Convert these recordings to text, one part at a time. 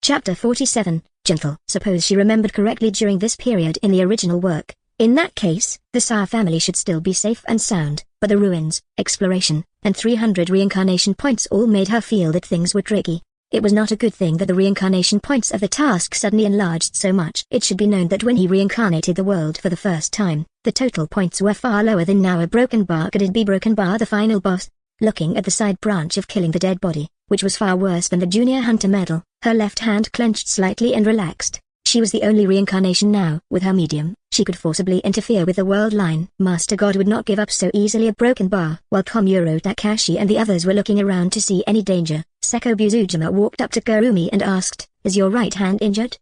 Chapter 47, Gentle. Suppose she remembered correctly during this period in the original work. In that case, the Saya family should still be safe and sound, but the ruins, exploration, and 300 reincarnation points all made her feel that things were tricky. It was not a good thing that the reincarnation points of the task suddenly enlarged so much. It should be known that when he reincarnated the world for the first time, the total points were far lower than now. A broken bar. Could it be broken bar, the final boss? Looking at the side branch of killing the dead body, which was far worse than the junior hunter medal, her left hand clenched slightly and relaxed. She was the only reincarnation now. With her medium, she could forcibly interfere with the world line. Master God would not give up so easily. A broken bar. While Takashi and the others were looking around to see any danger, Seko Buzujima walked up to Kurumi and asked, "Is your right hand injured?"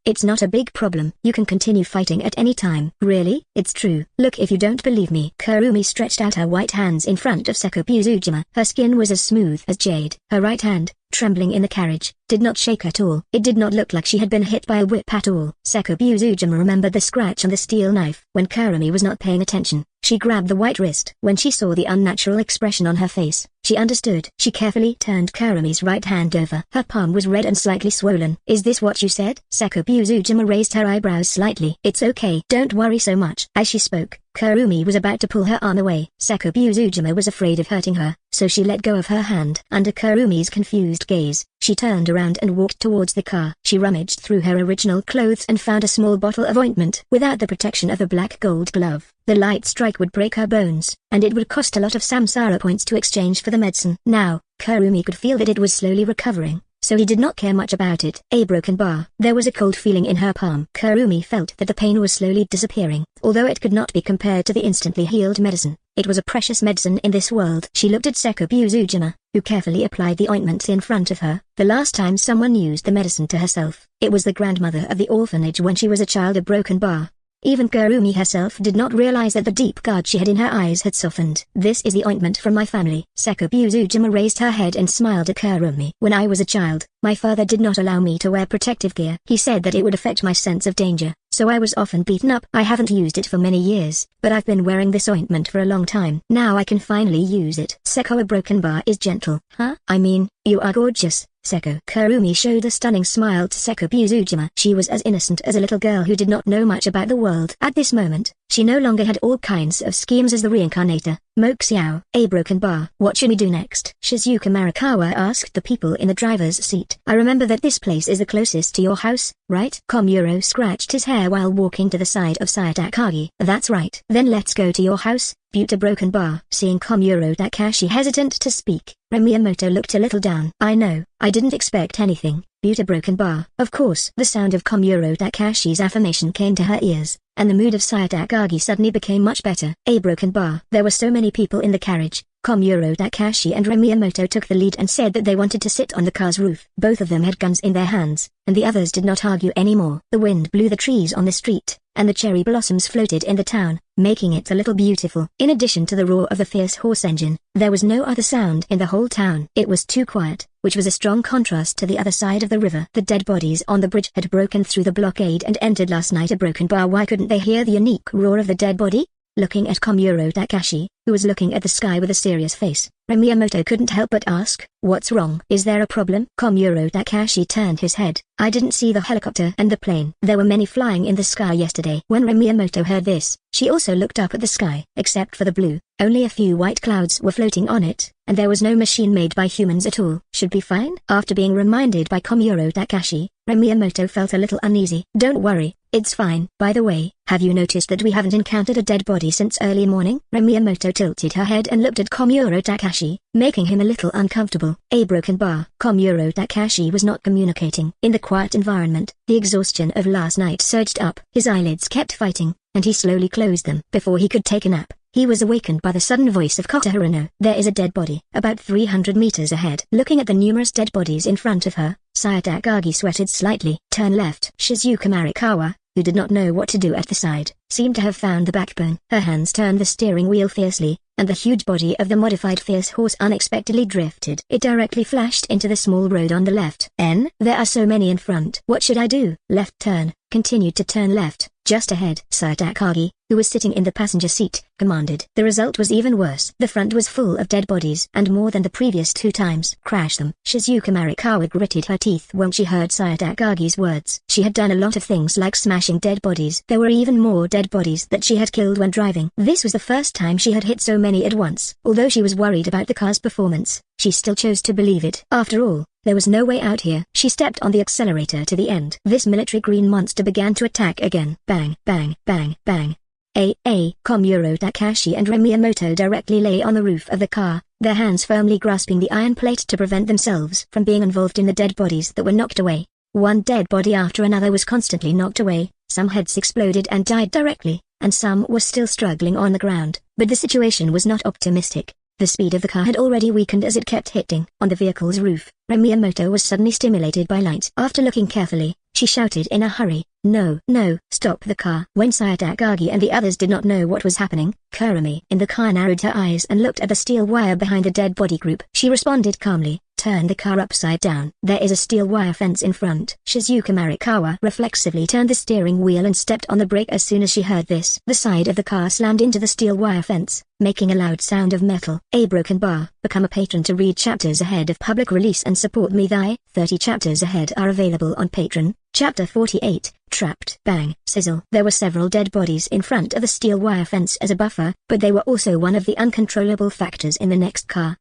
It's not a big problem. You can continue fighting at any time." "Really? It's true. Look if you don't believe me." Kurumi stretched out her white hands in front of Seko Buzujima. Her skin was as smooth as jade. Her right hand, trembling in the carriage, did not shake at all. It did not look like she had been hit by a whip at all. Seko Buzujima remembered the scratch on the steel knife. When Kurumi was not paying attention, she grabbed the white wrist. When she saw the unnatural expression on her face, she understood. She carefully turned Kurumi's right hand over. Her palm was red and slightly swollen. "Is this what you said?" Seko Buzujima raised her eyebrows slightly. "It's okay. Don't worry so much." As she spoke, Kurumi was about to pull her arm away. Seko Buzujima was afraid of hurting her, so she let go of her hand. Under Kurumi's confused gaze, she turned around and walked towards the car. She rummaged through her original clothes and found a small bottle of ointment. Without the protection of a black gold glove, the light strike would break her bones, and it would cost a lot of samsara points to exchange for the medicine. Now, Kurumi could feel that it was slowly recovering, so he did not care much about it. A broken bar. There was a cold feeling in her palm. Kurumi felt that the pain was slowly disappearing. Although it could not be compared to the instantly healed medicine, it was a precious medicine in this world. She looked at Seko Buzujima, who carefully applied the ointment in front of her. The last time someone used the medicine to herself, it was the grandmother of the orphanage when she was a child. A broken bar. Even Kurumi herself did not realize that the deep guard she had in her eyes had softened. "This is the ointment from my family." Seko Buzujima raised her head and smiled at Kurumi. "When I was a child, my father did not allow me to wear protective gear. He said that it would affect my sense of danger, so I was often beaten up. I haven't used it for many years, but I've been wearing this ointment for a long time. Now I can finally use it." "Seko, a broken bar is gentle." "Huh? I mean, you are gorgeous, Seko." Kurumi showed a stunning smile to Seko Buzujima. She was as innocent as a little girl who did not know much about the world. At this moment, she no longer had all kinds of schemes as the reincarnator. "Moxiao, a broken bar. What should we do next?" Shizuka Marikawa asked the people in the driver's seat. "I remember that this place is the closest to your house, right?" Komuro scratched his hair while walking to the side of Sayatakagi. "That's right." "Then let's go to your house, Butte." A broken bar. Seeing Komuro Takashi hesitant to speak, Miyamoto looked a little down. "I know, I didn't expect anything, Butte. A broken bar." Of course. The sound of Komuro Takashi's affirmation came to her ears, and the mood of Sayatakagi suddenly became much better. A broken bar. There were so many people in the carriage. Komuro Takashi and Miyamoto took the lead and said that they wanted to sit on the car's roof. Both of them had guns in their hands, and the others did not argue anymore. The wind blew the trees on the street, and the cherry blossoms floated in the town, making it a little beautiful. In addition to the roar of the fierce horse engine, there was no other sound in the whole town. It was too quiet, which was a strong contrast to the other side of the river. The dead bodies on the bridge had broken through the blockade and entered last night. A broken bar. Why couldn't they hear the unique roar of the dead body? Looking at Komuro Takashi, who was looking at the sky with a serious face, Miyamoto couldn't help but ask, "What's wrong? Is there a problem?" Komuro Takashi turned his head. "I didn't see the helicopter and the plane. There were many flying in the sky yesterday." When Miyamoto heard this, she also looked up at the sky. Except for the blue, only a few white clouds were floating on it, and there was no machine made by humans at all. "Should be fine." After being reminded by Komuro Takashi, Miyamoto felt a little uneasy. "Don't worry, it's fine." "By the way, have you noticed that we haven't encountered a dead body since early morning?" Miyamoto tilted her head and looked at Komuro Takashi, making him a little uncomfortable. A broken bar. Komuro Takashi was not communicating. In the quiet environment, the exhaustion of last night surged up. His eyelids kept fighting, and he slowly closed them. Before he could take a nap, he was awakened by the sudden voice of Kota Haruno. "There is a dead body, about 300 meters ahead." Looking at the numerous dead bodies in front of her, Sayatakagi sweated slightly. "Turn left." Shizuka Marikawa, who did not know what to do at the side, seemed to have found the backbone. Her hands turned the steering wheel fiercely, and the huge body of the modified fierce horse unexpectedly drifted. It directly flashed into the small road on the left. There are so many in front. What should I do?" "Left turn." Continued to turn left, Just ahead, Tokisakis, who was sitting in the passenger seat, commanded. The result was even worse. The front was full of dead bodies, and more than the previous 2 times. Crash them. Shizuka Marikawa gritted her teeth when she heard Tokisakis' words. She had done a lot of things like smashing dead bodies. There were even more dead bodies that she had killed when driving. This was the first time she had hit so many at once. Although she was worried about the car's performance, she still chose to believe it. After all, there was no way out here. She stepped on the accelerator to the end. This military green monster began to attack again. Bang, bang, bang, bang. Komuro-Takashi and Miyamoto directly lay on the roof of the car, their hands firmly grasping the iron plate to prevent themselves from being involved in the dead bodies that were knocked away. One dead body after another was constantly knocked away, some heads exploded and died directly, and some were still struggling on the ground. But the situation was not optimistic. The speed of the car had already weakened as it kept hitting on the vehicle's roof. Miyamoto was suddenly stimulated by light. After looking carefully, she shouted in a hurry, "No, no, stop the car." When Tokisakis and the others did not know what was happening, Kurumi in the car narrowed her eyes and looked at the steel wire behind the dead body group. She responded calmly, "Turn the car upside down. There is a steel wire fence in front." Shizuka Marikawa reflexively turned the steering wheel and stepped on the brake as soon as she heard this. The side of the car slammed into the steel wire fence, making a loud sound of metal. A broken bar. Become a patron to read chapters ahead of public release and support me. 30 chapters ahead are available on Patreon. Chapter 48, Trapped. Bang, sizzle. There were several dead bodies in front of the steel wire fence as a buffer, but they were also one of the uncontrollable factors in the next car.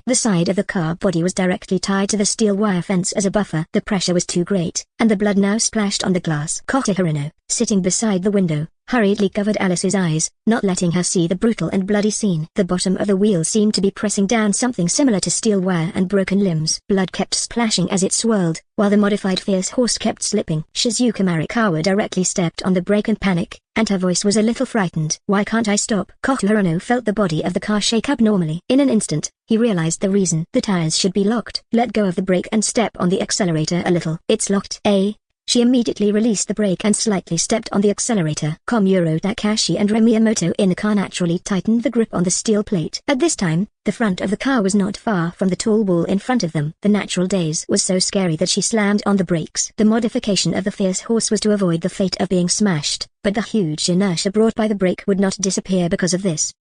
The side of the car body was directly tied to the steel wire fence as a buffer. The pressure was too great, and the blood now splashed on the glass. Kotoharino, sitting beside the window, hurriedly covered Alice's eyes, not letting her see the brutal and bloody scene. The bottom of the wheel seemed to be pressing down something similar to steel wire and broken limbs. Blood kept splashing as it swirled, while the modified fierce horse kept slipping. Shizuka Marikawa directly stepped on the brake in panic, and her voice was a little frightened. "Why can't I stop?" Kotoharino felt the body of the car shake abnormally. In an instant, he realized the reason. The tires should be locked. Let go of the brake and step on the accelerator a little. "It's locked." She immediately released the brake and slightly stepped on the accelerator. Komuro-Takashi and Miyamoto in the car naturally tightened the grip on the steel plate. At this time, the front of the car was not far from the tall wall in front of them. The natural daze was so scary that she slammed on the brakes. The modification of the fierce horse was to avoid the fate of being smashed, but the huge inertia brought by the brake would not disappear because of this.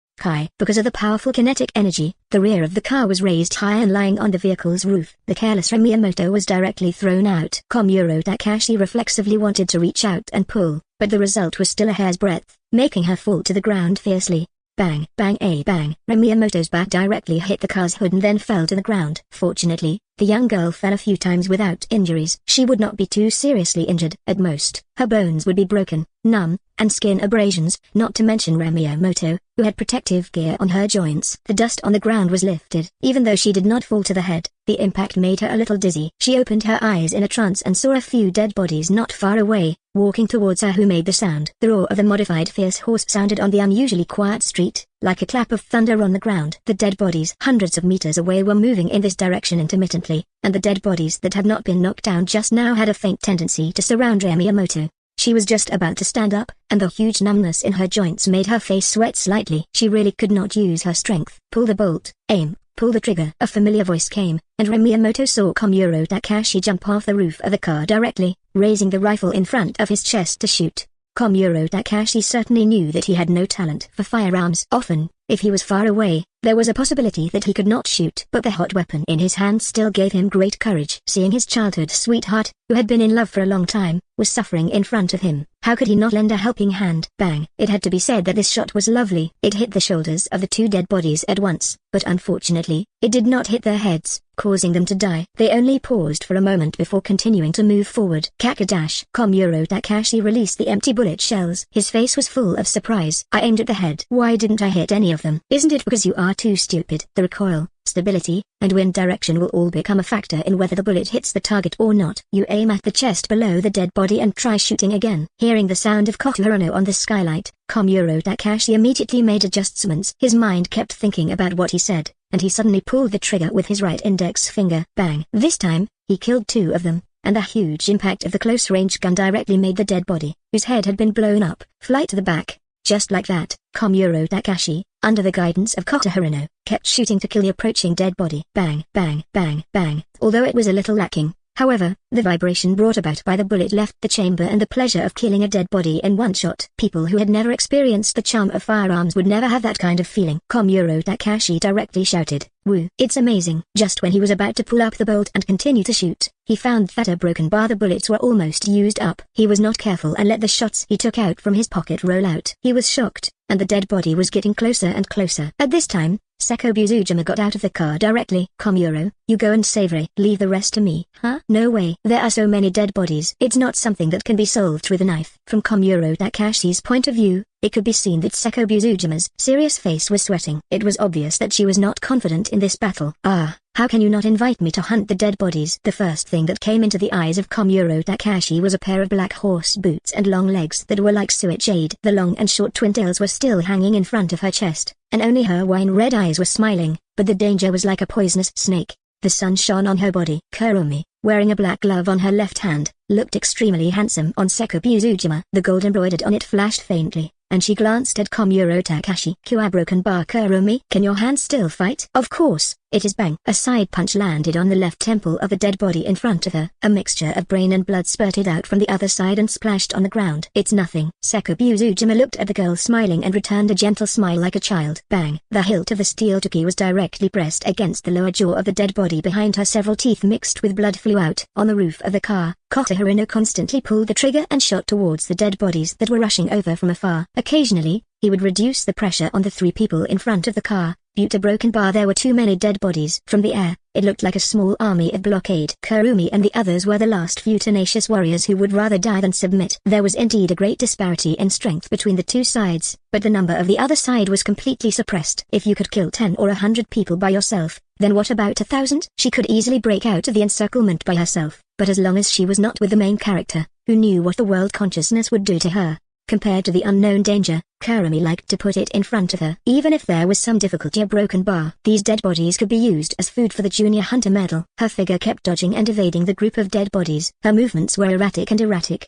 Because of the powerful kinetic energy, the rear of the car was raised high and lying on the vehicle's roof. The careless Miyamoto was directly thrown out. Komuro-Takashi reflexively wanted to reach out and pull, but the result was still a hair's breadth, making her fall to the ground fiercely. Bang, bang, bang. Miyamoto's back directly hit the car's hood and then fell to the ground. Fortunately, the young girl fell a few times without injuries. She would not be too seriously injured. At most, her bones would be broken, numb, and skin abrasions, not to mention Miyamoto, who had protective gear on her joints. The dust on the ground was lifted. Even though she did not fall to the head, the impact made her a little dizzy. She opened her eyes in a trance and saw a few dead bodies not far away, walking towards her. Who made the sound? The roar of the modified fierce horse sounded on the unusually quiet street, like a clap of thunder on the ground. The dead bodies hundreds of meters away were moving in this direction intermittently, and the dead bodies that had not been knocked down just now had a faint tendency to surround Miyamoto. She was just about to stand up, and the huge numbness in her joints made her face sweat slightly. She really could not use her strength. "Pull the bolt, aim, pull the trigger." A familiar voice came, and Miyamoto saw Komuro-Takashi jump off the roof of the car directly, raising the rifle in front of his chest to shoot. Komuro-Takashi certainly knew that he had no talent for firearms. Often, if he was far away, there was a possibility that he could not shoot. But the hot weapon in his hand still gave him great courage. Seeing his childhood sweetheart, who had been in love for a long time, was suffering in front of him, how could he not lend a helping hand? Bang! It had to be said that this shot was lovely. It hit the shoulders of the 2 dead bodies at once, but unfortunately, it did not hit their heads, causing them to die. They only paused for a moment before continuing to move forward. Kakadash! Komuro-Takashi released the empty bullet shells. His face was full of surprise. "I aimed at the head. Why didn't I hit any of them?" "Isn't it because you are too stupid? The recoil, stability, and wind direction will all become a factor in whether the bullet hits the target or not. You aim at the chest below the dead body and try shooting again." Hearing the sound of Kotoharino on the skylight, Komuro-Takashi immediately made adjustments. His mind kept thinking about what he said, and he suddenly pulled the trigger with his right index finger. Bang! This time, he killed 2 of them, and the huge impact of the close-range gun directly made the dead body, whose head had been blown up, fly to the back. Just like that, Komuro-Takashi, under the guidance of Kotoharino, kept shooting to kill the approaching dead body. Bang, bang, bang, bang. Although it was a little lacking, However, the vibration brought about by the bullet left the chamber, and the pleasure of killing a dead body in one shot. People who had never experienced the charm of firearms would never have that kind of feeling. Komuro Takashi directly shouted, "Woo, it's amazing." Just when he was about to pull up the bolt and continue to shoot, he found that a broken bar. The bullets were almost used up. He was not careful and let the shots he took out from his pocket roll out. He was shocked, and the dead body was getting closer and closer. At this time, Sekobuzujima got out of the car directly. "Komuro, you go and save Rei. Leave the rest to me." "Huh? No way. There are so many dead bodies. It's not something that can be solved with a knife." From Komuro Takashi's point of view, it could be seen that Sekobuzujima's serious face was sweating. It was obvious that she was not confident in this battle. "Ah, how can you not invite me to hunt the dead bodies?" The first thing that came into the eyes of Komuro Takashi was a pair of black horse boots and long legs that were like suet jade. The long and short twin tails were still hanging in front of her chest, and only her wine-red eyes were smiling, but the danger was like a poisonous snake. The sun shone on her body. Kurumi, wearing a black glove on her left hand, looked extremely handsome on Sekobuzujima. The gold embroidered on it flashed faintly, and she glanced at Komuro Takashi. "A broken bar, Kurumi. Can your hand still fight?" "Of course." It is bang. A side punch landed on the left temple of the dead body in front of her. A mixture of brain and blood spurted out from the other side and splashed on the ground. "It's nothing." Sekobuzujima looked at the girl smiling and returned a gentle smile like a child. Bang. The hilt of the steel toki was directly pressed against the lower jaw of the dead body behind her. Several teeth mixed with blood flew out. On the roof of the car, Kotoharino constantly pulled the trigger and shot towards the dead bodies that were rushing over from afar. Occasionally, he would reduce the pressure on the three people in front of the car. Due to broken bar, there were too many dead bodies. From the air, it looked like a small army of blockade. Kurumi and the others were the last few tenacious warriors who would rather die than submit. There was indeed a great disparity in strength between the two sides, but the number of the other side was completely suppressed. If you could kill 10 or 100 people by yourself, then what about 1,000? She could easily break out of the encirclement by herself, but as long as she was not with the main character, who knew what the world consciousness would do to her, compared to the unknown danger, Kurumi liked to put it in front of her. Even if there was some difficulty, a broken bar, these dead bodies could be used as food for the junior hunter medal. Her figure kept dodging and evading the group of dead bodies. Her movements were erratic.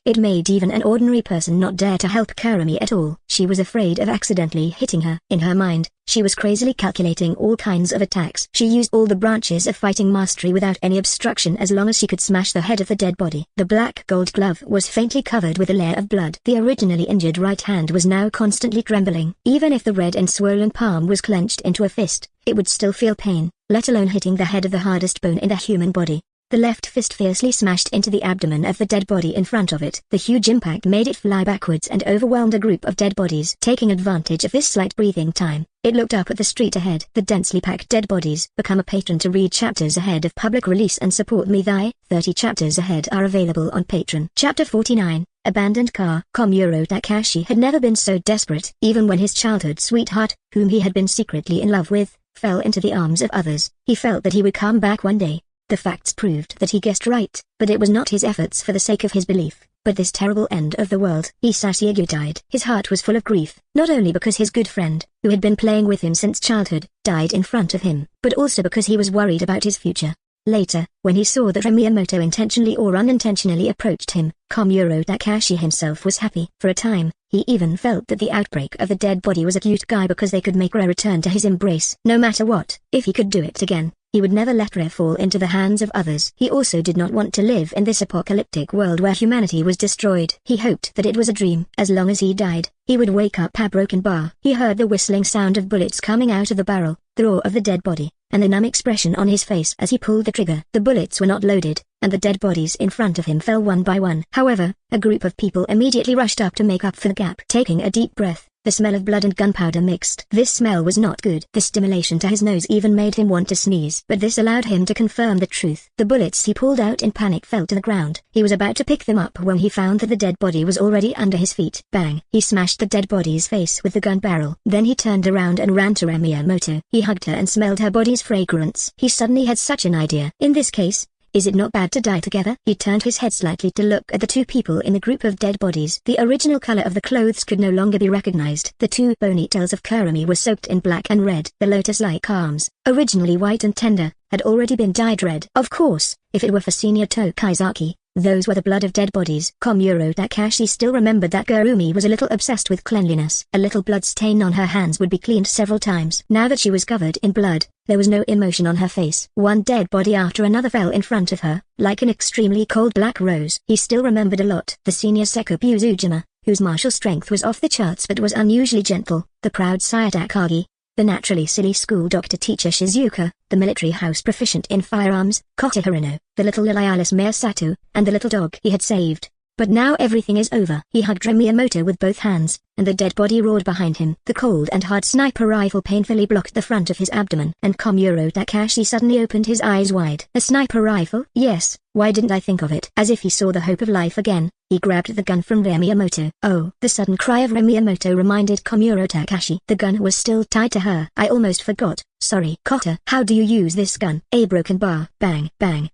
It made even an ordinary person not dare to help Kurumi at all. She was afraid of accidentally hitting her. In her mind, she was crazily calculating all kinds of attacks. She used all the branches of fighting mastery without any obstruction as long as she could smash the head of the dead body. The black gold glove was faintly covered with a layer of blood. The originally injured right hand was now constantly trembling. Even if the red and swollen palm was clenched into a fist, it would still feel pain, let alone hitting the head of the hardest bone in the human body. The left fist fiercely smashed into the abdomen of the dead body in front of it. The huge impact made it fly backwards and overwhelmed a group of dead bodies. Taking advantage of this slight breathing time, it looked up at the street ahead. The densely packed dead bodies. Become a patron to read chapters ahead of public release and support me. 30 chapters ahead are available on Patreon. Chapter 49. Abandoned car. Komuro Takashi had never been so desperate. Even when his childhood sweetheart, whom he had been secretly in love with, fell into the arms of others, he felt that he would come back one day. The facts proved that he guessed right, but it was not his efforts for the sake of his belief, but this terrible end of the world. Isashige died. His heart was full of grief, not only because his good friend, who had been playing with him since childhood, died in front of him, but also because he was worried about his future. Later, when he saw that Miyamoto intentionally or unintentionally approached him, Komuro Takashi himself was happy. For a time, he even felt that the outbreak of the dead body was a cute guy because they could make Rei return to his embrace. No matter what, if he could do it again, he would never let Rei fall into the hands of others. He also did not want to live in this apocalyptic world where humanity was destroyed. He hoped that it was a dream. As long as he died, he would wake up a broken bar. He heard the whistling sound of bullets coming out of the barrel, the roar of the dead body, and the numb expression on his face as he pulled the trigger. The bullets were not loaded, and the dead bodies in front of him fell one by one. However, a group of people immediately rushed up to make up for the gap. Taking a deep breath, the smell of blood and gunpowder mixed. This smell was not good. The stimulation to his nose even made him want to sneeze. But this allowed him to confirm the truth. The bullets he pulled out in panic fell to the ground. He was about to pick them up when he found that the dead body was already under his feet. Bang! He smashed the dead body's face with the gun barrel. Then he turned around and ran to Miyamoto. He hugged her and smelled her body's fragrance. He suddenly had such an idea. In this case, is it not bad to die together? He turned his head slightly to look at the two people in the group of dead bodies. The original color of the clothes could no longer be recognized. The two ponytails of Kurumi were soaked in black and red. The lotus-like arms, originally white and tender, had already been dyed red. Of course, if it were for Senior Tokisaki, Those were the blood of dead bodies. KUMO-Takashi still remembered that Kurumi was a little obsessed with cleanliness. A little blood stain on her hands would be cleaned several times. Now that she was covered in blood, there was no emotion on her face. One dead body after another fell in front of her, like an extremely cold black rose. He still remembered a lot. The senior Sekku Uzujima, whose martial strength was off the charts but was unusually gentle, the proud Tokisakis, the naturally silly school doctor teacher Shizuka, the military house proficient in firearms, Kota Hirano, the little Lilialis Mayor Sato, and the little dog he had saved. But now everything is over. He hugged Miyamoto with both hands, and the dead body roared behind him. The cold and hard sniper rifle painfully blocked the front of his abdomen, and KUMO-Takashi suddenly opened his eyes wide. A sniper rifle? Yes, why didn't I think of it? As if he saw the hope of life again, he grabbed the gun from Miyamoto. Oh! The sudden cry of Miyamoto reminded KUMO-Takashi. The gun was still tied to her. I almost forgot. Sorry. Kota, how do you use this gun? A broken bar. Bang, bang.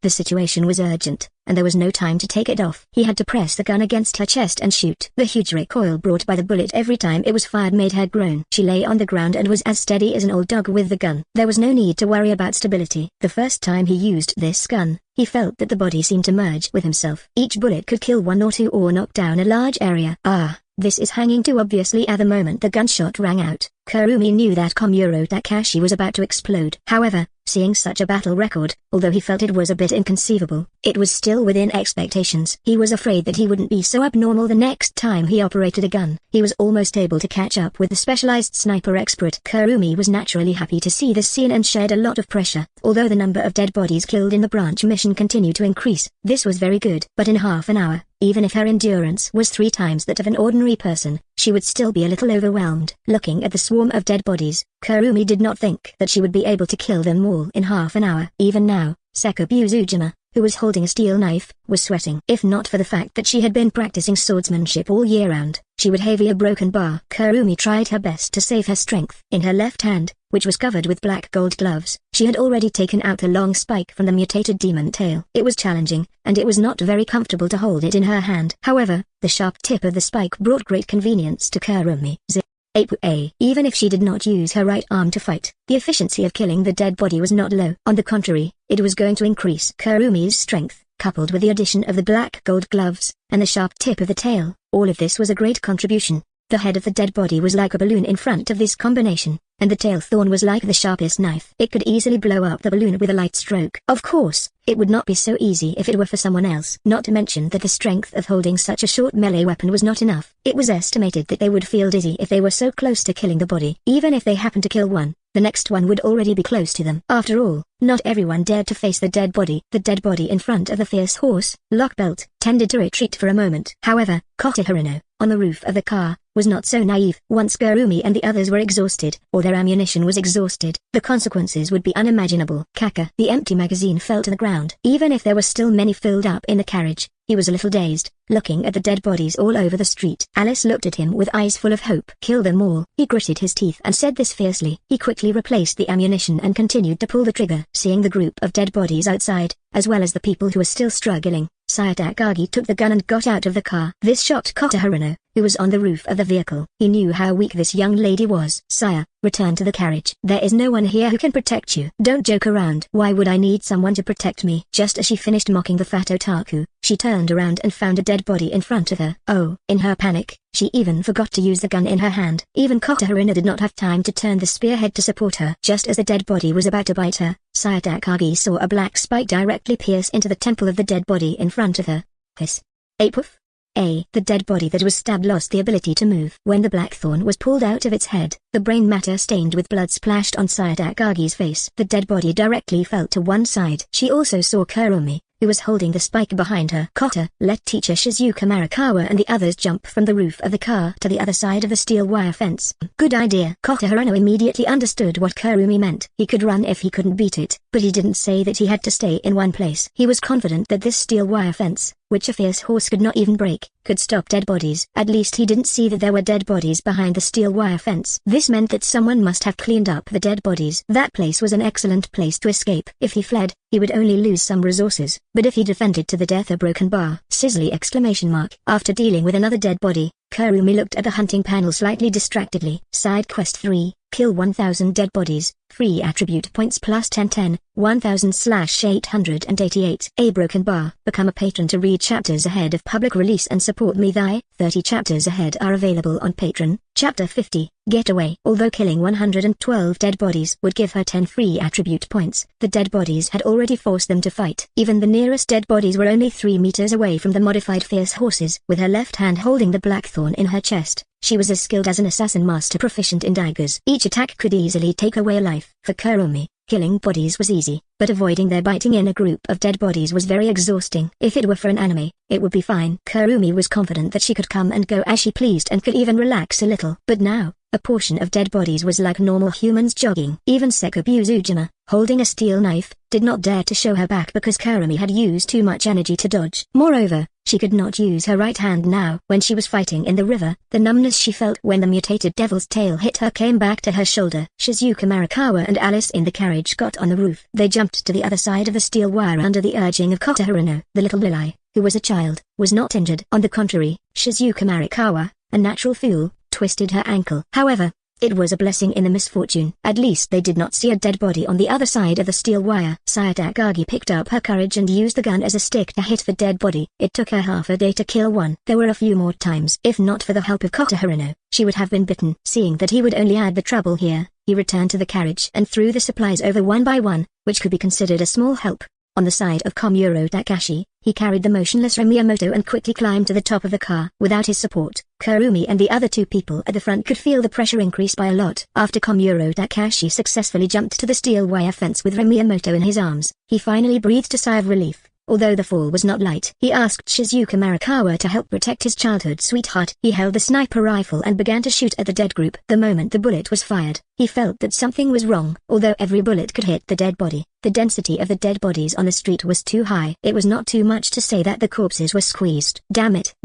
The situation was urgent, and there was no time to take it off. He had to press the gun against her chest and shoot. The huge recoil brought by the bullet every time it was fired made her groan. She lay on the ground and was as steady as an old dog with the gun. There was no need to worry about stability. The first time he used this gun, he felt that the body seemed to merge with himself. Each bullet could kill one or two or knock down a large area. This is hanging too obviously. At the moment the gunshot rang out, Kurumi knew that KUMO-Takashi was about to explode. However, seeing such a battle record, although he felt it was a bit inconceivable, it was still within expectations. He was afraid that he wouldn't be so abnormal the next time he operated a gun. He was almost able to catch up with the specialized sniper expert. Kurumi was naturally happy to see this scene and shared a lot of pressure. Although the number of dead bodies killed in the branch mission continued to increase, this was very good. But in half an hour, even if her endurance was 3 times that of an ordinary person, she would still be a little overwhelmed. Looking at the swarm of dead bodies, Kurumi did not think that she would be able to kill them all in half an hour. Even now, Sekku Uzujima, who was holding a steel knife, was sweating. If not for the fact that she had been practicing swordsmanship all year round, she would have a broken bar. Kurumi tried her best to save her strength. In her left hand, which was covered with black gold gloves, she had already taken out the long spike from the mutated demon tail. It was challenging, and it was not very comfortable to hold it in her hand. However, the sharp tip of the spike brought great convenience to Kurumi. Even if she did not use her right arm to fight, the efficiency of killing the dead body was not low. On the contrary, it was going to increase. Kurumi's strength, coupled with the addition of the black gold gloves, and the sharp tip of the tail, all of this was a great contribution. The head of the dead body was like a balloon in front of this combination, and the tail thorn was like the sharpest knife. It could easily blow up the balloon with a light stroke. Of course, it would not be so easy if it were for someone else. Not to mention that the strength of holding such a short melee weapon was not enough. It was estimated that they would feel dizzy if they were so close to killing the body. Even if they happened to kill one, the next one would already be close to them. After all, not everyone dared to face the dead body. The dead body in front of the fierce horse, Lockbelt, tended to retreat for a moment. However, Kota Hirano, on the roof of the car, was not so naive. Once Kurumi and the others were exhausted, or their ammunition was exhausted, the consequences would be unimaginable. Kaka. The empty magazine fell to the ground. Even if there were still many filled up in the carriage, he was a little dazed, looking at the dead bodies all over the street. Alice looked at him with eyes full of hope. Kill them all. He gritted his teeth and said this fiercely. He quickly replaced the ammunition and continued to pull the trigger. Seeing the group of dead bodies outside, as well as the people who were still struggling, Tokisakis took the gun and got out of the car. This shocked Kota Hirano, who was on the roof of the vehicle. He knew how weak this young lady was. Sire, return to the carriage. There is no one here who can protect you. Don't joke around. Why would I need someone to protect me? Just as she finished mocking the fat otaku, she turned around and found a dead body in front of her. Oh, in her panic, she even forgot to use the gun in her hand. Even Kota Hirano did not have time to turn the spearhead to support her. Just as the dead body was about to bite her, Tokisakis saw a black spike directly pierce into the temple of the dead body in front of her. Hiss. Poof. The dead body that was stabbed lost the ability to move. When the blackthorn was pulled out of its head, the brain matter stained with blood splashed on Tokisakis' face. The dead body directly fell to one side. She also saw Kurumi, who was holding the spike behind her. Kota, let teacher Shizuka Marikawa and the others jump from the roof of the car to the other side of the steel wire fence. Good idea. Kota Hirano immediately understood what Kurumi meant. He could run if he couldn't beat it, but he didn't say that he had to stay in one place. He was confident that this steel wire fence, which a fierce horse could not even break, could stop dead bodies. At least he didn't see that there were dead bodies behind the steel wire fence. This meant that someone must have cleaned up the dead bodies. That place was an excellent place to escape. If he fled, he would only lose some resources, but if he defended to the death a broken bar. Sizzly exclamation mark. After dealing with another dead body, Kurumi looked at the hunting panel slightly distractedly. Side quest 3, Kill 1000 dead bodies, free attribute points plus 1010, 1000/888. A broken bar. Become a patron to read chapters ahead of public release and support me. Thy 30 chapters ahead are available on Patreon. Chapter 50, Getaway. Although killing 112 dead bodies would give her 10 free attribute points, the dead bodies had already forced them to fight. Even the nearest dead bodies were only 3 meters away from the modified fierce horses. With her left hand holding the blackthorn in her chest, she was as skilled as an assassin master, proficient in daggers. Each attack could easily take away a life. For Kurumi, killing bodies was easy, but avoiding their biting in a group of dead bodies was very exhausting. If it were for an anime, it would be fine. Kurumi was confident that she could come and go as she pleased and could even relax a little. But now, a portion of dead bodies was like normal humans jogging. Even Sekobuzujima, holding a steel knife, did not dare to show her back because Kurumi had used too much energy to dodge. Moreover, she could not use her right hand now. When she was fighting in the river, the numbness she felt when the mutated devil's tail hit her came back to her shoulder. Shizuka Marikawa and Alice in the carriage got on the roof. They jumped to the other side of the steel wire under the urging of Kota Hirano. The little Lilai, who was a child, was not injured. On the contrary, Shizuka Marikawa, a natural fool, twisted her ankle. However, it was a blessing in the misfortune. At least they did not see a dead body on the other side of the steel wire. Sayatakagi picked up her courage and used the gun as a stick to hit the dead body. It took her half a day to kill one. There were a few more times. If not for the help of Kota Hirano, she would have been bitten. Seeing that he would only add the trouble here, he returned to the carriage and threw the supplies over one by one, which could be considered a small help. On the side of Komuro Takashi, he carried the motionless Miyamoto and quickly climbed to the top of the car. Without his support, Kurumi and the other 2 people at the front could feel the pressure increase by a lot. After Komuro Takashi successfully jumped to the steel wire fence with Miyamoto in his arms, he finally breathed a sigh of relief. Although the fall was not light, he asked Shizuka Marikawa to help protect his childhood sweetheart. He held the sniper rifle and began to shoot at the dead group. The moment the bullet was fired, he felt that something was wrong. Although every bullet could hit the dead body, the density of the dead bodies on the street was too high. It was not too much to say that the corpses were squeezed. Damn it,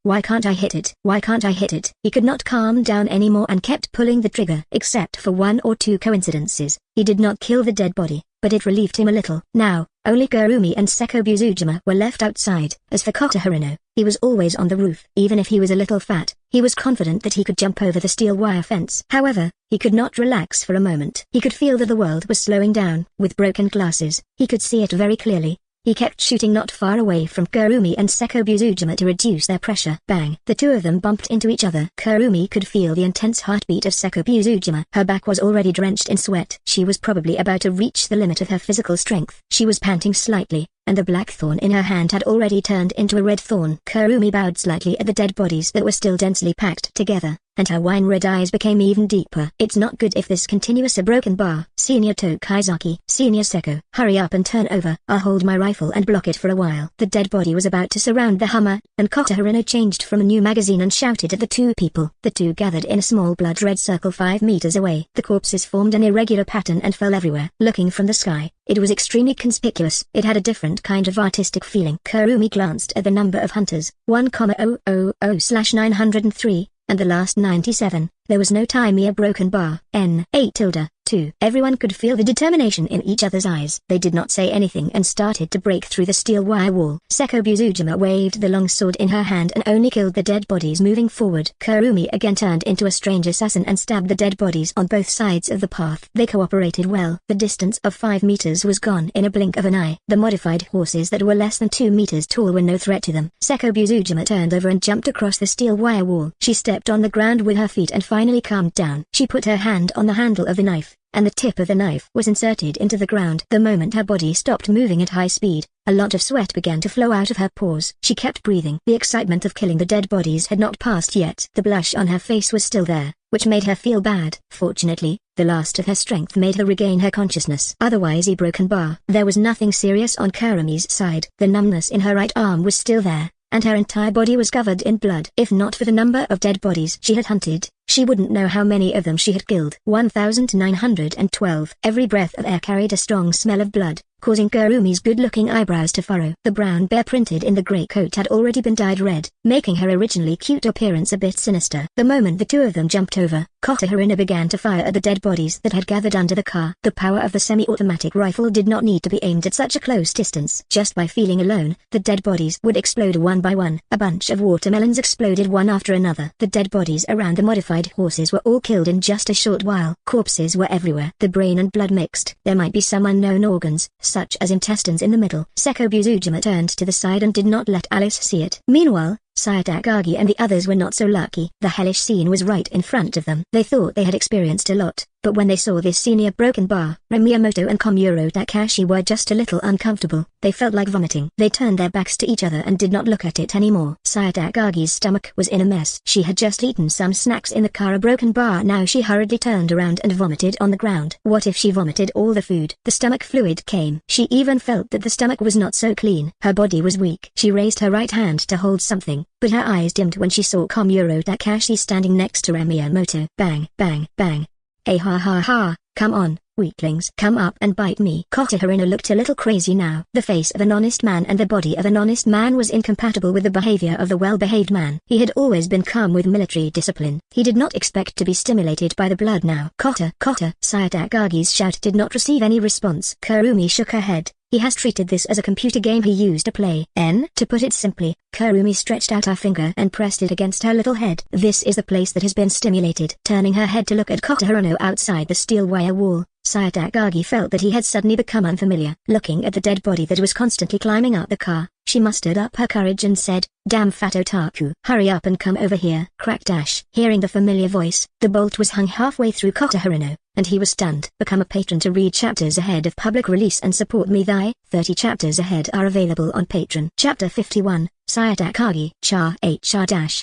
why can't I hit it? Why can't I hit it? He could not calm down anymore and kept pulling the trigger. Except for 1 or 2 coincidences, he did not kill the dead body, but it relieved him a little. Now, only Kurumi and Sekobuzujima were left outside. As for Kota Hirano, he was always on the roof. Even if he was a little fat, he was confident that he could jump over the steel wire fence. However, he could not relax for a moment. He could feel that the world was slowing down. With broken glasses, he could see it very clearly. He kept shooting not far away from Kurumi and Sekobuzujima to reduce their pressure. Bang! The 2 of them bumped into each other. Kurumi could feel the intense heartbeat of Sekobuzujima. Her back was already drenched in sweat. She was probably about to reach the limit of her physical strength. She was panting slightly, and the blackthorn in her hand had already turned into a red thorn. Kurumi bowed slightly at the dead bodies that were still densely packed together, and her wine-red eyes became even deeper. It's not good if this continues a broken bar. Senior Tokisakis, Senior Seko, hurry up and turn over. I'll hold my rifle and block it for a while. The dead body was about to surround the Hummer, and Kota Hirano changed from a new magazine and shouted at the 2 people. The 2 gathered in a small blood-red circle 5 meters away. The corpses formed an irregular pattern and fell everywhere. Looking from the sky, it was extremely conspicuous. It had a different kind of artistic feeling. Kurumi glanced at the number of hunters, 1,000/903, and the last 97. There was no time. A broken bar. N8-2. Everyone could feel the determination in each other's eyes. They did not say anything and started to break through the steel wire wall. Sekobuzujima waved the long sword in her hand and only killed the dead bodies moving forward. Kurumi again turned into a strange assassin and stabbed the dead bodies on both sides of the path. They cooperated well. The distance of 5 meters was gone in a blink of an eye. The modified horses that were less than 2 meters tall were no threat to them. Sekobuzujima turned over and jumped across the steel wire wall. She stepped on the ground with her feet and finally calmed down. She put her hand on the handle of the knife, and the tip of the knife was inserted into the ground. The moment her body stopped moving at high speed, a lot of sweat began to flow out of her pores. She kept breathing. The excitement of killing the dead bodies had not passed yet. The blush on her face was still there, which made her feel bad. Fortunately, the last of her strength made her regain her consciousness. Otherwise a broken bar. There was nothing serious on Kurumi's side. The numbness in her right arm was still there, and her entire body was covered in blood. If not for the number of dead bodies she had hunted, she wouldn't know how many of them she had killed. 1912. Every breath of air carried a strong smell of blood, causing Kurumi's good-looking eyebrows to furrow. The brown bear printed in the grey coat had already been dyed red, making her originally cute appearance a bit sinister. The moment the 2 of them jumped over, Kota Haruna began to fire at the dead bodies that had gathered under the car. The power of the semi-automatic rifle did not need to be aimed at such a close distance. Just by feeling alone, the dead bodies would explode one by one. A bunch of watermelons exploded one after another. The dead bodies around the modified horses were all killed in just a short while. Corpses were everywhere. The brain and blood mixed. There might be some unknown organs, such as intestines in the middle. Sekobuzujima turned to the side and did not let Alice see it. Meanwhile, Takagi and the others were not so lucky. The hellish scene was right in front of them. They thought they had experienced a lot, but when they saw this scene, a broken bar, Miyamoto and Komuro Takashi were just a little uncomfortable. They felt like vomiting. They turned their backs to each other and did not look at it anymore. Takagi's stomach was in a mess. She had just eaten some snacks in the car, a broken bar. Now she hurriedly turned around and vomited on the ground. What if she vomited all the food? The stomach fluid came. She even felt that the stomach was not so clean. Her body was weak. She raised her right hand to hold something, but her eyes dimmed when she saw Komuro Takashi standing next to Miyamoto. Bang, bang, bang. Ha ha ha, come on, weaklings. Come up and bite me. Kota Haruna looked a little crazy now. The face of an honest man and the body of an honest man was incompatible with the behavior of the well-behaved man. He had always been calm with military discipline. He did not expect to be stimulated by the blood now. Kota, Takagi's shout did not receive any response. Kurumi shook her head. He has treated this as a computer game he used to play. To put it simply, Kurumi stretched out her finger and pressed it against her little head. This is the place that has been stimulated. Turning her head to look at Kota Haruna outside the steel wire wall, Takagi felt that he had suddenly become unfamiliar. Looking at the dead body that was constantly climbing out the car, she mustered up her courage and said, "Damn fat otaku, hurry up and come over here." Crack dash. Hearing the familiar voice, the bolt was hung halfway through Kota Haruna, and he was stunned. Become a patron to read chapters ahead of public release and support me. 30 chapters ahead are available on Patreon. Chapter 51, Takagi.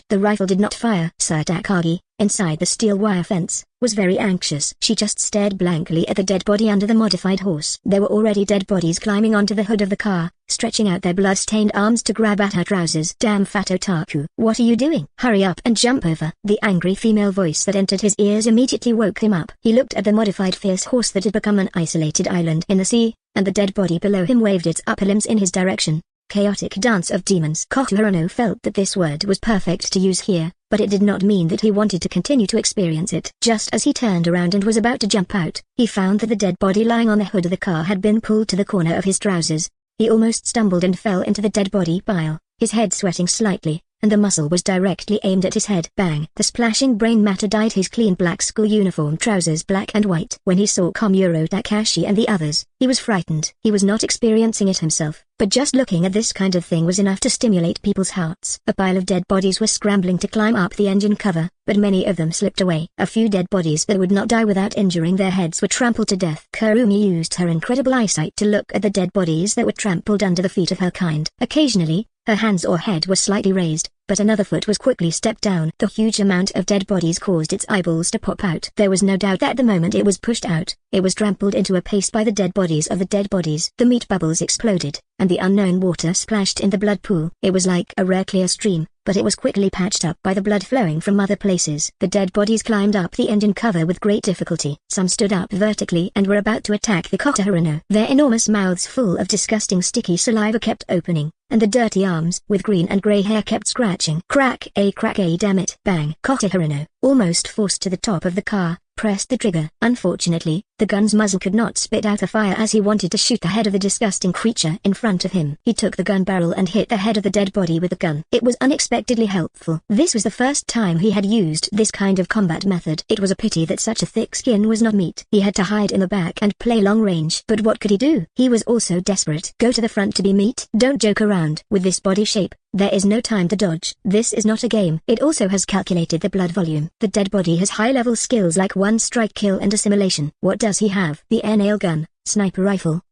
The rifle did not fire. Takagi, inside the steel wire fence, was very anxious. She just stared blankly at the dead body under the modified horse. There were already dead bodies climbing onto the hood of the car, stretching out their blood-stained arms to grab at her trousers. "Damn fat otaku, what are you doing? Hurry up and jump over." The angry female voice that entered his ears immediately woke him up. He looked at the modified fierce horse that had become an isolated island in the sea, and the dead body below him waved its upper limbs in his direction. Chaotic dance of demons. Kota Haruna felt that this word was perfect to use here, but it did not mean that he wanted to continue to experience it. Just as he turned around and was about to jump out, he found that the dead body lying on the hood of the car had been pulled to the corner of his trousers. He almost stumbled and fell into the dead body pile, his head sweating slightly, and the muzzle was directly aimed at his head. Bang! The splashing brain matter dyed his clean black school uniform trousers black and white. When he saw Komuro Takashi and the others, he was frightened. He was not experiencing it himself, but just looking at this kind of thing was enough to stimulate people's hearts. A pile of dead bodies were scrambling to climb up the engine cover, but many of them slipped away. A few dead bodies that would not die without injuring their heads were trampled to death. Kurumi used her incredible eyesight to look at the dead bodies that were trampled under the feet of her kind. Occasionally, her hands or head were slightly raised, but another foot was quickly stepped down. The huge amount of dead bodies caused its eyeballs to pop out. There was no doubt that the moment it was pushed out, it was trampled into a paste by the dead bodies of the dead bodies. The meat bubbles exploded, and the unknown water splashed in the blood pool. It was like a rare clear stream, but it was quickly patched up by the blood flowing from other places. The dead bodies climbed up the engine cover with great difficulty. Some stood up vertically and were about to attack the Kota Haruna. Their enormous mouths full of disgusting sticky saliva kept opening, and the dirty arms with green and grey hair kept scratching. Crack a damn it. Bang! Kota Haruna, almost forced to the top of the car, pressed the trigger. Unfortunately, the gun's muzzle could not spit out a fire as he wanted to shoot the head of the disgusting creature in front of him. He took the gun barrel and hit the head of the dead body with the gun. It was unexpectedly helpful. This was the first time he had used this kind of combat method. It was a pity that such a thick skin was not meat. He had to hide in the back and play long range. But what could he do? He was also desperate. Go to the front to be meat? Don't joke around. With this body shape, there is no time to dodge. This is not a game. It also has calculated the blood volume. The dead body has high-level skills like one-strike kill and assimilation. What does he have? The air nail gun, sniper rifle.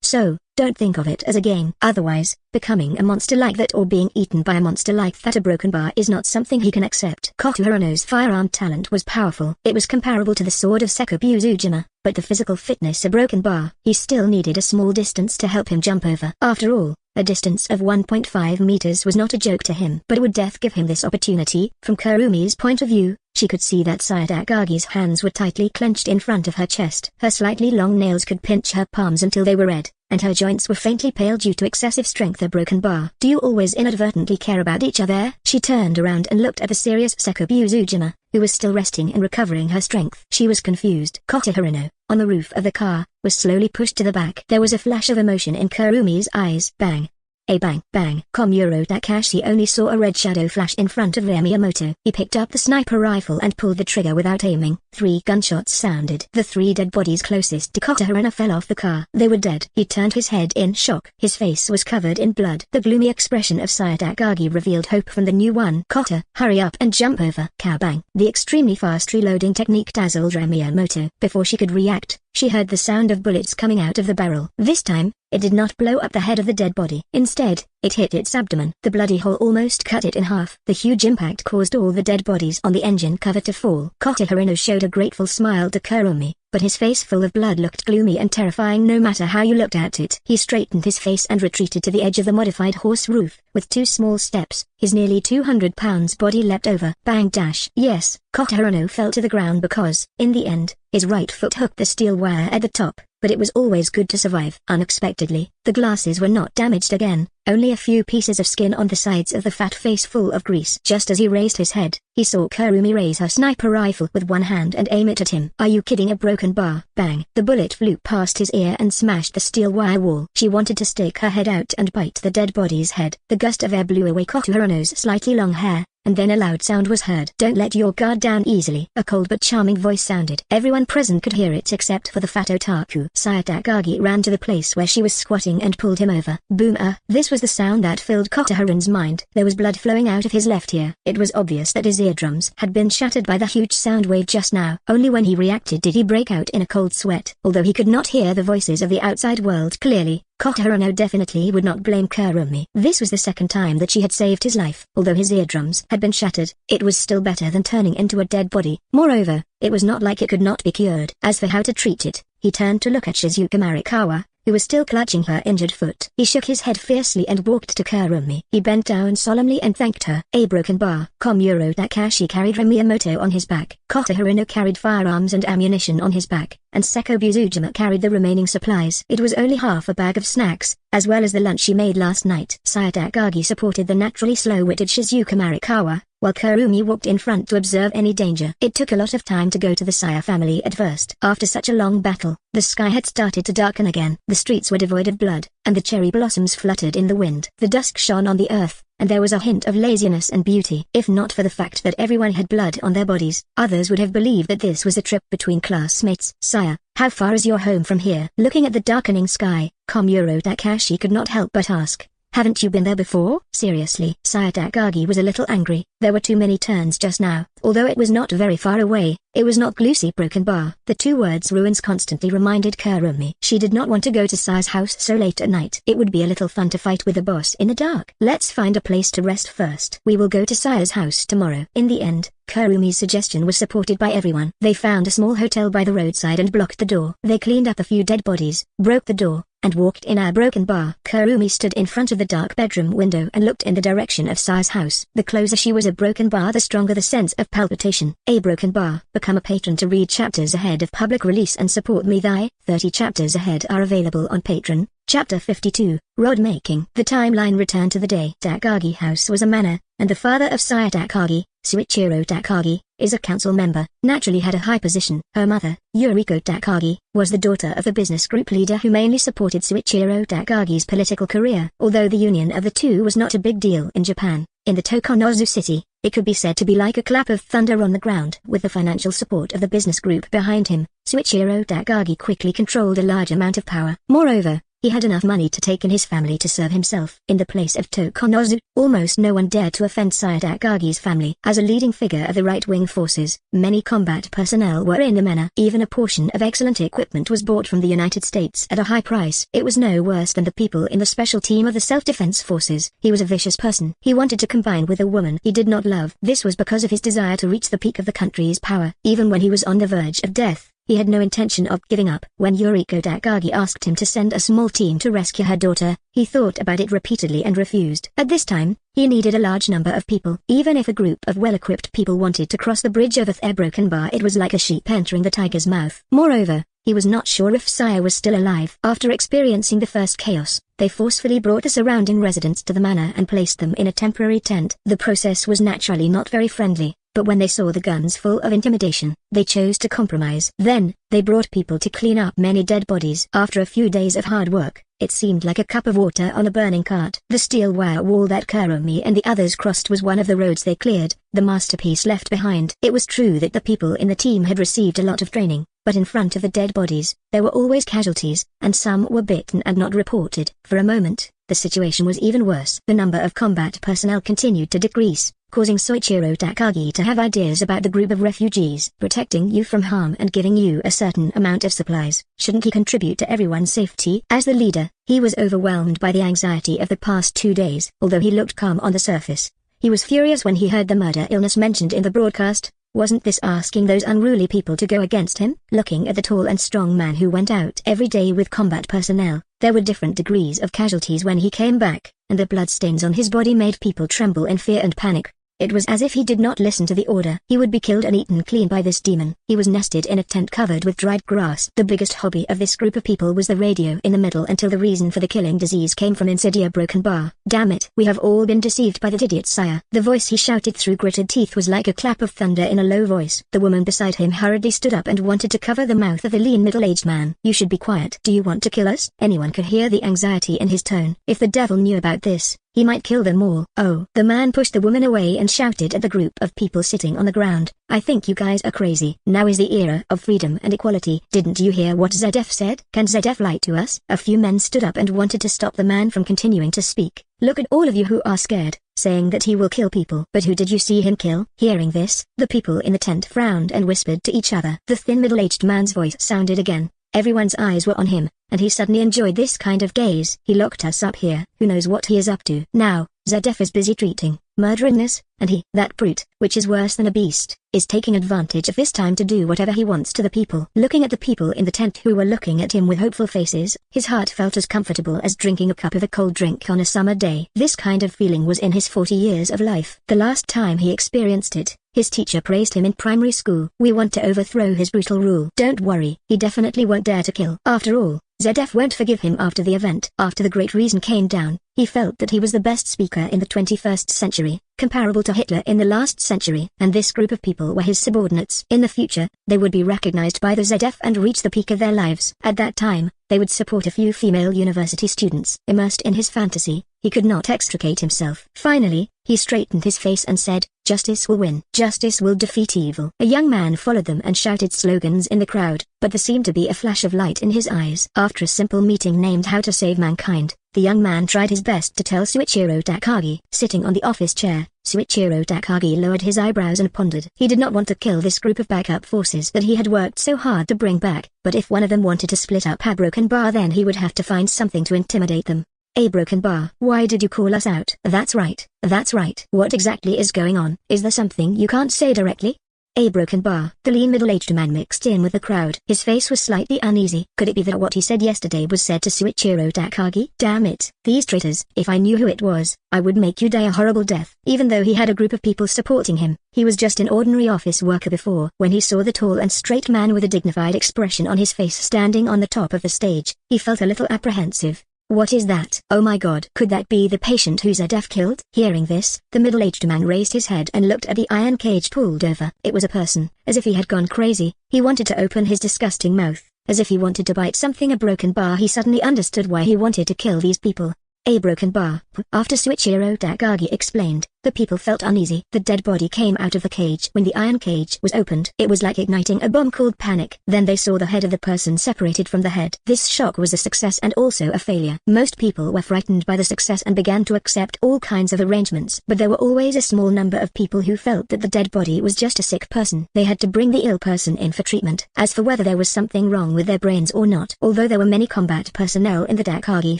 So, don't think of it as a game. Otherwise, becoming a monster like that or being eaten by a monster like that, a broken bar, is not something he can accept. Kota Haruno's firearm talent was powerful. It was comparable to the sword of Sekobuzujima, but the physical fitness a broken bar. He still needed a small distance to help him jump over. After all, a distance of 1.5 meters was not a joke to him. But would death give him this opportunity? From Kurumi's point of view, she could see that Takagi's hands were tightly clenched in front of her chest. Her slightly long nails could pinch her palms until they were red. and her joints were faintly pale due to excessive strength. A broken bar. Do you always inadvertently care about each other? She turned around and looked at the serious Seko Uzujima, who was still resting and recovering her strength. She was confused. Kotoharino, on the roof of the car, was slowly pushed to the back. There was a flash of emotion in Kurumi's eyes. Bang. A bang, bang. Takashi only saw a red shadow flash in front of Miyamoto. He picked up the sniper rifle and pulled the trigger without aiming. 3 gunshots sounded. The 3 dead bodies closest to Kotoharino fell off the car. They were dead. He turned his head in shock. His face was covered in blood. The gloomy expression of Takagi revealed hope from the new one. Kota, hurry up and jump over. Kaw bang. The extremely fast reloading technique dazzled Miyamoto. Before she could react, she heard the sound of bullets coming out of the barrel. This time, it did not blow up the head of the dead body. Instead, it hit its abdomen. The bloody hole almost cut it in half. The huge impact caused all the dead bodies on the engine cover to fall. Kotoharino showed a grateful smile to Kurumi, but his face full of blood looked gloomy and terrifying no matter how you looked at it. He straightened his face and retreated to the edge of the modified horse roof. With 2 small steps, his nearly 200 pounds body leapt over. Bang dash. Yes, Kotoharino fell to the ground because, in the end, his right foot hooked the steel wire at the top, but it was always good to survive. Unexpectedly, the glasses were not damaged again, only a few pieces of skin on the sides of the fat face full of grease. Just as he raised his head, he saw Kurumi raise her sniper rifle with one hand and aim it at him. Are you kidding? A broken bar. Bang. The bullet flew past his ear and smashed the steel wire wall. She wanted to stick her head out and bite the dead body's head. The gust of air blew away Kotoharino's slightly long hair, and then a loud sound was heard. Don't let your guard down easily. A cold but charming voice sounded. Everyone present could hear it except for the fat otaku. Takagi ran to the place where she was squatting and pulled him over. Boom. This was the sound that filled Kotoharino's mind. There was blood flowing out of his left ear. It was obvious that his eardrums had been shattered by the huge sound wave just now. Only when he reacted did he break out in a cold sweat. Although he could not hear the voices of the outside world clearly, Kotoharino definitely would not blame Kurumi. This was the second time that she had saved his life. Although his eardrums had been shattered, it was still better than turning into a dead body. Moreover, it was not like it could not be cured. As for how to treat it, he turned to look at Shizuka Marikawa, who was still clutching her injured foot. He shook his head fiercely and walked to Kurumi. He bent down solemnly and thanked her. A broken bar. Takashi carried Miyamoto on his back. Kotoharino carried firearms and ammunition on his back, and Seko Uzujima carried the remaining supplies. It was only half a bag of snacks, as well as the lunch she made last night. Takagi supported the naturally slow-witted Shizuka Marikawa, while Kurumi walked in front to observe any danger. It took a lot of time to go to the Saya family at first. After such a long battle, the sky had started to darken again. The streets were devoid of blood, and the cherry blossoms fluttered in the wind. The dusk shone on the earth, and there was a hint of laziness and beauty. If not for the fact that everyone had blood on their bodies, others would have believed that this was a trip between classmates. Saya, how far is your home from here? Looking at the darkening sky, Takashi could not help but ask. Haven't you been there before? Seriously. Takagi was a little angry. There were too many turns just now. Although it was not very far away, it was not Glucy broken bar. The 2 words ruins constantly reminded Kurumi. She did not want to go to Saya's house so late at night. It would be a little fun to fight with the boss in the dark. Let's find a place to rest first. We will go to Saya's house tomorrow. In the end, Kurumi's suggestion was supported by everyone. They found a small hotel by the roadside and blocked the door. They cleaned up a few dead bodies, broke the door, and walked in a broken bar. Kurumi stood in front of the dark bedroom window and looked in the direction of Saya's house. The closer she was a broken bar, the stronger the sense of palpitation. A broken bar. Become a patron to read chapters ahead of public release and support me. Thy 30 chapters ahead are available on Patreon. Chapter 52, Rod Making. The timeline returned to the day. Takagi House was a manor, and the father of Saya Takagi, Suichiro Takagi, is a council member, naturally had a high position. Her mother, Yuriko Takagi, was the daughter of a business group leader who mainly supported Suichiro Takagi's political career. Although the union of the two was not a big deal in Japan, in the Tokonozu city, it could be said to be like a clap of thunder on the ground. With the financial support of the business group behind him, Suichiro Takagi quickly controlled a large amount of power. Moreover, he had enough money to take in his family to serve himself. In the place of Tokonozu, almost no one dared to offend Saya Takagi's family. As a leading figure of the right-wing forces, many combat personnel were in the manor. Even a portion of excellent equipment was bought from the United States at a high price. It was no worse than the people in the special team of the self-defense forces. He was a vicious person. He wanted to combine with a woman he did not love. This was because of his desire to reach the peak of the country's power. Even when he was on the verge of death, he had no intention of giving up. When Yuriko Takagi asked him to send a small team to rescue her daughter, he thought about it repeatedly and refused. At this time, he needed a large number of people. Even if a group of well-equipped people wanted to cross the bridge over the broken bar, it was like a sheep entering the tiger's mouth. Moreover, he was not sure if Saya was still alive. After experiencing the first chaos, they forcefully brought the surrounding residents to the manor and placed them in a temporary tent. The process was naturally not very friendly, but when they saw the guns full of intimidation, they chose to compromise. Then, they brought people to clean up many dead bodies. After a few days of hard work, it seemed like a cup of water on a burning cart. The steel wire wall that Kurumi and the others crossed was one of the roads they cleared, the masterpiece left behind. It was true that the people in the team had received a lot of training, but in front of the dead bodies, there were always casualties, and some were bitten and not reported. For a moment, the situation was even worse. The number of combat personnel continued to decrease, causing Soichiro Takagi to have ideas about the group of refugees. Protecting you from harm and giving you a certain amount of supplies, shouldn't he contribute to everyone's safety? As the leader, he was overwhelmed by the anxiety of the past 2 days. Although he looked calm on the surface, he was furious when he heard the murder illness mentioned in the broadcast. Wasn't this asking those unruly people to go against him? Looking at the tall and strong man who went out every day with combat personnel, there were different degrees of casualties when he came back, and the bloodstains on his body made people tremble in fear and panic. It was as if he did not listen to the order. He would be killed and eaten clean by this demon. He was nested in a tent covered with dried grass. The biggest hobby of this group of people was the radio in the middle until the reason for the killing disease came from inside a broken bar. Damn it, we have all been deceived by that idiot sire. The voice he shouted through gritted teeth was like a clap of thunder in a low voice. The woman beside him hurriedly stood up and wanted to cover the mouth of the lean middle-aged man. You should be quiet. Do you want to kill us? Anyone could hear the anxiety in his tone. If the devil knew about this, he might kill them all. Oh. The man pushed the woman away and shouted at the group of people sitting on the ground. I think you guys are crazy. Now is the era of freedom and equality. Didn't you hear what ZF said? Can ZF lie to us? A few men stood up and wanted to stop the man from continuing to speak. Look at all of you who are scared, saying that he will kill people. But who did you see him kill? Hearing this, the people in the tent frowned and whispered to each other. The thin middle-aged man's voice sounded again. Everyone's eyes were on him, and he suddenly enjoyed this kind of gaze. He locked us up here. Who knows what he is up to? Now, ZF is busy treating murderers, and he, that brute, which is worse than a beast, is taking advantage of this time to do whatever he wants to the people. Looking at the people in the tent who were looking at him with hopeful faces, his heart felt as comfortable as drinking a cup of a cold drink on a summer day. This kind of feeling was in his 40 years of life. The last time he experienced it, his teacher praised him in primary school. We want to overthrow his brutal rule. Don't worry, he definitely won't dare to kill. After all, ZF won't forgive him after the event. After the Great Reason came down, he felt that he was the best speaker in the 21st century, comparable to Hitler in the last century, and this group of people were his subordinates. In the future, they would be recognized by the ZF and reach the peak of their lives. At that time, they would support a few female university students. Immersed in his fantasy, he could not extricate himself. Finally, he straightened his face and said, "Justice will win. Justice will defeat evil." A young man followed them and shouted slogans in the crowd, but there seemed to be a flash of light in his eyes. After a simple meeting named How to Save Mankind, the young man tried his best to tell Soichiro Takagi. Sitting on the office chair, Soichiro Takagi lowered his eyebrows and pondered. He did not want to kill this group of backup forces that he had worked so hard to bring back, but if one of them wanted to split up a broken bar, then he would have to find something to intimidate them. A broken bar. Why did you call us out? That's right. That's right. What exactly is going on? Is there something you can't say directly? A broken bar. The lean middle-aged man mixed in with the crowd. His face was slightly uneasy. Could it be that what he said yesterday was said to Soichiro Takagi? Damn it. These traitors. If I knew who it was, I would make you die a horrible death. Even though he had a group of people supporting him, he was just an ordinary office worker before. When he saw the tall and straight man with a dignified expression on his face standing on the top of the stage, he felt a little apprehensive. What is that? Oh my god. Could that be the patient who ZF killed? Hearing this, the middle-aged man raised his head and looked at the iron cage pulled over. It was a person. As if he had gone crazy, he wanted to open his disgusting mouth, as if he wanted to bite something. A broken bar. He suddenly understood why he wanted to kill these people. A broken bar. After Soichiro Takagi explained, the people felt uneasy. The dead body came out of the cage. When the iron cage was opened, it was like igniting a bomb called panic. Then they saw the head of the person separated from the head. This shock was a success and also a failure. Most people were frightened by the success and began to accept all kinds of arrangements. But there were always a small number of people who felt that the dead body was just a sick person. They had to bring the ill person in for treatment. As for whether there was something wrong with their brains or not, although there were many combat personnel in the Takagi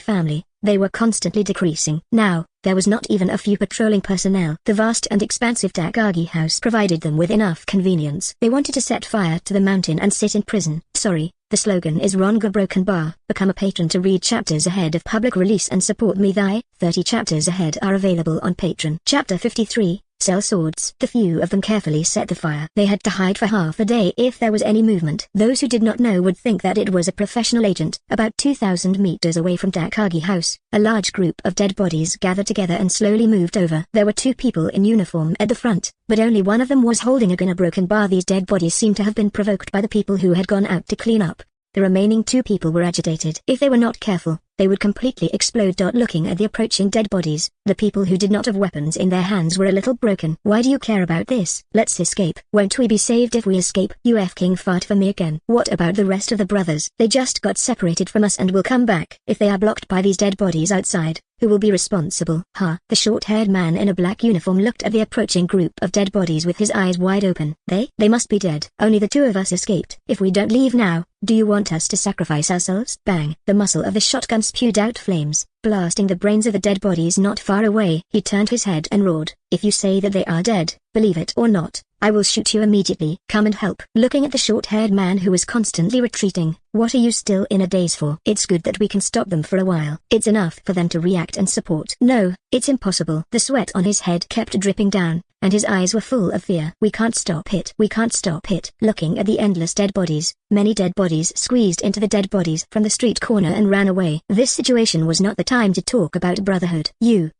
family, They were constantly decreasing. Now, there was not even a few patrolling personnel. The vast and expansive Takagi house provided them with enough convenience. They wanted to set fire to the mountain and sit in prison. Sorry, the slogan is Ronga Broken Bar. Become a patron to read chapters ahead of public release and support me. Thy 30 chapters ahead are available on Patreon. Chapter 53. Sell swords. The few of them carefully set the fire. They had to hide for half a day if there was any movement. Those who did not know would think that it was a professional agent. About 2,000 meters away from Takagi house, a large group of dead bodies gathered together and slowly moved over. There were 2 people in uniform at the front, but only one of them was holding a gun. A broken bar. These dead bodies seemed to have been provoked by the people who had gone out to clean up. The remaining 2 people were agitated. If they were not careful, they would completely explode. Looking at the approaching dead bodies, the people who did not have weapons in their hands were a little broken. Why do you care about this? Let's escape. Won't we be saved if we escape? You f-king fart for me again. What about the rest of the brothers? They just got separated from us and will come back. If they are blocked by these dead bodies outside, who will be responsible? Huh? The short-haired man in a black uniform looked at the approaching group of dead bodies with his eyes wide open. They must be dead. Only the 2 of us escaped. If we don't leave now, do you want us to sacrifice ourselves? Bang! The muzzle of the shotgun spewed out flames, blasting the brains of the dead bodies not far away. He turned his head and roared, "If you say that they are dead, believe it or not, I will shoot you immediately. Come and help." Looking at the short-haired man who was constantly retreating, "What are you still in a daze for? It's good that we can stop them for a while. It's enough for them to react and support." "No, it's impossible." The sweat on his head kept dripping down, and his eyes were full of fear. "We can't stop it. We can't stop it." Looking at the endless dead bodies, many dead bodies squeezed into the dead bodies from the street corner and ran away. This situation was not the time to talk about brotherhood.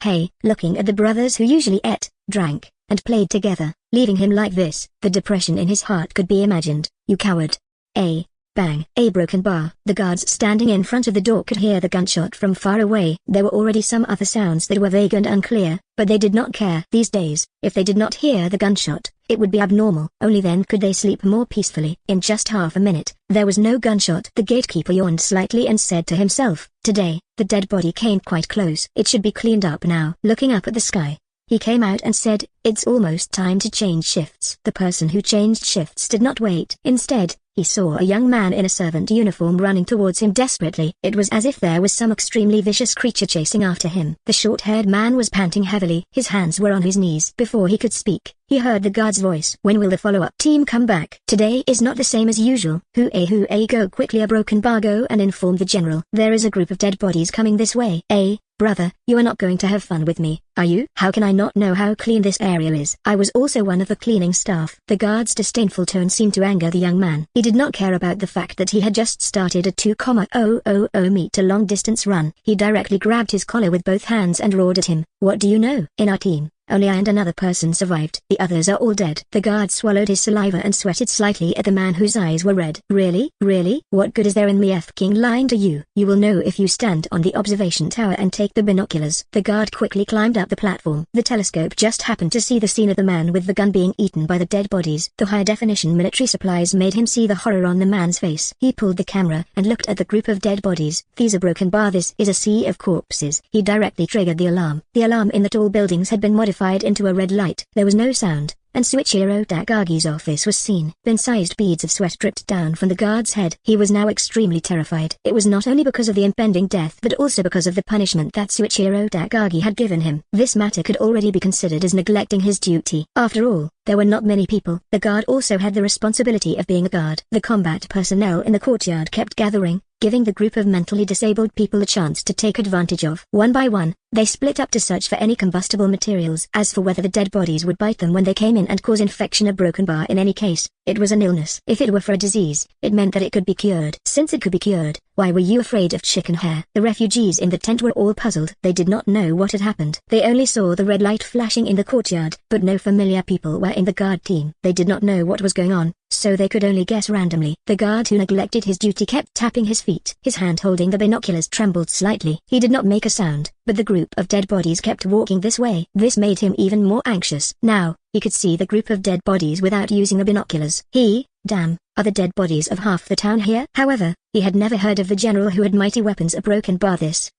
Hey, looking at the brothers who usually ate, drank, and played together, leaving him like this, the depression in his heart could be imagined. "You coward." Bang! A broken bar. The guards standing in front of the door could hear the gunshot from far away. There were already some other sounds that were vague and unclear, but they did not care. These days, if they did not hear the gunshot, it would be abnormal. Only then could they sleep more peacefully. In just half a minute, there was no gunshot. The gatekeeper yawned slightly and said to himself, "Today, the dead body came quite close. It should be cleaned up now." Looking up at the sky, he came out and said, "It's almost time to change shifts." The person who changed shifts did not wait. Instead, he saw a young man in a servant uniform running towards him desperately. It was as if there was some extremely vicious creature chasing after him. The short-haired man was panting heavily. His hands were on his knees. Before he could speak, he heard the guard's voice. "When will the follow-up team come back? Today is not the same as usual." Go quickly. A broken bar. Go and inform the general. There is a group of dead bodies coming this way. Brother, you are not going to have fun with me, are you? How can I not know how clean this area is? I was also one of the cleaning staff. The guard's disdainful tone seemed to anger the young man. He did not care about the fact that he had just started a 2,000-meter long-distance run. He directly grabbed his collar with both hands and roared at him. "What do you know? In our team, only I and another person survived. The others are all dead." The guard swallowed his saliva and sweated slightly at the man whose eyes were red. Really? What good is there in me f-king lying to you? You will know if you stand on the observation tower and take the binoculars. The guard quickly climbed up the platform. The telescope just happened to see the scene of the man with the gun being eaten by the dead bodies. The high-definition military supplies made him see the horror on the man's face. He pulled the camera and looked at the group of dead bodies. "These are broken bar. This is a sea of corpses." He directly triggered the alarm. The alarm in the tall buildings had been modified into a red light. There was no sound, and Suichiro Takagi's office was seen. Bin-sized beads of sweat dripped down from the guard's head. He was now extremely terrified. It was not only because of the impending death but also because of the punishment that Suichiro Takagi had given him. This matter could already be considered as neglecting his duty. After all, there were not many people. The guard also had the responsibility of being a guard. The combat personnel in the courtyard kept gathering, giving the group of mentally disabled people a chance to take advantage of. One by one, they split up to search for any combustible materials. As for whether the dead bodies would bite them when they came in and cause infection, a broken bar in any case, it was an illness. If it were for a disease, it meant that it could be cured. Since it could be cured, why were you afraid of chicken hair? The refugees in the tent were all puzzled. They did not know what had happened. They only saw the red light flashing in the courtyard, but no familiar people were in the guard team. They did not know what was going on, so they could only guess randomly. The guard who neglected his duty kept tapping his feet. His hand holding the binoculars trembled slightly. He did not make a sound, but the group of dead bodies kept walking this way. This made him even more anxious. Now, he could see the group of dead bodies without using the binoculars. Damn, are the dead bodies of half the town here? However, he had never heard of the general who had mighty weapons. A broken bar.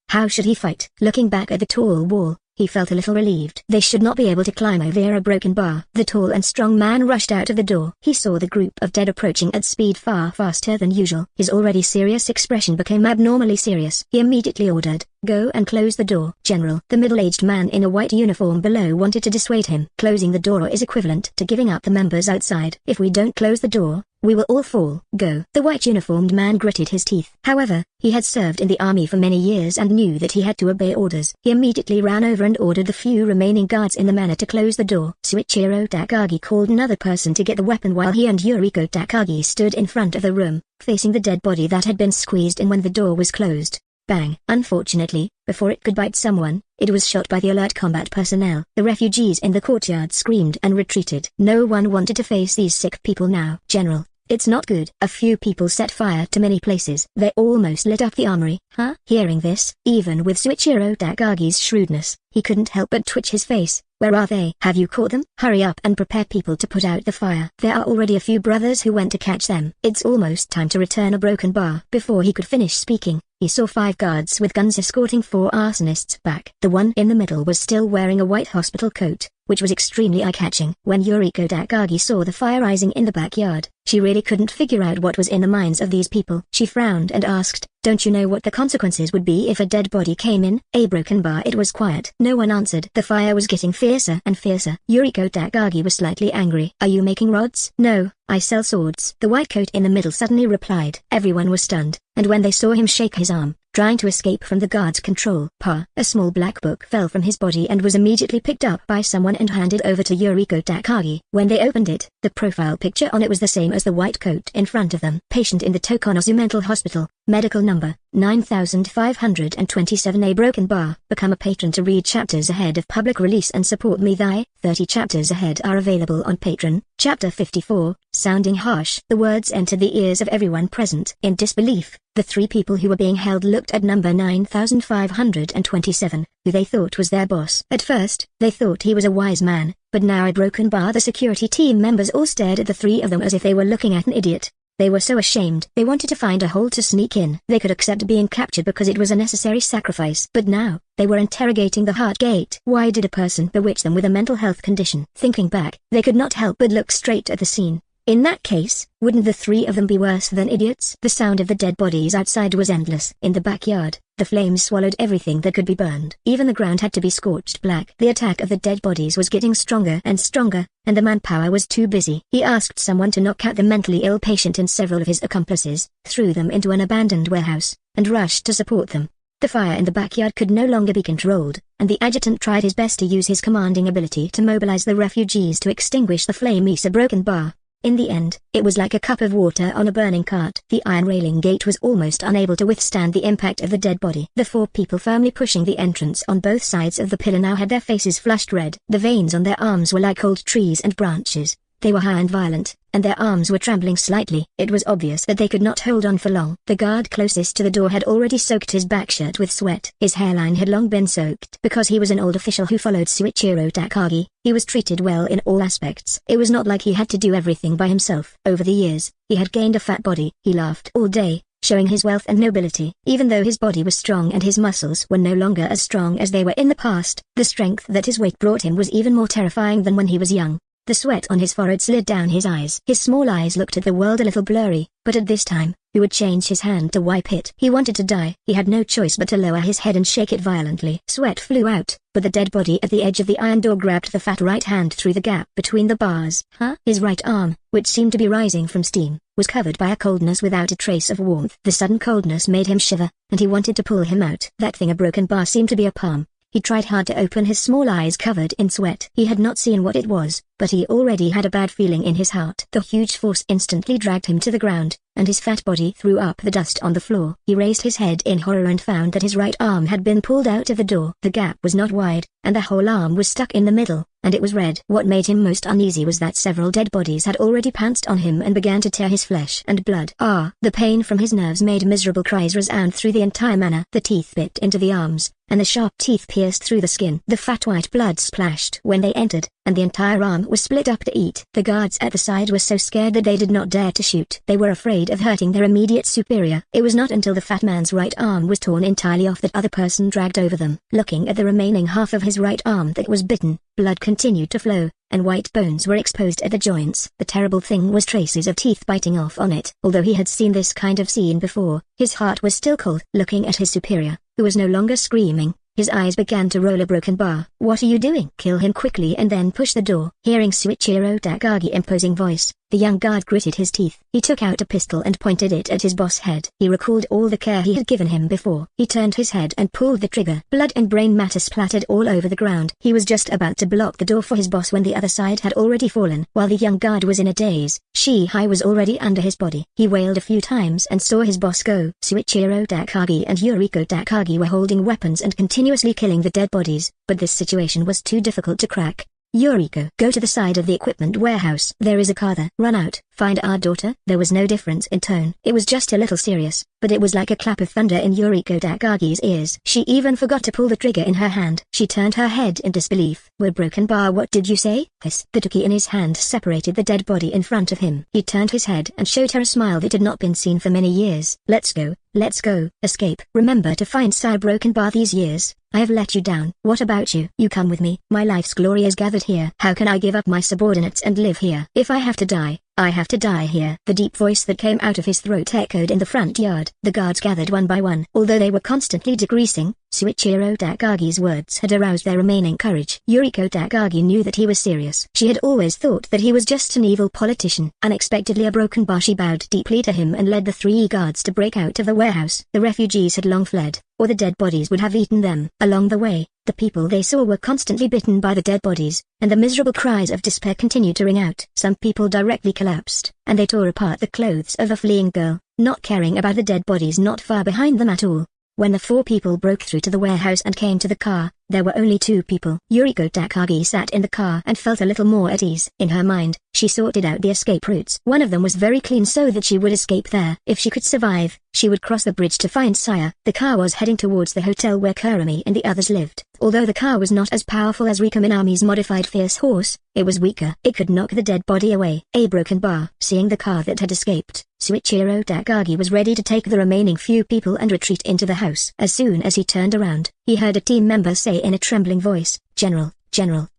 How should he fight? Looking back at the tall wall, he felt a little relieved. They should not be able to climb over a broken bar. The tall and strong man rushed out of the door. He saw the group of dead approaching at speed far faster than usual. His already serious expression became abnormally serious. He immediately ordered, "Go and close the door." "General," the middle-aged man in a white uniform below wanted to dissuade him. "Closing the door is equivalent to giving up the members outside. If we don't close the door, we will all fall." "Go." The white uniformed man gritted his teeth. However, he had served in the army for many years and knew that he had to obey orders. He immediately ran over and ordered the few remaining guards in the manor to close the door. Suichiro Takagi called another person to get the weapon while he and Yuriko Takagi stood in front of the room, facing the dead body that had been squeezed in when the door was closed. Bang! Unfortunately, before it could bite someone, it was shot by the alert combat personnel. The refugees in the courtyard screamed and retreated. No one wanted to face these sick people now. "General, it's not good." A few people set fire to many places. They almost lit up the armory. "Huh?" Hearing this, even with Suichiro Takagi's shrewdness, he couldn't help but twitch his face. "Where are they?" "Have you caught them?" "Hurry up and prepare people to put out the fire. There are already a few brothers who went to catch them. It's almost time to return a broken bar." Before he could finish speaking, he saw 5 guards with guns escorting 4 arsonists back. The one in the middle was still wearing a white hospital coat, which was extremely eye-catching. When Yuriko Takagi saw the fire rising in the backyard, she really couldn't figure out what was in the minds of these people. She frowned and asked, "Don't you know what the consequences would be if a dead body came in a broken bar?" It was quiet. No one answered. The fire was getting fiercer and fiercer. Yuriko Takagi was slightly angry. "Are you making rods?" "No, I sell swords." The white coat in the middle suddenly replied. Everyone was stunned, and when they saw him shake his arm, trying to escape from the guard's control, a small black book fell from his body and was immediately picked up by someone and handed over to Yuriko Takagi. When they opened it, the profile picture on it was the same as the white coat in front of them. "Patient in the Tokonosu Mental Hospital, medical number 9527, a broken bar. Become a patron to read chapters ahead of public release and support me. Thy 30 chapters ahead are available on Patreon." Chapter 54, sounding harsh. The words entered the ears of everyone present. In disbelief, the 3 people who were being held looked at number 9527, who they thought was their boss. At first, they thought he was a wise man, but now a broken bar. The security team members all stared at the 3 of them as if they were looking at an idiot. They were so ashamed. They wanted to find a hole to sneak in. They could accept being captured because it was a necessary sacrifice. But now, they were interrogating the heart gate. Why did a person bewitch them with a mental health condition? Thinking back, they could not help but look straight at the scene. In that case, wouldn't the 3 of them be worse than idiots? The sound of the dead bodies outside was endless. In the backyard, the flames swallowed everything that could be burned. Even the ground had to be scorched black. The attack of the dead bodies was getting stronger and stronger, and the manpower was too busy. He asked someone to knock out the mentally ill patient and several of his accomplices, threw them into an abandoned warehouse, and rushed to support them. The fire in the backyard could no longer be controlled, and the adjutant tried his best to use his commanding ability to mobilize the refugees to extinguish the flame. A broken bar. In the end, it was like a cup of water on a burning cart. The iron railing gate was almost unable to withstand the impact of the dead body. The 4 people firmly pushing the entrance on both sides of the pillar now had their faces flushed red. The veins on their arms were like old trees and branches. They were high and violent, and their arms were trembling slightly. It was obvious that they could not hold on for long. The guard closest to the door had already soaked his backshirt with sweat. His hairline had long been soaked. Because he was an old official who followed Suichiro Takagi, he was treated well in all aspects. It was not like he had to do everything by himself. Over the years, he had gained a fat body. He laughed all day, showing his wealth and nobility. Even though his body was strong and his muscles were no longer as strong as they were in the past, the strength that his weight brought him was even more terrifying than when he was young. The sweat on his forehead slid down his eyes. His small eyes looked at the world a little blurry, but at this time, he would change his hand to wipe it. He wanted to die. He had no choice but to lower his head and shake it violently. Sweat flew out, but the dead body at the edge of the iron door grabbed the fat right hand through the gap between the bars. His right arm, which seemed to be rising from steam, was covered by a coldness without a trace of warmth. The sudden coldness made him shiver, and he wanted to pull him out. That thing, a broken bar, seemed to be a palm. He tried hard to open his small eyes covered in sweat. He had not seen what it was, but he already had a bad feeling in his heart. The huge force instantly dragged him to the ground, and his fat body threw up the dust on the floor. He raised his head in horror and found that his right arm had been pulled out of the door. The gap was not wide, and the whole arm was stuck in the middle, and it was red. What made him most uneasy was that several dead bodies had already pounced on him and began to tear his flesh and blood. The pain from his nerves made miserable cries resound through the entire manor. The teeth bit into the arms, and the sharp teeth pierced through the skin. The fat white blood splashed when they entered, and the entire arm was split up to eat. The guards at the side were so scared that they did not dare to shoot. They were afraid of hurting their immediate superior. It was not until the fat man's right arm was torn entirely off that other person dragged over them. Looking at the remaining half of his right arm that was bitten, blood continued to flow, and white bones were exposed at the joints. The terrible thing was traces of teeth biting off on it. Although he had seen this kind of scene before, his heart was still cold. Looking at his superior, who was no longer screaming, his eyes began to roll a broken bar. "What are you doing? Kill him quickly and then push the door." Hearing Suichiro Takagi's imposing voice, the young guard gritted his teeth. He took out a pistol and pointed it at his boss' head. He recalled all the care he had given him before. He turned his head and pulled the trigger. Blood and brain matter splattered all over the ground. He was just about to block the door for his boss when the other side had already fallen. While the young guard was in a daze, Shihai was already under his body. He wailed a few times and saw his boss go. Suichiro Takagi and Yuriko Takagi were holding weapons and continuously killing the dead bodies, but this situation was too difficult to crack. "Yuriko, go to the side of the equipment warehouse. There is a car there. Run out, find our daughter." There was no difference in tone. It was just a little serious, but it was like a clap of thunder in Yuriko Takagi's ears. She even forgot to pull the trigger in her hand. She turned her head in disbelief. "We're broken bar, what did you say?" The toki in his hand separated the dead body in front of him. He turned his head and showed her a smile that had not been seen for many years. "Let's go. Let's go. Escape. Remember to find Sai broken bar these years. I have let you down. What about you? You come with me. My life's glory is gathered here. How can I give up my subordinates and live here? If I have to die, I have to die here." The deep voice that came out of his throat echoed in the front yard. The guards gathered one by one. Although they were constantly decreasing, Suichiro Takagi's words had aroused their remaining courage. Yuriko Takagi knew that he was serious. She had always thought that he was just an evil politician. Unexpectedly a broken bar, she bowed deeply to him and led the three guards to break out of the warehouse. The refugees had long fled, or the dead bodies would have eaten them. Along the way, the people they saw were constantly bitten by the dead bodies, and the miserable cries of despair continued to ring out. Some people directly collapsed, and they tore apart the clothes of a fleeing girl, not caring about the dead bodies not far behind them at all. When the four people broke through to the warehouse and came to the car, there were only two people. Yuriko Takagi sat in the car and felt a little more at ease. In her mind, she sorted out the escape routes. One of them was very clean so that she would escape there. If she could survive, she would cross the bridge to find Saya. The car was heading towards the hotel where Kurumi and the others lived. Although the car was not as powerful as Rika Minami's modified fierce horse, it was weaker. It could knock the dead body away. A broken bar. Seeing the car that had escaped, Suichiro Takagi was ready to take the remaining few people and retreat into the house. As soon as he turned around, he heard a team member say in a trembling voice, General,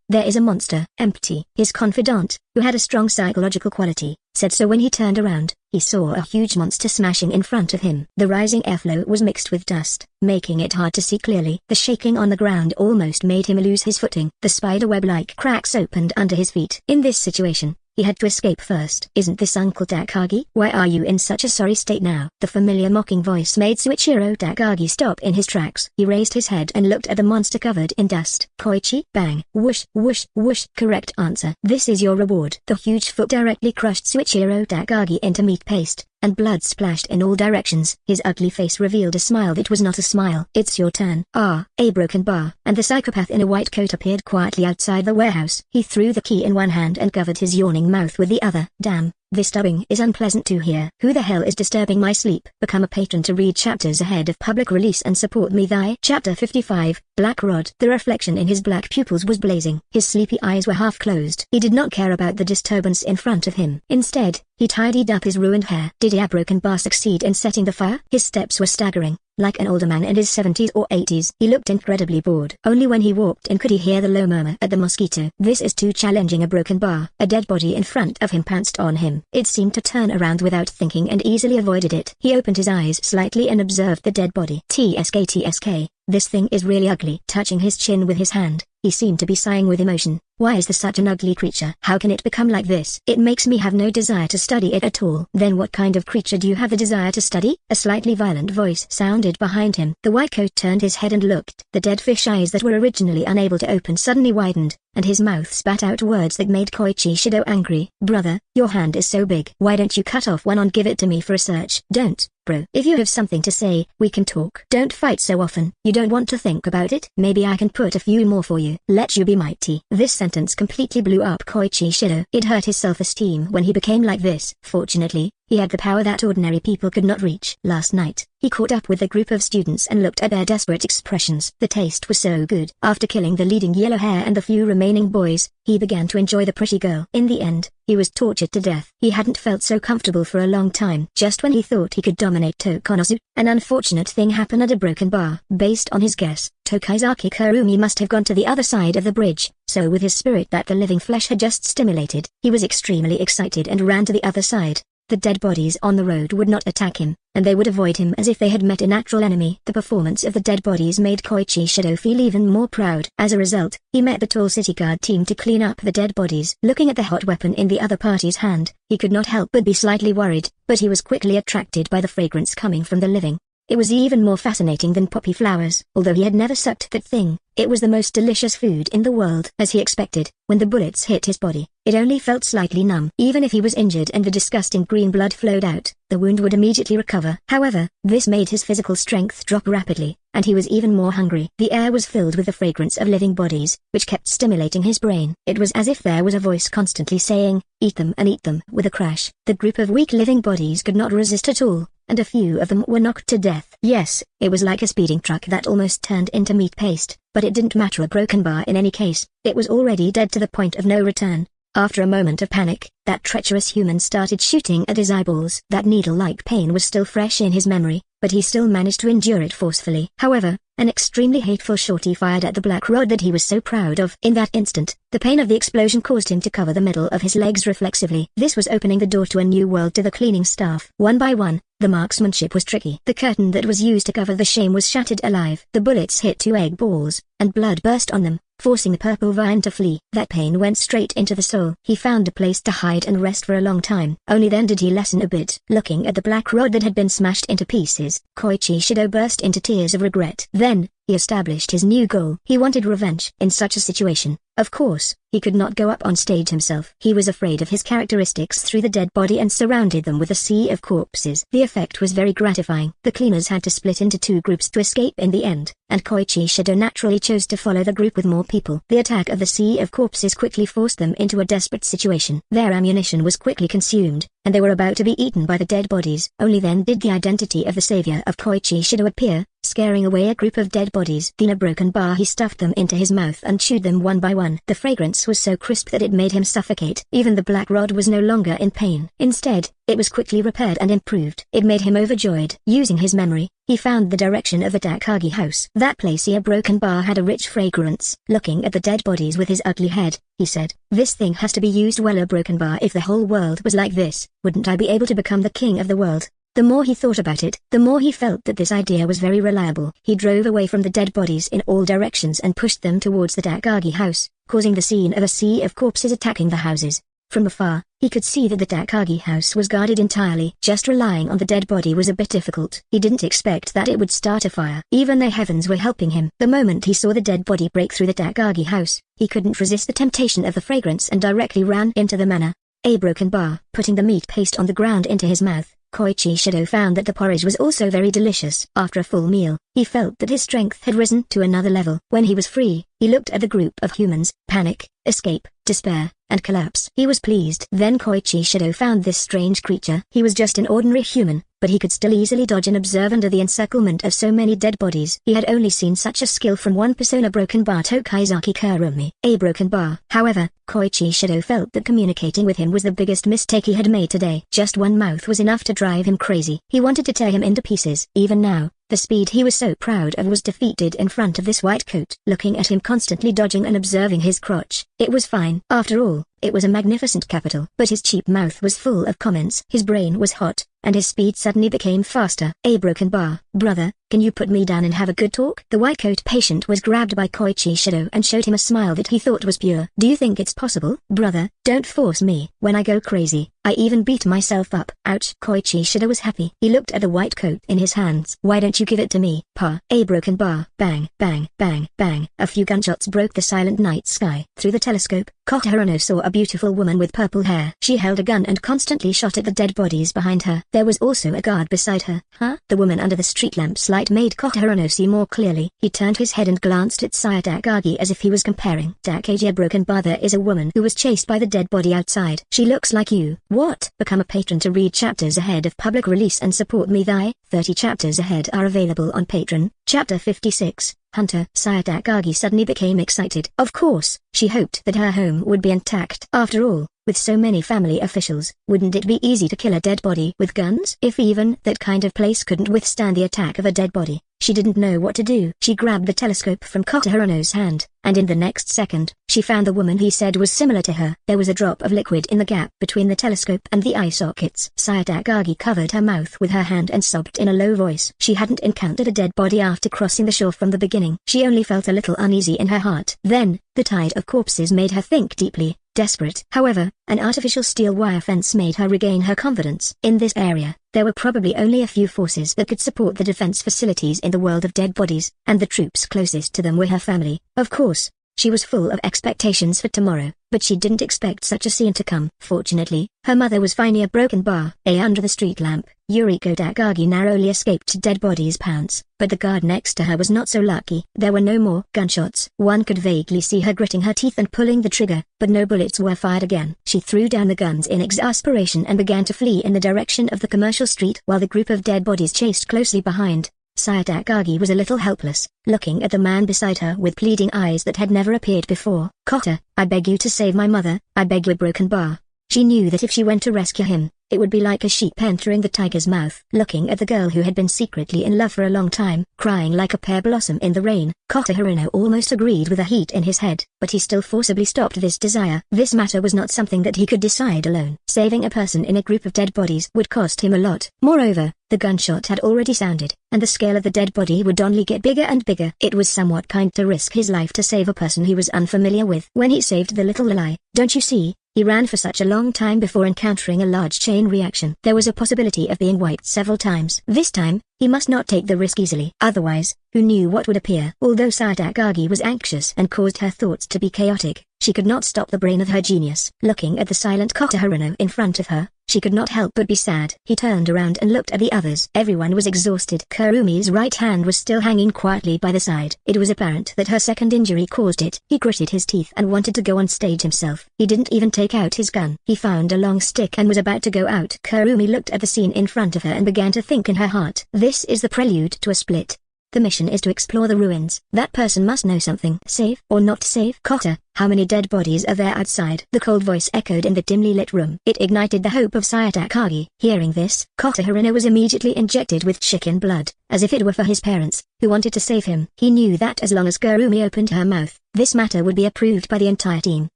there is a monster." Empty. His confidant, who had a strong psychological quality, said so when he turned around. He saw a huge monster smashing in front of him. The rising airflow was mixed with dust, making it hard to see clearly. The shaking on the ground almost made him lose his footing. The spiderweb-like cracks opened under his feet. In this situation, he had to escape first. "Isn't this Uncle Takagi? Why are you in such a sorry state now?" The familiar mocking voice made Suichiro Takagi stop in his tracks. He raised his head and looked at the monster covered in dust. "Koichi!" Bang! Whoosh, whoosh, whoosh. Correct answer. "This is your reward." The huge foot directly crushed Suichiro Takagi into meat paste, and blood splashed in all directions. His ugly face revealed a smile that was not a smile. "It's your turn." A broken bar, and the psychopath in a white coat appeared quietly outside the warehouse. He threw the key in one hand and covered his yawning mouth with the other. "Damn, this dubbing is unpleasant to hear. Who the hell is disturbing my sleep?" Become a patron to read chapters ahead of public release and support me. Chapter 55, Black Rod. The reflection in his black pupils was blazing. His sleepy eyes were half closed. He did not care about the disturbance in front of him. Instead, he tidied up his ruined hair. Did a broken bar succeed in setting the fire? His steps were staggering, like an older man in his 70s or 80s. He looked incredibly bored. Only when he walked in could he hear the low murmur at the mosquito. This is too challenging. A broken bar. A dead body in front of him pounced on him. It seemed to turn around without thinking and easily avoided it. He opened his eyes slightly and observed the dead body. TSK. This thing is really ugly. Touching his chin with his hand, he seemed to be sighing with emotion. Why is there such an ugly creature? How can it become like this? It makes me have no desire to study it at all. Then what kind of creature do you have the desire to study? A slightly violent voice sounded behind him. The white coat turned his head and looked. The dead fish eyes that were originally unable to open suddenly widened, and his mouth spat out words that made Koichi Shido angry. Brother, your hand is so big. Why don't you cut off one and give it to me for research? Don't, bro. If you have something to say, we can talk. Don't fight so often. You don't want to think about it? Maybe I can put a few more for you. Let you be mighty. This sentence completely blew up Koichi Shido. It hurt his self-esteem when he became like this. Fortunately, he had the power that ordinary people could not reach. Last night, he caught up with a group of students and looked at their desperate expressions. The taste was so good. After killing the leading yellow hair and the few remaining boys, he began to enjoy the pretty girl. In the end, he was tortured to death. He hadn't felt so comfortable for a long time. Just when he thought he could dominate Tokonosu, an unfortunate thing happened at a broken bar. Based on his guess, Tokisakis Kurumi must have gone to the other side of the bridge, so with his spirit that the living flesh had just stimulated, he was extremely excited and ran to the other side. The dead bodies on the road would not attack him, and they would avoid him as if they had met a natural enemy. The performance of the dead bodies made Koichi Shido feel even more proud. As a result, he met the tall city guard team to clean up the dead bodies. Looking at the hot weapon in the other party's hand, he could not help but be slightly worried, but he was quickly attracted by the fragrance coming from the living. It was even more fascinating than poppy flowers. Although he had never sucked that thing, it was the most delicious food in the world. As he expected, when the bullets hit his body, it only felt slightly numb. Even if he was injured and the disgusting green blood flowed out, the wound would immediately recover. However, this made his physical strength drop rapidly, and he was even more hungry. The air was filled with the fragrance of living bodies, which kept stimulating his brain. It was as if there was a voice constantly saying, "Eat them and eat them." With a crash, the group of weak living bodies could not resist at all, and a few of them were knocked to death. Yes, it was like a speeding truck that almost turned into meat paste, but it didn't matter a broken bar in any case. It was already dead to the point of no return. After a moment of panic, that treacherous human started shooting at his eyeballs. That needle-like pain was still fresh in his memory, but he still managed to endure it forcefully. However, an extremely hateful shorty fired at the black rod that he was so proud of. In that instant, the pain of the explosion caused him to cover the middle of his legs reflexively. This was opening the door to a new world to the cleaning staff. One by one, the marksmanship was tricky. The curtain that was used to cover the shame was shattered alive. The bullets hit 2 egg balls, and blood burst on them, forcing the purple vine to flee. That pain went straight into the soul. He found a place to hide and rest for a long time. Only then did he lessen a bit. Looking at the black rod that had been smashed into pieces, Koichi Shido burst into tears of regret. Then, he established his new goal. He wanted revenge. In such a situation, of course, he could not go up on stage himself. He was afraid of his characteristics through the dead body and surrounded them with a sea of corpses. The effect was very gratifying. The cleaners had to split into 2 groups to escape in the end, and Koichi Shido naturally chose to follow the group with more people. The attack of the sea of corpses quickly forced them into a desperate situation. Their ammunition was quickly consumed, and they were about to be eaten by the dead bodies. Only then did the identity of the savior of Koichi Shido appear, scaring away a group of dead bodies. In a broken bar he stuffed them into his mouth and chewed them one by one. The fragrance was so crisp that it made him suffocate. Even the black rod was no longer in pain. Instead, it was quickly repaired and improved. It made him overjoyed. Using his memory, he found the direction of the Takagi house. That place a broken bar had a rich fragrance. Looking at the dead bodies with his ugly head, he said, "This thing has to be used well. A broken bar. If the whole world was like this, wouldn't I be able to become the king of the world?" The more he thought about it, the more he felt that this idea was very reliable. He drove away from the dead bodies in all directions and pushed them towards the Takagi house, causing the scene of a sea of corpses attacking the houses. From afar, he could see that the Takagi house was guarded entirely. Just relying on the dead body was a bit difficult. He didn't expect that it would start a fire. Even the heavens were helping him. The moment he saw the dead body break through the Takagi house, he couldn't resist the temptation of the fragrance and directly ran into the manor. A broken bar. Putting the meat paste on the ground into his mouth, Koichi Shido found that the porridge was also very delicious. After a full meal, he felt that his strength had risen to another level. When he was free, he looked at the group of humans. Panic, escape, despair, and collapse. He was pleased. Then Koichi Shido found this strange creature. He was just an ordinary human, but he could still easily dodge and observe under the encirclement of so many dead bodies. He had only seen such a skill from one persona, broken bar Tokisakis Kurumi. A broken bar. However, Koichi Shido felt that communicating with him was the biggest mistake he had made today. Just one mouth was enough to drive him crazy. He wanted to tear him into pieces. Even now, the speed he was so proud of was defeated in front of this white coat. Looking at him constantly dodging and observing his crotch, it was fine. After all, It was a magnificent capital, but his cheap mouth was full of comments. His brain was hot, and his speed suddenly became faster. A broken bar. Brother, can you put me down and have a good talk? The white coat patient was grabbed by Koichi Shido and showed him a smile that he thought was pure. Do you think it's possible? Brother, don't force me. When I go crazy, I even beat myself up. Ouch. Koichi Shido was happy. He looked at the white coat in his hands. Why don't you give it to me, Pa? A broken bar. Bang, bang, bang, bang. A few gunshots broke the silent night sky. Through the telescope, Kota Hirono saw a beautiful woman with purple hair. She held a gun and constantly shot at the dead bodies behind her. There was also a guard beside her. Huh? The woman under the street lamp's light made Kota Hirono see more clearly. He turned his head and glanced at Saya Takagi as if he was comparing. Takagi, a broken bar. There is a woman who was chased by the dead body outside. She looks like you. What? Become a patron to read chapters ahead of public release and support me. Thy 30 chapters ahead are available on Patreon. Chapter 56. Hunter. Saya Takagi suddenly became excited. Of course, she hoped that her home would be intact. After all, with so many family officials, wouldn't it be easy to kill a dead body with guns? If even that kind of place couldn't withstand the attack of a dead body, she didn't know what to do. She grabbed the telescope from Kota Hirono's hand, and in the next second, she found the woman he said was similar to her. There was a drop of liquid in the gap between the telescope and the eye sockets. Saya Takagi covered her mouth with her hand and sobbed in a low voice. She hadn't encountered a dead body after crossing the shore from the beginning. She only felt a little uneasy in her heart. Then, the tide of corpses made her think deeply. Desperate. However, an artificial steel wire fence made her regain her confidence. In this area, there were probably only a few forces that could support the defense facilities in the world of dead bodies, and the troops closest to them were her family. Of course, she was full of expectations for tomorrow, but she didn't expect such a scene to come. Fortunately, her mother was finding a broken bar. Under the street lamp, Yuriko Takagi narrowly escaped dead bodies' pounce, but the guard next to her was not so lucky. There were no more gunshots. One could vaguely see her gritting her teeth and pulling the trigger, but no bullets were fired again. She threw down the guns in exasperation and began to flee in the direction of the commercial street while the group of dead bodies chased closely behind. Saya Takagi was a little helpless, looking at the man beside her with pleading eyes that had never appeared before. Kota, I beg you to save my mother. I beg you. A broken bar. She knew that if she went to rescue him, it would be like a sheep entering the tiger's mouth. Looking at the girl who had been secretly in love for a long time, crying like a pear blossom in the rain, Kota Hirono almost agreed with the heat in his head, but he still forcibly stopped this desire. This matter was not something that he could decide alone. Saving a person in a group of dead bodies would cost him a lot. Moreover, the gunshot had already sounded, and the scale of the dead body would only get bigger and bigger. It was somewhat kind to risk his life to save a person he was unfamiliar with. When he saved the little Lily, don't you see, he ran for such a long time before encountering a large chain reaction. There was a possibility of being wiped several times. This time, he must not take the risk easily. Otherwise, who knew what would appear? Although Saya Takagi was anxious and caused her thoughts to be chaotic, she could not stop the brain of her genius. Looking at the silent Kota Hirono in front of her, she could not help but be sad. He turned around and looked at the others. Everyone was exhausted. Kurumi's right hand was still hanging quietly by the side. It was apparent that her second injury caused it. He gritted his teeth and wanted to go on stage himself. He didn't even take out his gun. He found a long stick and was about to go out. Kurumi looked at the scene in front of her and began to think in her heart. This is the prelude to a split. The mission is to explore the ruins. That person must know something. Save or not save? Kota, how many dead bodies are there outside? The cold voice echoed in the dimly lit room. It ignited the hope of Saya Takagi. Hearing this, Kota Hirono was immediately injected with chicken blood, as if it were for his parents, who wanted to save him. He knew that as long as Kurumi opened her mouth, this matter would be approved by the entire team.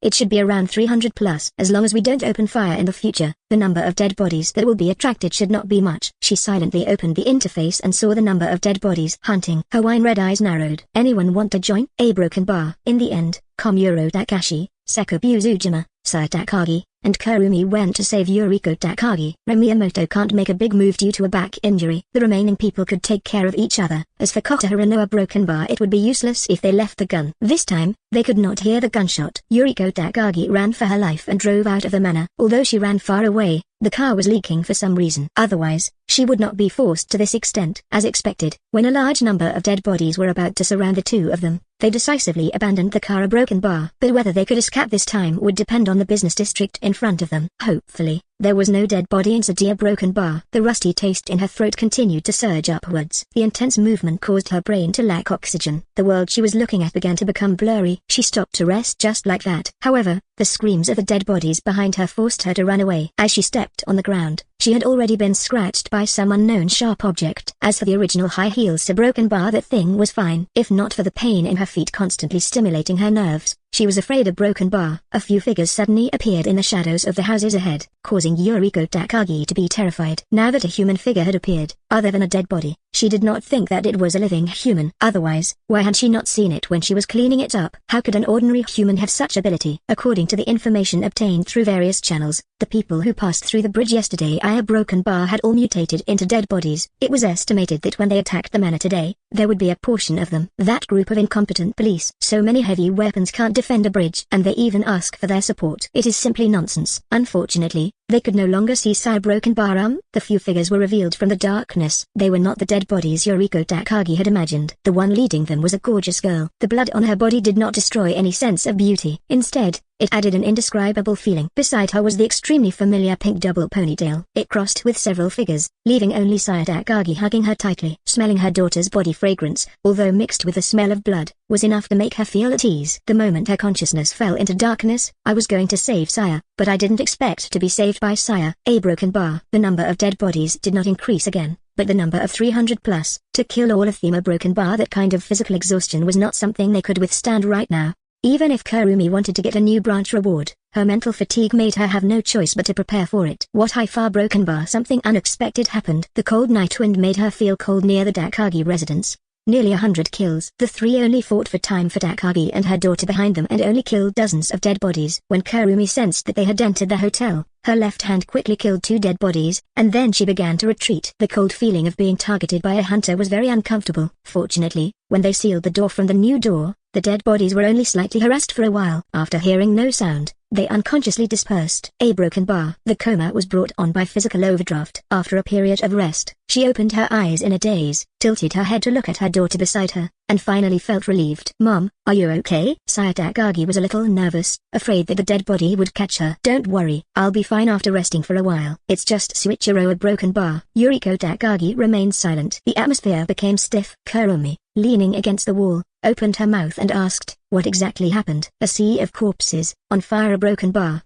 It should be around 300 plus. As long as we don't open fire in the future, the number of dead bodies that will be attracted should not be much. She silently opened the interface and saw the number of dead bodies. Hunting. Her wine red eyes narrowed. Anyone want to join? A broken bar. In the end, Komuro Takashi, Seko Buzujima, Saya Takagi, and Kurumi went to save Yuriko Takagi. Miyamoto can't make a big move due to a back injury. The remaining people could take care of each other. As for Kota Hirono, a broken bar, it would be useless if they left the gun. This time, they could not hear the gunshot. Yuriko Takagi ran for her life and drove out of the manor. Although she ran far away, the car was leaking for some reason. Otherwise, she would not be forced to this extent. As expected, when a large number of dead bodies were about to surround the two of them, they decisively abandoned the car. A broken bar. But whether they could escape this time would depend on the business district in front of them. Hopefully, there was no dead body inside a broken bar. The rusty taste in her throat continued to surge upwards. The intense movement caused her brain to lack oxygen. The world she was looking at began to become blurry. She stopped to rest just like that. However, the screams of the dead bodies behind her forced her to run away. As she stepped on the ground, she had already been scratched by some unknown sharp object. As for the original high heels to broken bar, that thing was fine. If not for the pain in her feet constantly stimulating her nerves, She was afraid a broken bar. A few figures suddenly appeared in the shadows of the houses ahead, causing Yuriko Takagi to be terrified. Now that a human figure had appeared, other than a dead body, she did not think that it was a living human. Otherwise, why had she not seen it when she was cleaning it up? How could an ordinary human have such ability? According to the information obtained through various channels, the people who passed through the bridge yesterday by a broken bar had all mutated into dead bodies. It was estimated that when they attacked the manor today, there would be a portion of them. That group of incompetent police. So many heavy weapons can't defend a bridge, and they even ask for their support. It is simply nonsense. Unfortunately, they could no longer see Saya broken bar arm. The few figures were revealed from the darkness. They were not the dead bodies Yuriko Takagi had imagined. The one leading them was a gorgeous girl. The blood on her body did not destroy any sense of beauty. Instead, it added an indescribable feeling. Beside her was the extremely familiar pink double ponytail. It crossed with several figures, leaving only Saya Takagi hugging her tightly. Smelling her daughter's body fragrance, although mixed with the smell of blood, was enough to make her feel at ease. The moment her consciousness fell into darkness, I was going to save Saya, but I didn't expect to be saved by Saya. A broken bar. The number of dead bodies did not increase again, but the number of 300 plus. To kill all of them a broken bar, that kind of physical exhaustion was not something they could withstand right now. Even if Kurumi wanted to get a new branch reward, her mental fatigue made her have no choice but to prepare for it. What far broken bar? Something unexpected happened. The cold night wind made her feel cold near the Takagi residence. Nearly 100 kills. The three only fought for time for Takagi and her daughter behind them and only killed dozens of dead bodies. When Kurumi sensed that they had entered the hotel, her left hand quickly killed 2 dead bodies, and then she began to retreat. The cold feeling of being targeted by a hunter was very uncomfortable. Fortunately, when they sealed the door from the new door, the dead bodies were only slightly harassed for a while. After hearing no sound, they unconsciously dispersed. A broken bar. The coma was brought on by physical overdraft. After a period of rest, she opened her eyes in a daze, tilted her head to look at her daughter beside her, and finally felt relieved. "Mom, are you okay?" Saya Takagi was a little nervous, afraid that the dead body would catch her. "Don't worry, I'll be fine after resting for a while. It's just Suichiro, a broken bar." Yuriko Takagi remained silent. The atmosphere became stiff. Kurumi, leaning against the wall, opened her mouth and asked, "What exactly happened?" "A sea of corpses, on fire, a broken bar."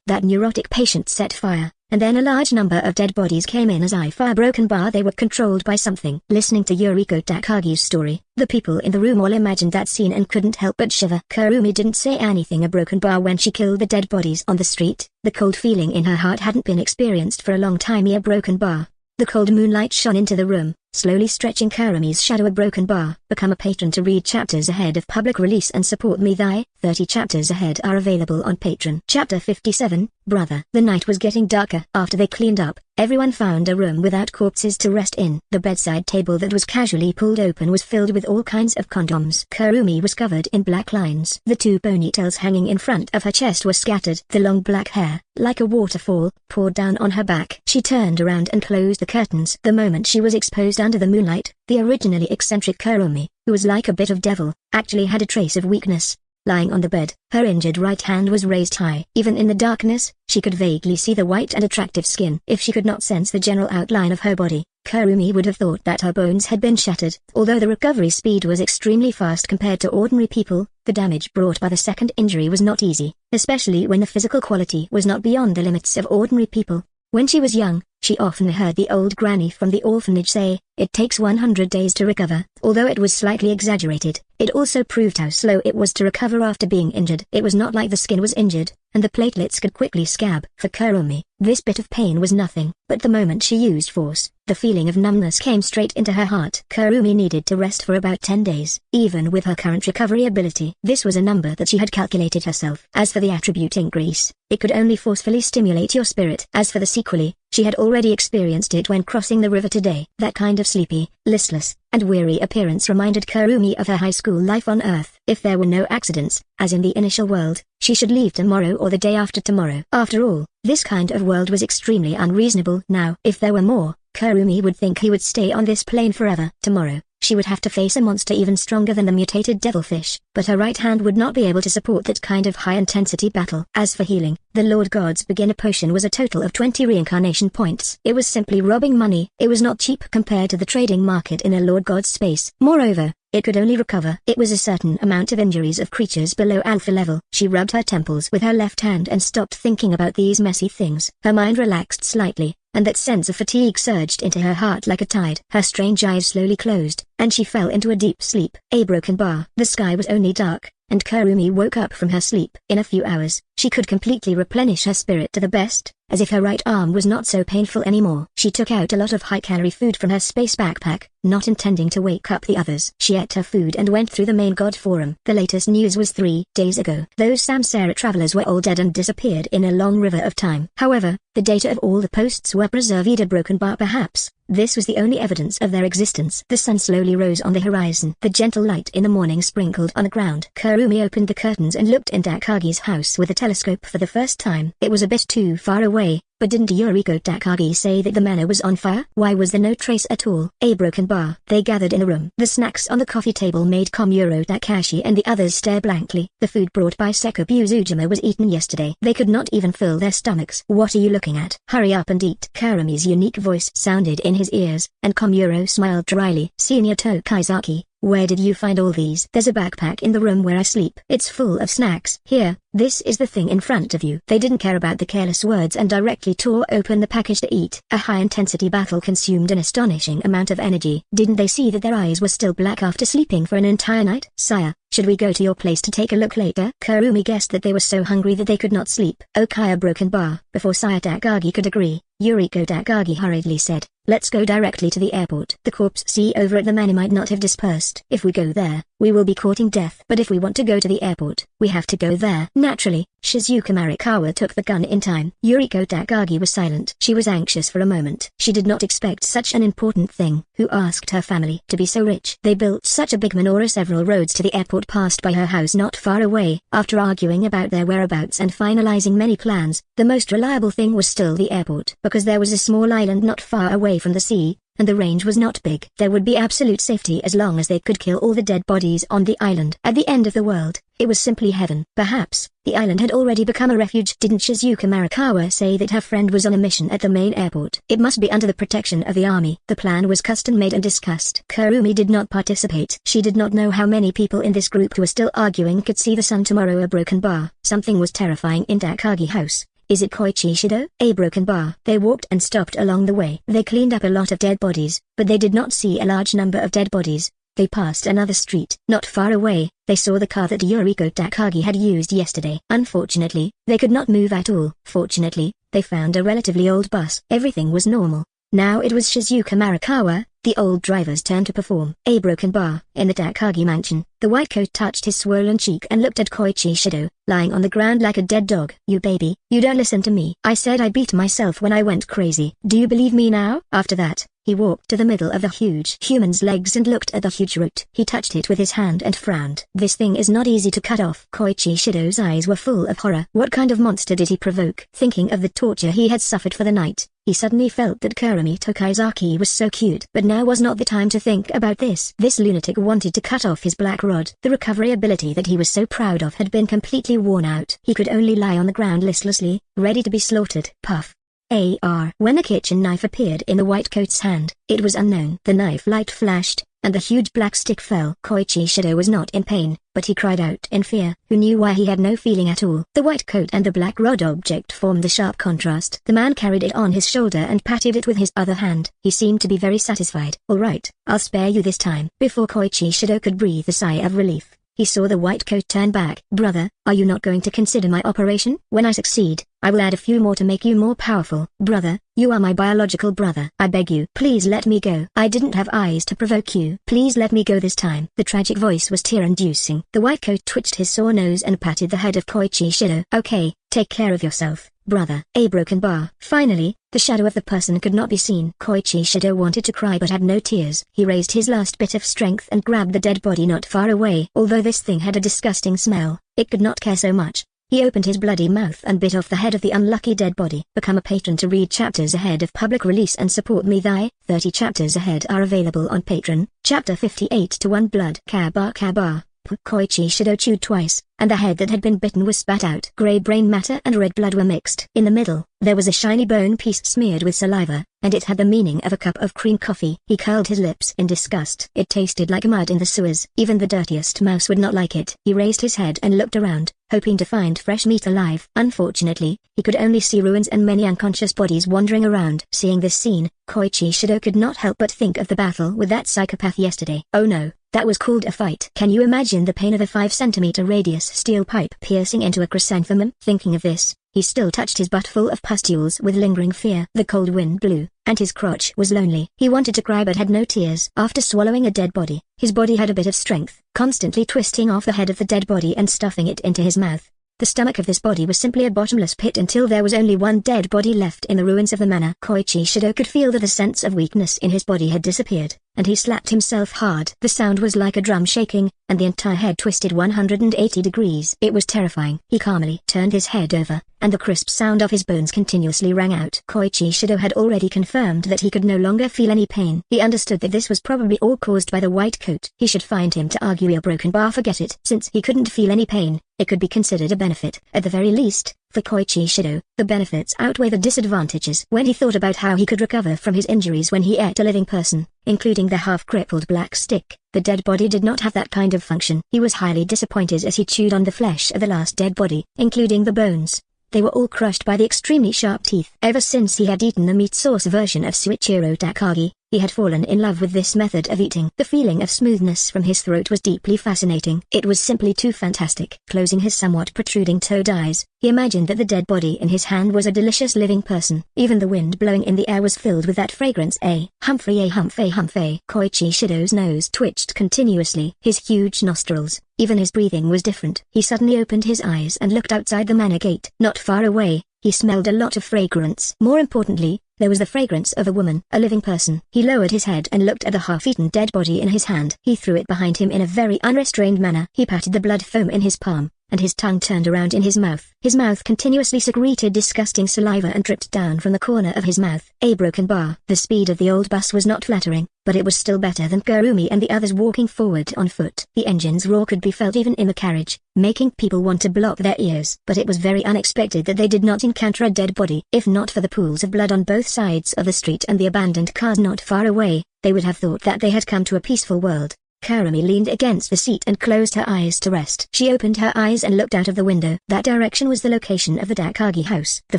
That neurotic patient set fire, and then a large number of dead bodies came in as I fire broken bar. They were controlled by something. Listening to Yuriko Takagi's story, the people in the room all imagined that scene and couldn't help but shiver. Kurumi didn't say anything a broken bar when she killed the dead bodies on the street. The cold feeling in her heart hadn't been experienced for a long time. A broken bar. The cold moonlight shone into the room, slowly stretching Kurumi's shadow. A broken bar. Become a patron to read chapters ahead of public release and support me. The 30 chapters ahead are available on Patreon. Chapter 57, Brother. The night was getting darker. After they cleaned up, everyone found a room without corpses to rest in. The bedside table that was casually pulled open was filled with all kinds of condoms. Kurumi was covered in black lines. The 2 ponytails hanging in front of her chest were scattered. The long black hair, like a waterfall, poured down on her back. She turned around and closed the curtains. The moment she was exposed under the moonlight, the originally eccentric Kurumi, who was like a bit of devil, actually had a trace of weakness. Lying on the bed, her injured right hand was raised high. Even in the darkness, she could vaguely see the white and attractive skin. If she could not sense the general outline of her body, Kurumi would have thought that her bones had been shattered. Although the recovery speed was extremely fast compared to ordinary people, the damage brought by the second injury was not easy, especially when the physical quality was not beyond the limits of ordinary people. When she was young, she often heard the old granny from the orphanage say, "It takes 100 days to recover." Although it was slightly exaggerated, it also proved how slow it was to recover after being injured. It was not like the skin was injured, and the platelets could quickly scab. For Kurumi, this bit of pain was nothing, but the moment she used force, the feeling of numbness came straight into her heart. Kurumi needed to rest for about 10 days. Even with her current recovery ability, this was a number that she had calculated herself. As for the attribute increase, it could only forcefully stimulate your spirit. As for the sequelae, she had already experienced it when crossing the river today. That kind of sleepy, listless, and weary appearance reminded Kurumi of her high school life on Earth. If there were no accidents, as in the initial world, she should leave tomorrow or the day after tomorrow. After all, this kind of world was extremely unreasonable. Now, if there were more, Kurumi would think he would stay on this plane forever. Tomorrow, she would have to face a monster even stronger than the mutated devilfish, but her right hand would not be able to support that kind of high-intensity battle. As for healing, the Lord God's beginner potion was a total of 20 reincarnation points. It was simply robbing money. It was not cheap compared to the trading market in a Lord God's space. Moreover, it could only recover. It was a certain amount of injuries of creatures below alpha level. She rubbed her temples with her left hand and stopped thinking about these messy things. Her mind relaxed slightly, and that sense of fatigue surged into her heart like a tide. Her strange eyes slowly closed, and she fell into a deep sleep. A broken bar. The sky was only dark, and Kurumi woke up from her sleep. In a few hours, she could completely replenish her spirit to the best, as if her right arm was not so painful anymore. She took out a lot of high-calorie food from her space backpack, not intending to wake up the others. She ate her food and went through the main God forum. The latest news was 3 days ago. Those Samsara travelers were all dead and disappeared in a long river of time. However, the data of all the posts were preserved. A broken bar perhaps. This was the only evidence of their existence. The sun slowly rose on the horizon. The gentle light in the morning sprinkled on the ground. Kurumi opened the curtains and looked in Takagi's house with a telescope for the first time. It was a bit too far away, but didn't Yuriko Takagi say that the manor was on fire? Why was there no trace at all? A broken bar. They gathered in the room. The snacks on the coffee table made Komuro Takashi and the others stare blankly. The food brought by Sekko Uzujima was eaten yesterday. They could not even fill their stomachs. What are you looking at? Hurry up and eat. Kurumi's unique voice sounded in his ears, and Komuro smiled dryly. Senior Tokisaki, where did you find all these? There's a backpack in the room where I sleep. It's full of snacks. Here, this is the thing in front of you. They didn't care about the careless words and directly tore open the package to eat. A high-intensity battle consumed an astonishing amount of energy. Didn't they see that their eyes were still black after sleeping for an entire night? Sire, should we go to your place to take a look later? Kurumi guessed that they were so hungry that they could not sleep. Okaya broken bar. Before Sire Takagi could agree, Yuriko Takagi hurriedly said, let's go directly to the airport. The corpse sea over at the manor might not have dispersed. If we go there, we will be courting death. But if we want to go to the airport, we have to go there. Naturally, Shizuka Marikawa took the gun in time. Yuriko Takagi was silent. She was anxious for a moment. She did not expect such an important thing. Who asked her family to be so rich? They built such a big menorah. Several roads to the airport passed by her house not far away. After arguing about their whereabouts and finalizing many plans, the most reliable thing was still the airport. Because there was a small island not far away from the sea, and the range was not big. There would be absolute safety as long as they could kill all the dead bodies on the island. At the end of the world, it was simply heaven. Perhaps, the island had already become a refuge. Didn't Shizuka Marikawa say that her friend was on a mission at the main airport? It must be under the protection of the army. The plan was custom-made and discussed. Kurumi did not participate. She did not know how many people in this group who were still arguing could see the sun tomorrow. A broken bar. Something was terrifying in Takagi house. Is it Koichi Shido? A broken bar. They walked and stopped along the way. They cleaned up a lot of dead bodies, but they did not see a large number of dead bodies. They passed another street. Not far away, they saw the car that Yuriko Takagi had used yesterday. Unfortunately, they could not move at all. Fortunately, they found a relatively old bus. Everything was normal. Now it was Shizuka Marikawa, the old driver's turn to perform. A broken bar. In the Takagi mansion, the white coat touched his swollen cheek and looked at Koichi Shido, lying on the ground like a dead dog. You baby, you don't listen to me. I said I beat myself when I went crazy. Do you believe me now? After that, he walked to the middle of the huge human's legs and looked at the huge root. He touched it with his hand and frowned. This thing is not easy to cut off. Koichi Shido's eyes were full of horror. What kind of monster did he provoke? Thinking of the torture he had suffered for the night, he suddenly felt that Kurumi Tokisaki was so cute. But now was not the time to think about this. This lunatic wanted to cut off his black rod. The recovery ability that he was so proud of had been completely worn out. He could only lie on the ground listlessly, ready to be slaughtered. Puff. AR. When the kitchen knife appeared in the white coat's hand, it was unknown. The knife light flashed, and the huge black stick fell. Koichi Shido was not in pain, but he cried out in fear. Who knew why he had no feeling at all? The white coat and the black rod object formed a sharp contrast. The man carried it on his shoulder and patted it with his other hand. He seemed to be very satisfied. All right, I'll spare you this time. Before Koichi Shido could breathe a sigh of relief, he saw the white coat turn back. Brother, are you not going to consider my operation? When I succeed, I will add a few more to make you more powerful. Brother, you are my biological brother. I beg you. Please let me go. I didn't have eyes to provoke you. Please let me go this time. The tragic voice was tear-inducing. The white coat twitched his sore nose and patted the head of Koichi Shido. Okay, take care of yourself, brother. A broken bar. Finally, the shadow of the person could not be seen. Koichi Shido wanted to cry but had no tears. He raised his last bit of strength and grabbed the dead body not far away. Although this thing had a disgusting smell, it could not care so much. He opened his bloody mouth and bit off the head of the unlucky dead body. Become a patron to read chapters ahead of public release and support me. Thy 30 chapters ahead are available on Patreon. Chapter 58 to 1 Blood. Kaba Kaba. Koichi Shido chewed twice, and the head that had been bitten was spat out. Grey brain matter and red blood were mixed. In the middle, there was a shiny bone piece smeared with saliva, and it had the meaning of a cup of cream coffee. He curled his lips in disgust. It tasted like mud in the sewers. Even the dirtiest mouse would not like it. He raised his head and looked around, hoping to find fresh meat alive. Unfortunately, he could only see ruins and many unconscious bodies wandering around. Seeing this scene, Koichi Shido could not help but think of the battle with that psychopath yesterday. Oh no, That was called a fight. Can you imagine the pain of a 5-centimeter radius steel pipe piercing into a chrysanthemum? Thinking of this, he still touched his butt full of pustules with lingering fear. The cold wind blew, and his crotch was lonely. He wanted to cry but had no tears. After swallowing a dead body, his body had a bit of strength, constantly twisting off the head of the dead body and stuffing it into his mouth. The stomach of this body was simply a bottomless pit until there was only one dead body left in the ruins of the manor. Koichi Shido could feel that the sense of weakness in his body had disappeared, and he slapped himself hard. The sound was like a drum shaking, and the entire head twisted 180 degrees. It was terrifying. He calmly turned his head over, and the crisp sound of his bones continuously rang out. Koichi Shido had already confirmed that he could no longer feel any pain. He understood that this was probably all caused by the white coat. He should find him to argue a broken bar. Forget it. Since he couldn't feel any pain, it could be considered a benefit. At the very least, for Koichi Shido, the benefits outweigh the disadvantages. When he thought about how he could recover from his injuries when he ate a living person, including the half-crippled black stick, the dead body did not have that kind of function. He was highly disappointed as he chewed on the flesh of the last dead body, including the bones. They were all crushed by the extremely sharp teeth. Ever since he had eaten the meat sauce version of Suichiro Takagi, he had fallen in love with this method of eating. The feeling of smoothness from his throat was deeply fascinating. It was simply too fantastic. Closing his somewhat protruding toad eyes, he imagined that the dead body in his hand was a delicious living person. Even the wind blowing in the air was filled with that fragrance. Humphrey. Koichi Shido's nose twitched continuously. His huge nostrils, even his breathing was different. He suddenly opened his eyes and looked outside the manor gate. Not far away, he smelled a lot of fragrance. More importantly, there was the fragrance of a woman, a living person. He lowered his head and looked at the half-eaten dead body in his hand. He threw it behind him in a very unrestrained manner. He patted the blood foam in his palm, and his tongue turned around in his mouth. His mouth continuously secreted disgusting saliva and dripped down from the corner of his mouth. A broken bar. The speed of the old bus was not flattering, but it was still better than Kurumi and the others walking forward on foot. The engine's roar could be felt even in the carriage, making people want to block their ears. But it was very unexpected that they did not encounter a dead body. If not for the pools of blood on both sides of the street and the abandoned cars not far away, they would have thought that they had come to a peaceful world. Kurumi leaned against the seat and closed her eyes to rest. She opened her eyes and looked out of the window. That direction was the location of the Takagi house. The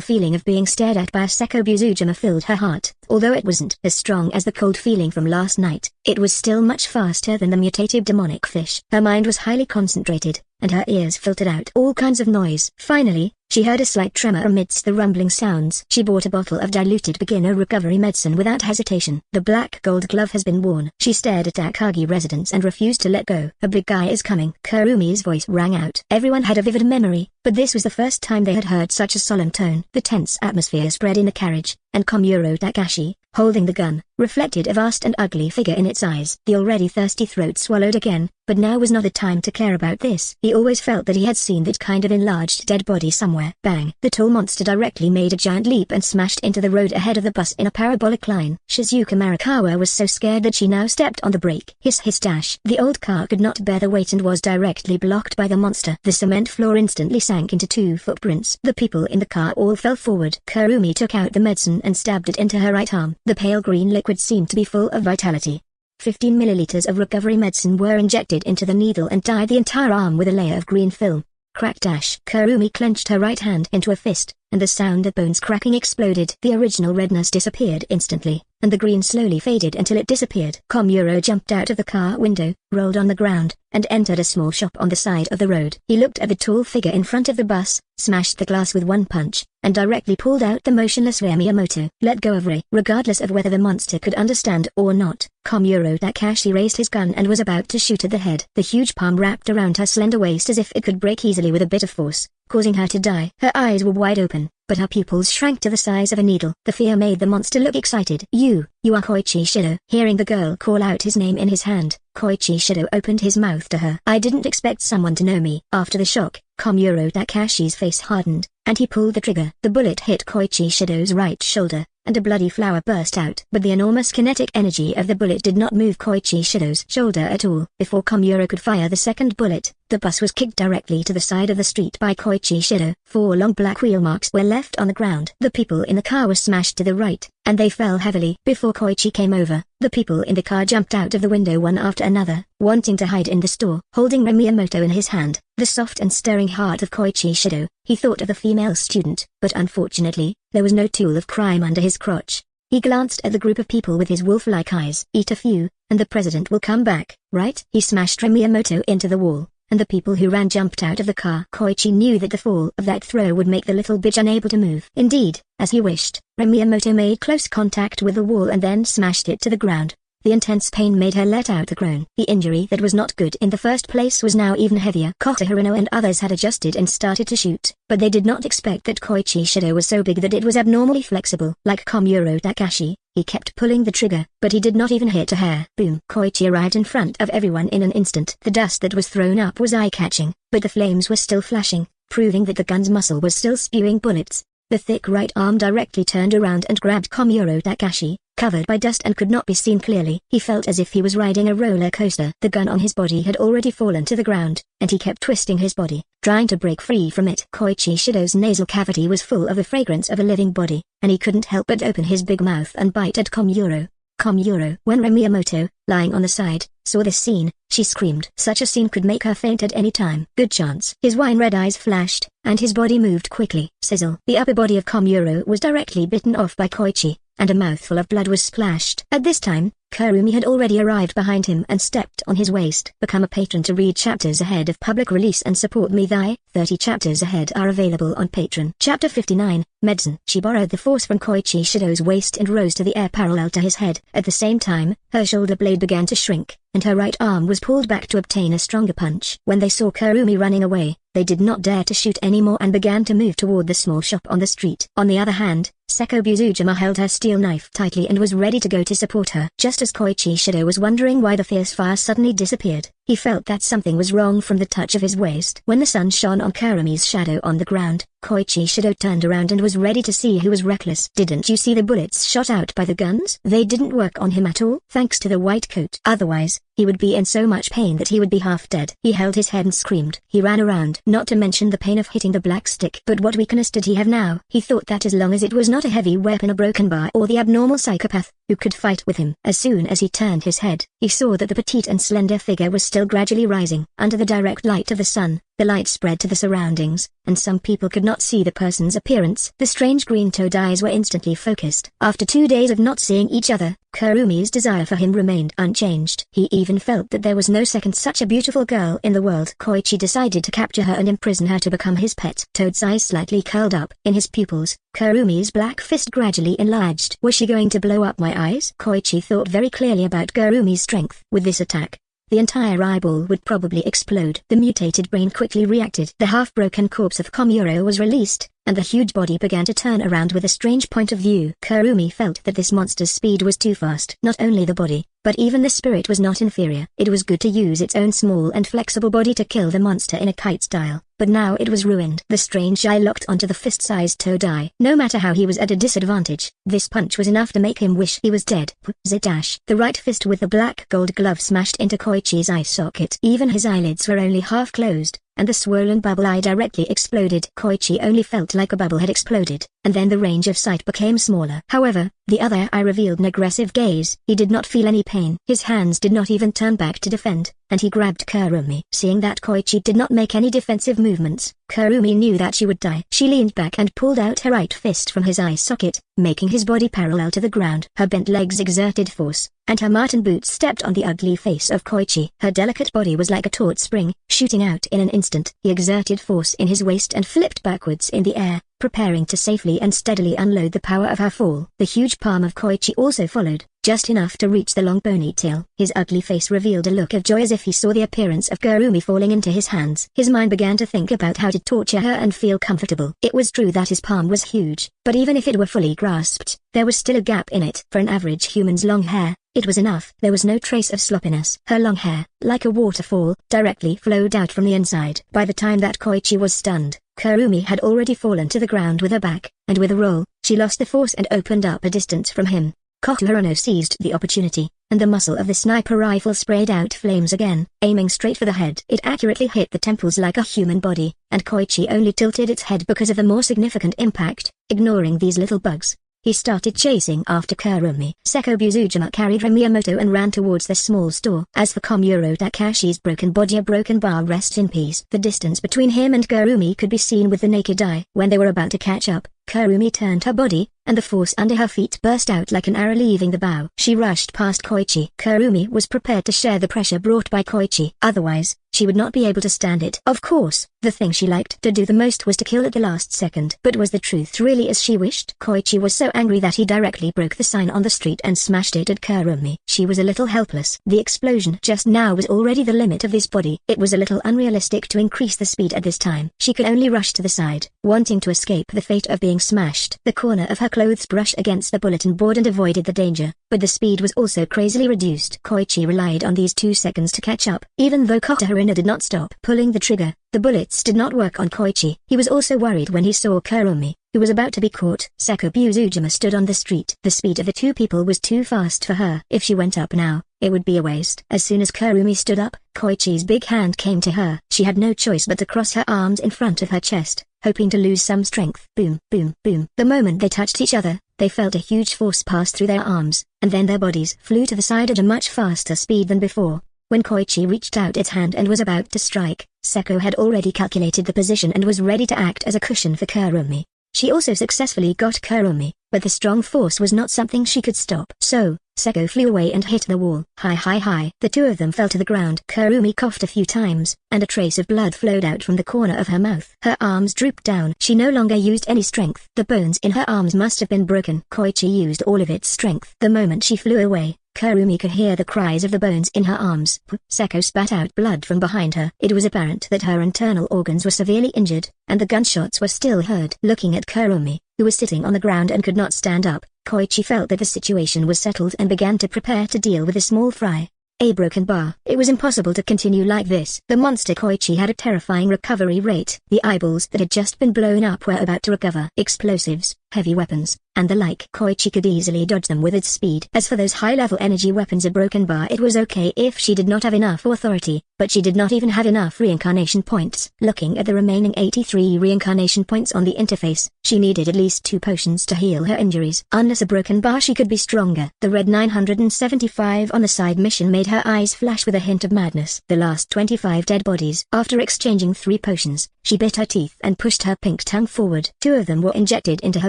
feeling of being stared at by a Sekobuzujima filled her heart. Although it wasn't as strong as the cold feeling from last night, it was still much faster than the mutative demonic fish. Her mind was highly concentrated, and her ears filtered out all kinds of noise. Finally, she heard a slight tremor amidst the rumbling sounds. She bought a bottle of diluted beginner recovery medicine without hesitation. The black gold glove has been worn. She stared at Takagi residence and refused to let go. A big guy is coming. Kurumi's voice rang out. Everyone had a vivid memory, but this was the first time they had heard such a solemn tone. The tense atmosphere spread in the carriage, and Komuro Takashi, holding the gun, reflected a vast and ugly figure in its eyes. The already thirsty throat swallowed again, but now was not the time to care about this. He always felt that he had seen that kind of enlarged dead body somewhere. Bang! The tall monster directly made a giant leap and smashed into the road ahead of the bus in a parabolic line. Shizuka Marikawa was so scared that she now stepped on the brake. Hiss dash. The old car could not bear the weight and was directly blocked by the monster. The cement floor instantly sank into 2 footprints. The people in the car all fell forward. Kurumi took out the medicine and stabbed it into her right arm. The pale green liquid seemed to be full of vitality. 15 milliliters of recovery medicine were injected into the needle and dyed the entire arm with a layer of green film. Crack dash. Kurumi clenched her right hand into a fist, and the sound of bones cracking exploded. The original redness disappeared instantly, and the green slowly faded until it disappeared. Komuro jumped out of the car window, rolled on the ground, and entered a small shop on the side of the road. He looked at the tall figure in front of the bus, smashed the glass with one punch, and directly pulled out the motionless Miyamoto. Let go of Ray. Regardless of whether the monster could understand or not, Komuro Takashi raised his gun and was about to shoot at the head. The huge palm wrapped around her slender waist as if it could break easily with a bit of force, causing her to die. Her eyes were wide open, but her pupils shrank to the size of a needle. The fear made the monster look excited. You are Koichi Shido. Hearing the girl call out his name in his hand, Koichi Shido opened his mouth to her. I didn't expect someone to know me. After the shock, Komuro Takashi's face hardened, and he pulled the trigger. The bullet hit Koichi Shido's right shoulder, and a bloody flower burst out. But the enormous kinetic energy of the bullet did not move Koichi Shido's shoulder at all. Before Komuro could fire the second bullet, the bus was kicked directly to the side of the street by Koichi Shido. 4 long black wheel marks were left on the ground. The people in the car were smashed to the right, and they fell heavily. Before Koichi came over, the people in the car jumped out of the window one after another, wanting to hide in the store. Holding Miyamoto in his hand, the soft and stirring heart of Koichi Shido, he thought of the female student, but unfortunately, there was no tool of crime under his crotch. He glanced at the group of people with his wolf-like eyes. Eat a few, and the president will come back, right? He smashed Miyamoto into the wall, and the people who ran jumped out of the car. Koichi knew that the fall of that throw would make the little bitch unable to move. Indeed, as he wished, Miyamoto made close contact with the wall and then smashed it to the ground. The intense pain made her let out a groan. The injury that was not good in the first place was now even heavier. Kota Hirano and others had adjusted and started to shoot, but they did not expect that Koichi's shadow was so big that it was abnormally flexible. Like Komuro Takashi, he kept pulling the trigger, but he did not even hit a hair. Boom! Koichi arrived in front of everyone in an instant. The dust that was thrown up was eye-catching, but the flames were still flashing, proving that the gun's muzzle was still spewing bullets. The thick right arm directly turned around and grabbed Komuro Takashi, covered by dust and could not be seen clearly. He felt as if he was riding a roller coaster. The gun on his body had already fallen to the ground, and he kept twisting his body, trying to break free from it. Koichi Shidow's nasal cavity was full of the fragrance of a living body, and he couldn't help but open his big mouth and bite at Komuro. When Miyamoto, lying on the side, saw this scene, she screamed. Such a scene could make her faint at any time. Good chance. His wine-red eyes flashed, and his body moved quickly. Sizzle. The upper body of Komuro was directly bitten off by Koichi, and a mouthful of blood was splashed. At this time, Kurumi had already arrived behind him and stepped on his waist. Become a patron to read chapters ahead of public release and support me. 30 chapters ahead are available on Patreon. Chapter 59, Medicine. She borrowed the force from Koichi Shidow's waist and rose to the air parallel to his head. At the same time, her shoulder blade began to shrink, and her right arm was pulled back to obtain a stronger punch. When they saw Kurumi running away, they did not dare to shoot anymore and began to move toward the small shop on the street. On the other hand, Seko Buzujima held her steel knife tightly and was ready to go to support her. Just as Koichi Shido was wondering why the fierce fire suddenly disappeared, he felt that something was wrong from the touch of his waist. When the sun shone on Kurumi's shadow on the ground, Koichi Shido turned around and was ready to see who was reckless. Didn't you see the bullets shot out by the guns? They didn't work on him at all, thanks to the white coat. Otherwise, he would be in so much pain that he would be half dead. He held his head and screamed. He ran around, not to mention the pain of hitting the black stick. But what weakness did he have now? He thought that as long as it was not a heavy weapon, a broken bar, or the abnormal psychopath who could fight with him. As soon as he turned his head, he saw that the petite and slender figure was still gradually rising. Under the direct light of the sun, the light spread to the surroundings, and some people could not see the person's appearance. The strange green-toed eyes were instantly focused. After 2 days of not seeing each other, Kurumi's desire for him remained unchanged. He even felt that there was no second such a beautiful girl in the world. Koichi decided to capture her and imprison her to become his pet. Toad's eyes slightly curled up in his pupils. Kurumi's black fist gradually enlarged. Was she going to blow up my eyes? Koichi thought very clearly about Kurumi's strength. With this attack, the entire eyeball would probably explode. The mutated brain quickly reacted. The half-broken corpse of Komuro was released, and the huge body began to turn around with a strange point of view. Kurumi felt that this monster's speed was too fast. Not only the body, but even the spirit was not inferior. It was good to use its own small and flexible body to kill the monster in a kite style, but now it was ruined. The strange eye locked onto the fist-sized toad eye. No matter how he was at a disadvantage, this punch was enough to make him wish he was dead. Zdash. The right fist with the black gold glove smashed into Koichi's eye socket. Even his eyelids were only half closed, and the swollen bubble eye directly exploded. Koichi only felt like a bubble had exploded, and then the range of sight became smaller. However, the other eye revealed an aggressive gaze. He did not feel any pain. His hands did not even turn back to defend, and he grabbed Kurumi. Seeing that Koichi did not make any defensive movements, Kurumi knew that she would die. She leaned back and pulled out her right fist from his eye socket, making his body parallel to the ground. Her bent legs exerted force, and her marten boots stepped on the ugly face of Koichi. Her delicate body was like a taut spring, shooting out in an instant. He exerted force in his waist and flipped backwards in the air, preparing to safely and steadily unload the power of her fall. The huge palm of Koichi also followed, just enough to reach the long ponytail. His ugly face revealed a look of joy as if he saw the appearance of Kurumi falling into his hands. His mind began to think about how to torture her and feel comfortable. It was true that his palm was huge, but even if it were fully grasped, there was still a gap in it. For an average human's long hair, it was enough. There was no trace of sloppiness. Her long hair, like a waterfall, directly flowed out from the inside. By the time that Koichi was stunned, Kurumi had already fallen to the ground with her back, and with a roll, she lost the force and opened up a distance from him. Kokuhirano seized the opportunity, and the muzzle of the sniper rifle sprayed out flames again, aiming straight for the head. It accurately hit the temples like a human body, and Koichi only tilted its head because of the more significant impact. Ignoring these little bugs, he started chasing after Kurumi. Seko Buzujima carried Miyamoto and ran towards the small store. As for Komuro Takashi's broken body, a broken bar rests in peace. The distance between him and Kurumi could be seen with the naked eye. When they were about to catch up, Kurumi turned her body, and the force under her feet burst out like an arrow leaving the bow. She rushed past Koichi. Kurumi was prepared to share the pressure brought by Koichi. Otherwise, she would not be able to stand it. Of course, the thing she liked to do the most was to kill at the last second. But was the truth really as she wished? Koichi was so angry that he directly broke the sign on the street and smashed it at Kurumi. She was a little helpless. The explosion just now was already the limit of this body. It was a little unrealistic to increase the speed at this time. She could only rush to the side, wanting to escape the fate of being smashed. The corner of her clothes brushed against the bulletin board and avoided the danger, but the speed was also crazily reduced. Koichi relied on these 2 seconds to catch up. Even though Kotoharina did not stop pulling the trigger, the bullets did not work on Koichi. He was also worried when he saw Kurumi, who was about to be caught. Seko Uzujima stood on the street. The speed of the 2 people was too fast for her. If she went up now, it would be a waste. As soon as Kurumi stood up, Koichi's big hand came to her. She had no choice but to cross her arms in front of her chest, hoping to lose some strength. Boom, boom, boom. The moment they touched each other, they felt a huge force pass through their arms, and then their bodies flew to the side at a much faster speed than before. When Koichi reached out its hand and was about to strike, Seko had already calculated the position and was ready to act as a cushion for Kurumi. She also successfully got Kurumi, but the strong force was not something she could stop. So, Seko flew away and hit the wall. Hi hi hi. The 2 of them fell to the ground. Kurumi coughed a few times, and a trace of blood flowed out from the corner of her mouth. Her arms drooped down. She no longer used any strength. The bones in her arms must have been broken. Koichi used all of its strength. The moment she flew away, Kurumi could hear the cries of the bones in her arms. Seko spat out blood from behind her. It was apparent that her internal organs were severely injured, and the gunshots were still heard. Looking at Kurumi, who was sitting on the ground and could not stand up, Koichi felt that the situation was settled and began to prepare to deal with a small fry. A broken bar. It was impossible to continue like this. The monster Koichi had a terrifying recovery rate. The eyeballs that had just been blown up were about to recover. Explosives, heavy weapons, and the like. Koichi could easily dodge them with its speed. As for those high-level energy weapons, a broken bar, it was okay if she did not have enough authority, but she did not even have enough reincarnation points. Looking at the remaining 83 reincarnation points on the interface, she needed at least 2 potions to heal her injuries. Unless a broken bar, she could be stronger. The red 975 on the side mission made her eyes flash with a hint of madness. The last 25 dead bodies. After exchanging 3 potions, she bit her teeth and pushed her pink tongue forward. 2 of them were injected into her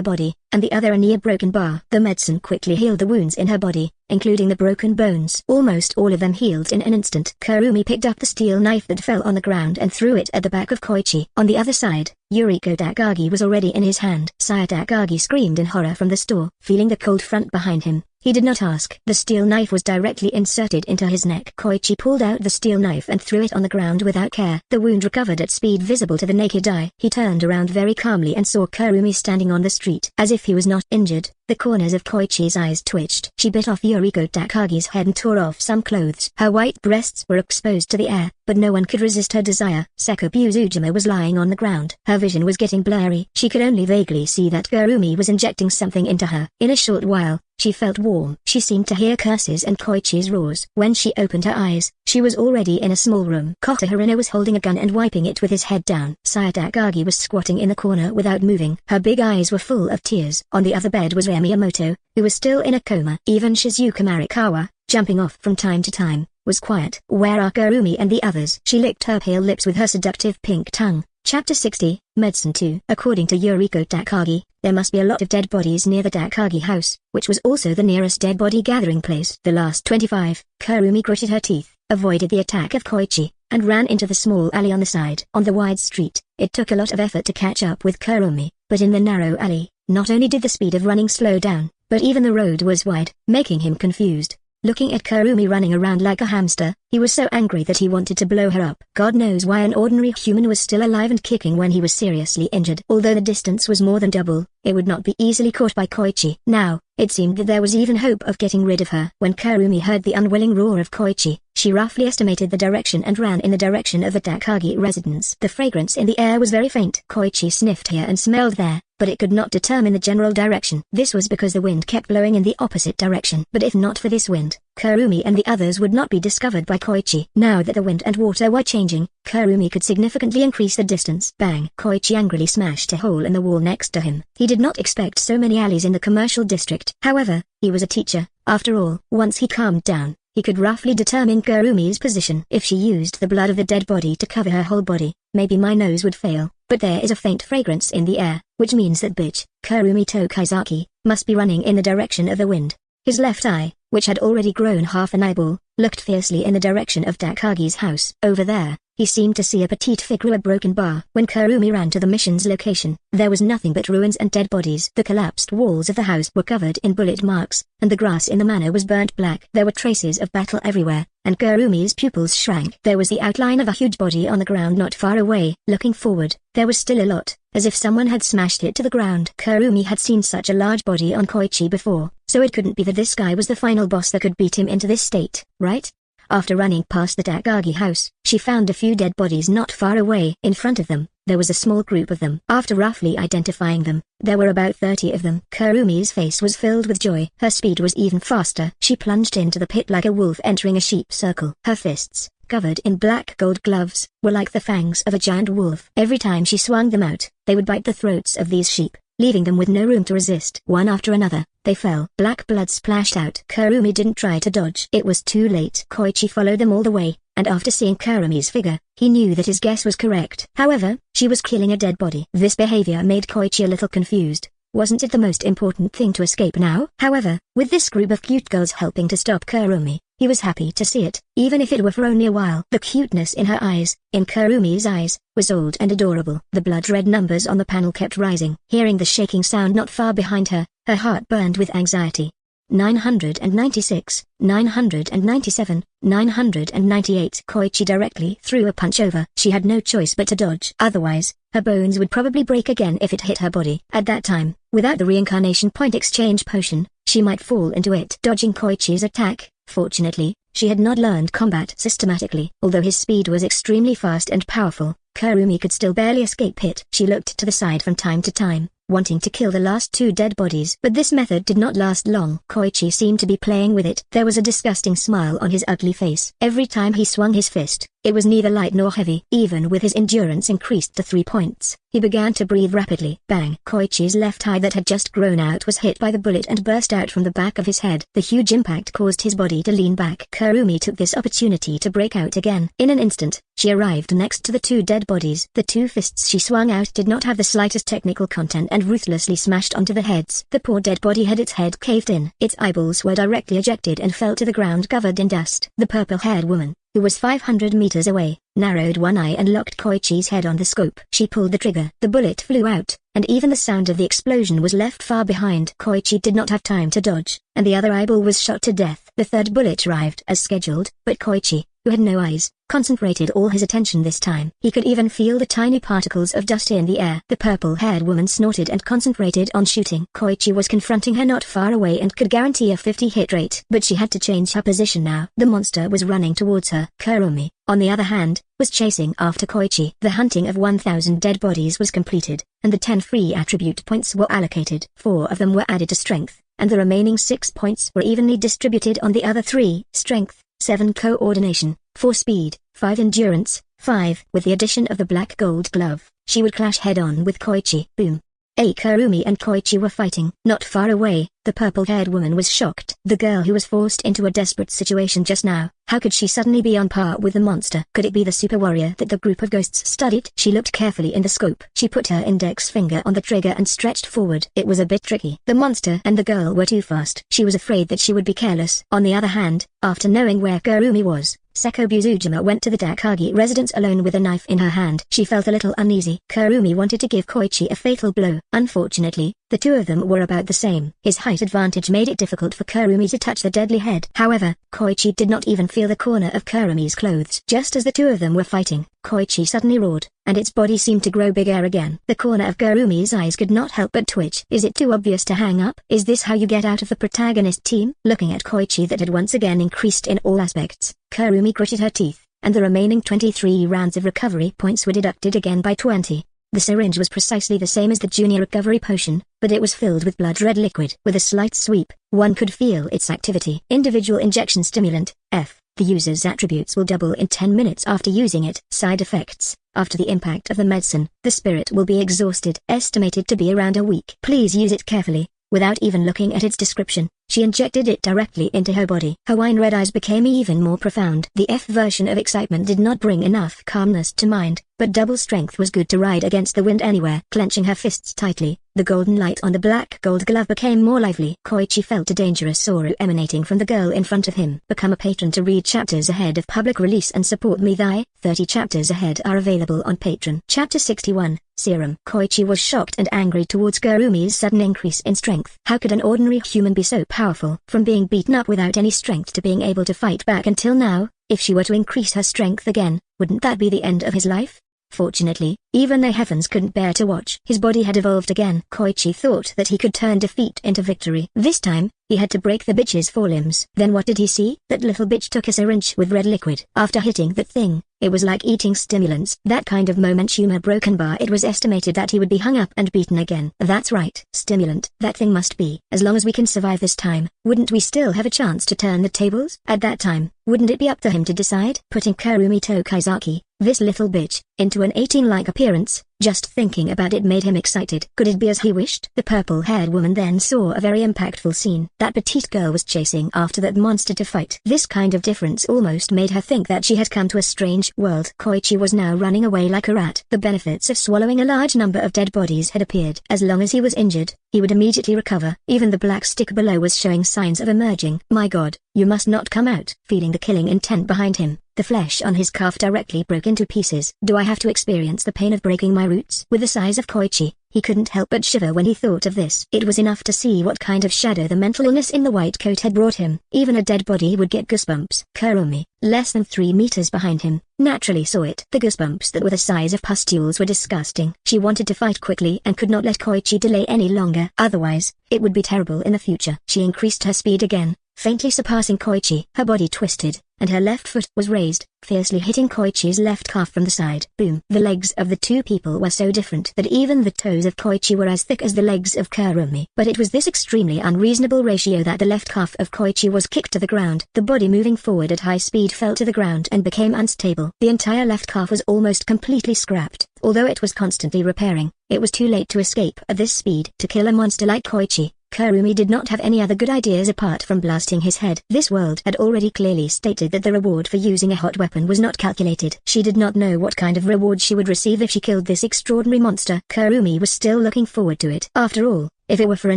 body, and the other a near broken bar. The medicine quickly healed the wounds in her body, including the broken bones. Almost all of them healed in an instant. Kurumi picked up the steel knife that fell on the ground and threw it at the back of Koichi. On the other side, Yuriko Takagi was already in his hand. Sire Takagi screamed in horror from the store, feeling the cold front behind him. He did not ask. The steel knife was directly inserted into his neck. Koichi pulled out the steel knife and threw it on the ground without care. The wound recovered at speed visible to the naked eye. He turned around very calmly and saw Kurumi standing on the street. As if he was not injured, the corners of Koichi's eyes twitched. She bit off Yuriko Takagi's head and tore off some clothes. Her white breasts were exposed to the air, but no one could resist her desire. Seko Uzujima was lying on the ground. Her vision was getting blurry. She could only vaguely see that Kurumi was injecting something into her. In a short while, she felt warm. She seemed to hear curses and Koichi's roars. When she opened her eyes, she was already in a small room. Kotoharina was holding a gun and wiping it with his head down. Sire Takagi was squatting in the corner without moving. Her big eyes were full of tears. On the other bed was Yamamoto, who was still in a coma. Even Shizuka Marikawa, jumping off from time to time, was quiet. Where are Kurumi and the others? She licked her pale lips with her seductive pink tongue. Chapter 60, Medicine 2. According to Yuriko Takagi, there must be a lot of dead bodies near the Takagi house, which was also the nearest dead body gathering place. The last 25, Kurumi gritted her teeth, avoided the attack of Koichi, and ran into the small alley on the side. On the wide street, it took a lot of effort to catch up with Kurumi, but in the narrow alley, not only did the speed of running slow down, but even the road was wide, making him confused. Looking at Kurumi running around like a hamster, he was so angry that he wanted to blow her up. God knows why an ordinary human was still alive and kicking when he was seriously injured. Although the distance was more than double, it would not be easily caught by Koichi. Now, it seemed that there was even hope of getting rid of her. When Kurumi heard the unwilling roar of Koichi, she roughly estimated the direction and ran in the direction of the Takagi residence. The fragrance in the air was very faint. Koichi sniffed here and smelled there, but it could not determine the general direction. This was because the wind kept blowing in the opposite direction. But if not for this wind, Kurumi and the others would not be discovered by Koichi. Now that the wind and water were changing, Kurumi could significantly increase the distance. Bang! Koichi angrily smashed a hole in the wall next to him. He did not expect so many alleys in the commercial district. However, he was a teacher. After all, once he calmed down, he could roughly determine Kurumi's position. If she used the blood of the dead body to cover her whole body, maybe my nose would fail, but there is a faint fragrance in the air, which means that bitch, Kurumi Tokisaki, must be running in the direction of the wind. His left eye, which had already grown half an eyeball, looked fiercely in the direction of Takagi's house. Over there, he seemed to see a petite figure, a broken bar. When Kurumi ran to the mission's location, there was nothing but ruins and dead bodies. The collapsed walls of the house were covered in bullet marks, and the grass in the manor was burnt black. There were traces of battle everywhere, and Kurumi's pupils shrank. There was the outline of a huge body on the ground not far away. Looking forward, there was still a lot, as if someone had smashed it to the ground. Kurumi had seen such a large body on Koichi before, so it couldn't be that this guy was the final boss that could beat him into this state, right? After running past the Takagi house, she found a few dead bodies not far away. In front of them, there was a small group of them. After roughly identifying them, there were about 30 of them. Kurumi's face was filled with joy. Her speed was even faster. She plunged into the pit like a wolf entering a sheep circle. Her fists, covered in black gold gloves, were like the fangs of a giant wolf. Every time she swung them out, they would bite the throats of these sheep, leaving them with no room to resist. One after another, they fell. Black blood splashed out. Kurumi didn't try to dodge. It was too late. Koichi followed them all the way, and after seeing Kurumi's figure, he knew that his guess was correct. However, she was killing a dead body. This behavior made Koichi a little confused. Wasn't it the most important thing to escape now? However, with this group of cute girls helping to stop Kurumi, he was happy to see it, even if it were for only a while. The cuteness in her eyes, in Kurumi's eyes, was old and adorable. The blood-red numbers on the panel kept rising. Hearing the shaking sound not far behind her, her heart burned with anxiety. 996, 997, 998. Koichi directly threw a punch over. She had no choice but to dodge. Otherwise, her bones would probably break again if it hit her body. At that time, without the reincarnation point exchange potion, she might fall into it. Dodging Koichi's attack, fortunately, she had not learned combat systematically. Although his speed was extremely fast and powerful, Kurumi could still barely escape it. She looked to the side from time to time, wanting to kill the last two dead bodies. But this method did not last long. Koichi seemed to be playing with it. There was a disgusting smile on his ugly face. Every time he swung his fist, it was neither light nor heavy. Even with his endurance increased to 3 points, he began to breathe rapidly. Bang! Koichi's left eye that had just grown out was hit by the bullet and burst out from the back of his head. The huge impact caused his body to lean back. Kurumi took this opportunity to break out again. In an instant, she arrived next to the two dead bodies. The two fists she swung out did not have the slightest technical content and ruthlessly smashed onto the heads. The poor dead body had its head caved in. Its eyeballs were directly ejected and fell to the ground covered in dust. The purple-haired woman, who was 500 meters away, narrowed one eye and locked Koichi's head on the scope. She pulled the trigger. The bullet flew out, and even the sound of the explosion was left far behind. Koichi did not have time to dodge, and the other eyeball was shot to death. The third bullet arrived as scheduled, but Koichi, who had no eyes, concentrated all his attention this time. He could even feel the tiny particles of dust in the air. The purple-haired woman snorted and concentrated on shooting. Koichi was confronting her not far away and could guarantee a 50 hit rate. But she had to change her position now. The monster was running towards her. Kurumi, on the other hand, was chasing after Koichi. The hunting of 1,000 dead bodies was completed, and the 10 free attribute points were allocated. 4 of them were added to strength, and the remaining 6 points were evenly distributed on the other 3. Strength, 7 coordination, 4 speed, 5 endurance, 5. With the addition of the black gold glove, she would clash head-on with Koichi. Boom. Kurumi and Koichi were fighting. Not far away, the purple-haired woman was shocked. The girl who was forced into a desperate situation just now, how could she suddenly be on par with the monster? Could it be the super warrior that the group of ghosts studied? She looked carefully in the scope. She put her index finger on the trigger and stretched forward. It was a bit tricky. The monster and the girl were too fast. She was afraid that she would be careless. On the other hand, after knowing where Kurumi was, Seko Buzujima went to the Takagi residence alone with a knife in her hand. She felt a little uneasy. Kurumi wanted to give Koichi a fatal blow. Unfortunately, the two of them were about the same. His height advantage made it difficult for Kurumi to touch the deadly head. However, Koichi did not even feel the corner of Kurumi's clothes. Just as the two of them were fighting, Koichi suddenly roared, and its body seemed to grow bigger again. The corner of Kurumi's eyes could not help but twitch. Is it too obvious to hang up? Is this how you get out of the protagonist team? Looking at Koichi that had once again increased in all aspects, Kurumi gritted her teeth, and the remaining 23 rounds of recovery points were deducted again by 20. The syringe was precisely the same as the junior recovery potion, but it was filled with blood-red liquid. With a slight sweep, one could feel its activity. Individual injection stimulant, F. The user's attributes will double in 10 minutes after using it. Side effects. After the impact of the medicine, the spirit will be exhausted, estimated to be around a week. Please use it carefully. Without even looking at its description, She injected it directly into her body. Her wine-red eyes became even more profound. The F version of excitement did not bring enough calmness to mind, but double strength was good to ride against the wind anywhere. Clenching her fists tightly, the golden light on the black gold glove became more lively. Koichi felt a dangerous aura emanating from the girl in front of him. Become a patron to read chapters ahead of public release and support me. 30 chapters ahead are available on Patreon. Chapter 61, Serum. Koichi was shocked and angry towards Kurumi's sudden increase in strength. How could an ordinary human be so powerful? From being beaten up without any strength to being able to fight back until now, if she were to increase her strength again, wouldn't that be the end of his life? Fortunately, even the heavens couldn't bear to watch. His body had evolved again. Koichi thought that he could turn defeat into victory. This time, he had to break the bitch's forelimbs. Then what did he see? That little bitch took a syringe with red liquid. After hitting that thing, it was like eating stimulants. That kind of moment humor broken bar. It was estimated that he would be hung up and beaten again. That's right, stimulant. That thing must be. As long as we can survive this time, wouldn't we still have a chance to turn the tables? At that time, wouldn't it be up to him to decide? Putting Kurumi Tokisakis, this little bitch, into an 18-like appearance, just thinking about it made him excited. Could it be as he wished? The purple-haired woman then saw a very impactful scene. That petite girl was chasing after that monster to fight. This kind of difference almost made her think that she had come to a strange world. Koichi was now running away like a rat. The benefits of swallowing a large number of dead bodies had appeared. As long as he was injured, he would immediately recover. Even the black stick below was showing signs of emerging. My God, you must not come out. Feeling the killing intent behind him, the flesh on his calf directly broke into pieces. Do I have to experience the pain of breaking my roots? With the size of Koichi, he couldn't help but shiver when he thought of this. It was enough to see what kind of shadow the mental illness in the white coat had brought him. Even a dead body would get goosebumps. Kurumi, less than 3 meters behind him, naturally saw it. The goosebumps that were the size of pustules were disgusting. She wanted to fight quickly and could not let Koichi delay any longer. Otherwise, it would be terrible in the future. She increased her speed again, faintly surpassing Koichi. Her body twisted, and her left foot was raised, fiercely hitting Koichi's left calf from the side. Boom! The legs of the two people were so different that even the toes of Koichi were as thick as the legs of Kurumi. But it was this extremely unreasonable ratio that the left calf of Koichi was kicked to the ground. The body moving forward at high speed fell to the ground and became unstable. The entire left calf was almost completely scrapped. Although it was constantly repairing, it was too late to escape at this speed. To kill a monster like Koichi, Kurumi did not have any other good ideas apart from blasting his head. This world had already clearly stated that the reward for using a hot weapon was not calculated. She did not know what kind of reward she would receive if she killed this extraordinary monster. Kurumi was still looking forward to it. After all, if it were for a